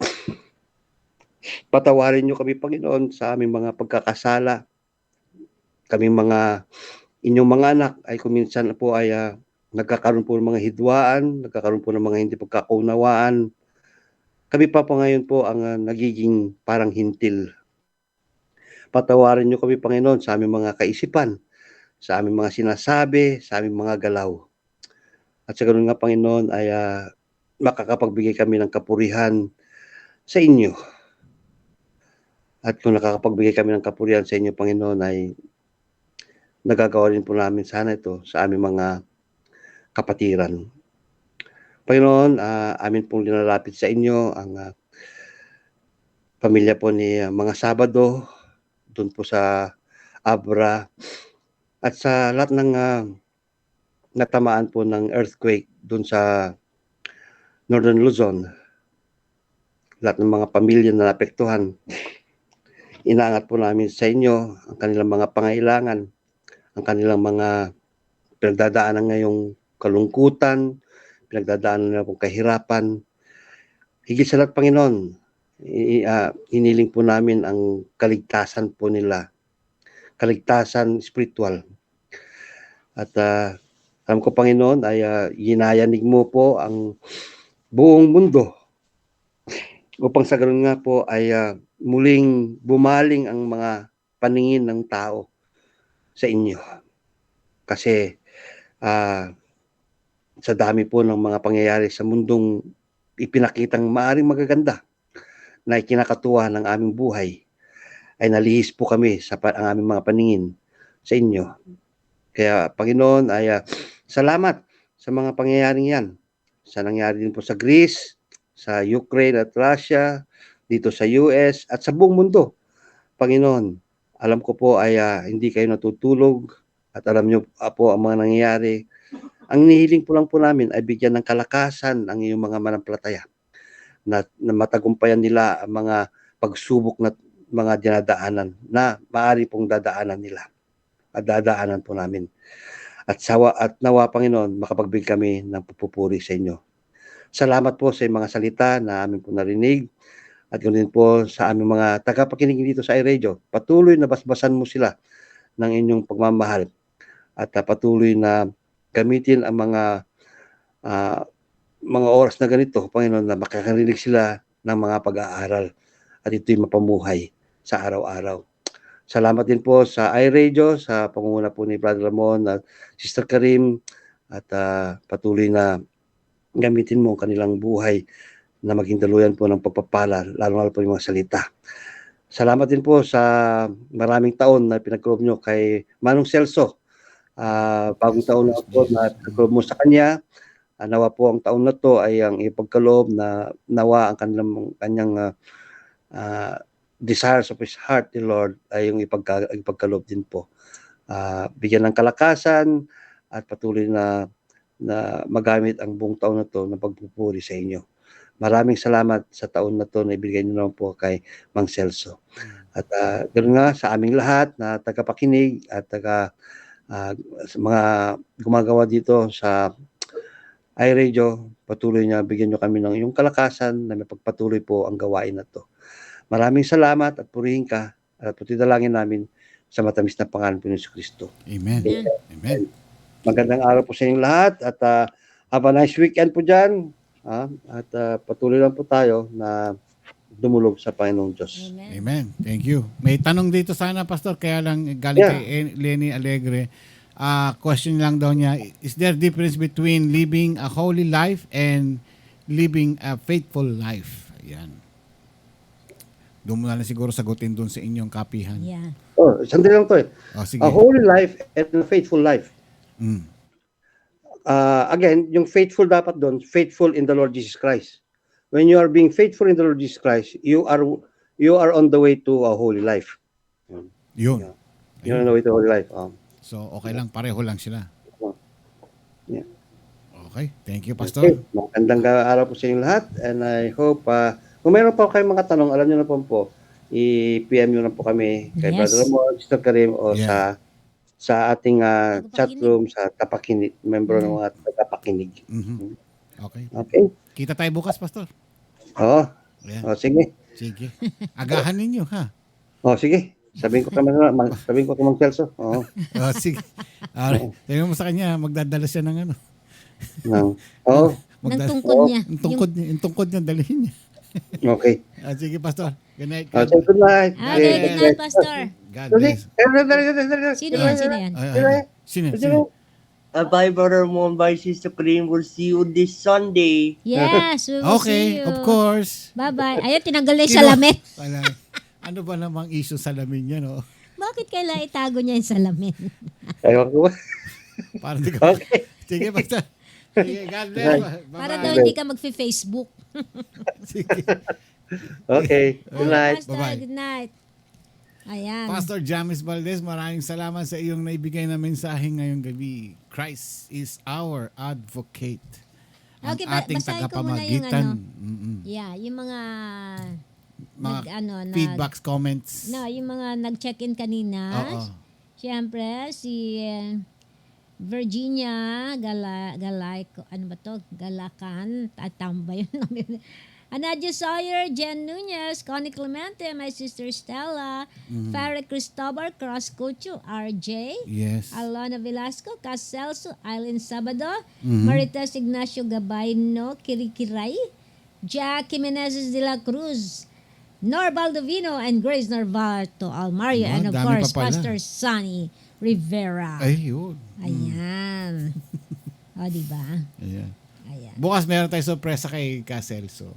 L: Patawarin niyo kami, Panginoon, sa aming mga pagkakasala. Kaming inyong mga anak ay kuminsan po ay nagkakaroon po ng mga hidwaan, nagkakaroon po ng mga hindi pagkakaunawaan. Kami pa po ngayon po ang nagiging parang hintil. Patawarin niyo kami, Panginoon, sa aming mga kaisipan, sa aming mga sinasabi, sa aming mga galaw. At sa ganun nga, Panginoon, ay makakapagbigay kami ng kapurihan sa inyo. At kung nakakapagbigay kami ng kapurihan sa inyo, Panginoon, ay nagagawa rin po namin sana ito sa aming mga kapatiran. Panginoon, amin pong linalapit sa inyo ang pamilya po ni mga Sabado, doon po sa Abra, at sa lahat ng natamaan po ng earthquake doon sa Northern Luzon. Lahat ng mga pamilya na naapektuhan, inaangat po namin sa inyo ang kanilang mga pangailangan, ang kanilang mga pinagdadaanan ngayong kalungkutan, pinagdadaanan na pong kahirapan. Higit sa lahat, Panginoon, hiniling po namin ang kaligtasan po nila, kaligtasan spiritual. At alam ko, Panginoon, ay ginayanig mo po ang buong mundo upang sa ganun nga po ay muling bumaling ang mga paningin ng tao sa inyo. Kasi sa dami po ng mga pangyayari sa mundong ipinakitang maaring magaganda na ikinakatuwa ng aming buhay, ay nalihis po kami sa ang aming mga paningin sa inyo. Kaya, Panginoon, ay salamat sa mga pangyayaring yan. Sa nangyari din po sa Greece, sa Ukraine at Russia, dito sa US, at sa buong mundo. Panginoon, alam ko po ay hindi kayo natutulog at alam niyo po ang mga nangyayari. Ang nihiling po lang po namin ay bigyan ng kalakasan ang iyong mga manampalataya na matagumpayan nila ang mga pagsubok na mga dinadaanan na maaari pong dadaanan nila at dadaanan po namin. At nawa, Panginoon, makapagbigay kami ng pupupuri sa inyo. Salamat po sa mga salita na amin po narinig at ganoon din po sa aming mga tagapakinig dito sa iRadio. Patuloy na basbasan mo sila ng inyong pagmamahal at patuloy na gamitin ang mga oras na ganito, Panginoon, na makakarinig sila ng mga pag-aaral at ito'y mapamuhay sa araw-araw. Salamat din po sa iRadio, sa pangunguna po ni Brother Ramon at Sister Karim, at patuloy na gamitin mo ang kanilang buhay na maging daluyan po ng pagpapala, lalo po yung mga salita. Salamat din po sa maraming taon na pinagkaloob nyo kay Manong Celso. Bagong taon na po na pinagkaloob mo sa kanya. Nawa po ang taon na to ay ang ipagkaloob na nawa ang kanyang desires of his heart, the Lord, ay yung ipagkaloob din po. Bigyan ng kalakasan at patuloy na magamit ang buong taon na to na pagpupuri sa inyo. Maraming salamat sa taon na to na ibigay niyo naman po kay Mang Celso. At ganoon nga sa aming lahat na tagapakinig at mga gumagawa dito sa iRadio, patuloy niya bigyan niyo kami ng iyong kalakasan na mapagpatuloy po ang gawain na to. Maraming salamat at purihin ka at putidalangin namin sa matamis na pangalan po ni Kristo.
D: Amen. Amen.
L: Magandang araw po sa inyong lahat at have a nice weekend po dyan. At patuloy lang po tayo na dumulog sa Panginoong Diyos.
D: Amen. Thank you. May tanong dito sana, Pastor, kaya lang galing kay Lenny Alegre. Question lang daw niya, is there difference between living a holy life and living a faithful life? Ayan. Doon mo na lang siguro sagutin doon sa inyong kapihan.
H: Yeah.
L: Sandali lang to .
D: Sige.
L: A holy life and a faithful life. Again, yung faithful dapat doon, faithful in the Lord Jesus Christ. When you are being faithful in the Lord Jesus Christ, you are on the way to a holy life.
D: Yun.
L: You're on the way to a holy life.
D: So, okay lang, pareho lang sila.
L: Yeah.
D: Okay, thank you, Pastor.
L: Okay. Magandang araw po sa inyo lahat and I hope kung mayroon po kayong mga tanong, alam nyo na po, i-PM nyo na po kami kay Brother Ramon, Sister Karim o sa ating chat room sa Tapakinig, member ng mga Tapakinig.
D: Okay.
L: Okay.
D: Kita tayo bukas, Pastor.
L: Oo. Sige.
D: Sige. Agahan ninyo, ha?
L: Sige. Sabihin ko kay Mang Celso. Oo.
D: Sige. Sabihin mo sa kanya, magdadala siya ng
L: No. Oh,
H: Ng tungkod niya.
D: Yung tungkod niya, dalhin niya.
L: okay.
D: Sige, Pastor. Good night.
L: Okay, good night.
H: Okay, good night, Pastor.
D: God
L: Okay.
D: bless.
H: Sino yan? Sino yan?
D: Sino?
K: Bye, Brother Mon. Bye, Sister Cream. We'll see you this Sunday.
H: Yes, we will see
D: Okay,
H: you.
D: of course.
H: Bye-bye. Ayun, tinanggal na yung salamin.
D: Ano ba namang issue salamin niya, no?
H: Bakit kailangan itago niya yung salamin?
L: Ayaw ko.
D: Para di ka.
L: Okay.
D: Sige, Pastor. Sige, God bless. Bye-bye.
H: Para daw hindi ka magfi-Facebook.
D: Sige.
L: Okay, good night.
H: Pastor,
D: Bye-bye.
H: good night. Ayan.
D: Pastor Jamis Valdez, maraming salamat sa iyong naibigay na mensahe ngayong gabi. Christ is our advocate. Ang
H: Okay,
D: ating
H: basahin ko muna yung
D: tagapamagitan.
H: Yeah, yung mga
D: Mga feedbacks, comments.
H: No, yung mga nag-check-in kanina.
D: Oo.
H: Siyempre, si Virginia ano ba to? Galacan. Tama ba yun? Anadio Sawyer, Jen Nunez, Connie Clemente, my sister Stella, Farah Cristobal, Cross Cucho, RJ,
D: Yes.
H: Alona Velasco, Caselso, Aileen Sabado, Marites Ignacio Gabayno, Kirikiray, Jackie Menezes de la Cruz, Norbal Davino, and Grace Narvato Almario, and of
D: dami
H: course,
D: pa pala.
H: Pastor Sonny Rivera.
D: Ay, yun.
H: Ayan. O, diba?
D: Ayan.
H: Ayan.
D: Bukas meron tayong sorpresa kay Caselso.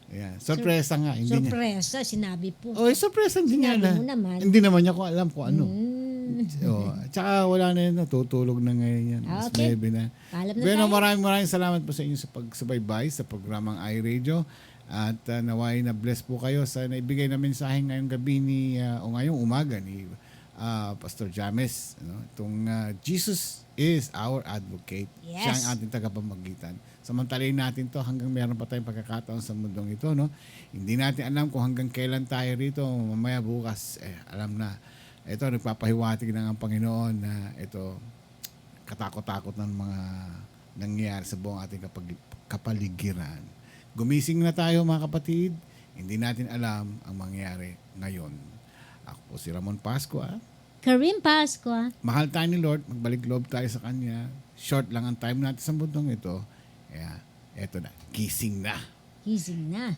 D: Ayan. Sorpresa nga. Hindi niya.
H: Sorpresa, sinabi po.
D: Oh, sorpresa hindi niya
H: Sinabi
D: na.
H: mo naman.
D: Hindi naman niya ko alam kung ano. Tsaka wala na yun. Natutulog na ngayon yan. Mas
H: Okay.
D: 9 na.
H: Paalam na
D: Bueno,
H: tayo.
D: maraming salamat po sa inyo sa pagsubaybay sa programang iRadio. At naway na bless po kayo sa naibigay na mensahe ngayong gabi o ngayong umaga ni Pastor James. Itong Jesus is our advocate.
H: Yes.
D: Siya ang ating tagapamagitan. Samantalayin natin to hanggang meron pa tayong pagkakataon sa mundong ito. No? Hindi natin alam kung hanggang kailan tayo rito. Mamaya bukas, alam na. Ito, nagpapahiwatig na ang Panginoon na ito, katakot-takot ng mga nangyayari sa buong ating kapaligiran. Gumising na tayo mga kapatid. Hindi natin alam ang mangyayari ngayon. Ako po si Ramon Pascua.
H: Karim Pascua.
D: Mahal tayo ni Lord. Magbalik loob tayo sa Kanya. Short lang ang time natin sa mundong ito. Kaya, eto na. Gising na.
H: Gising na.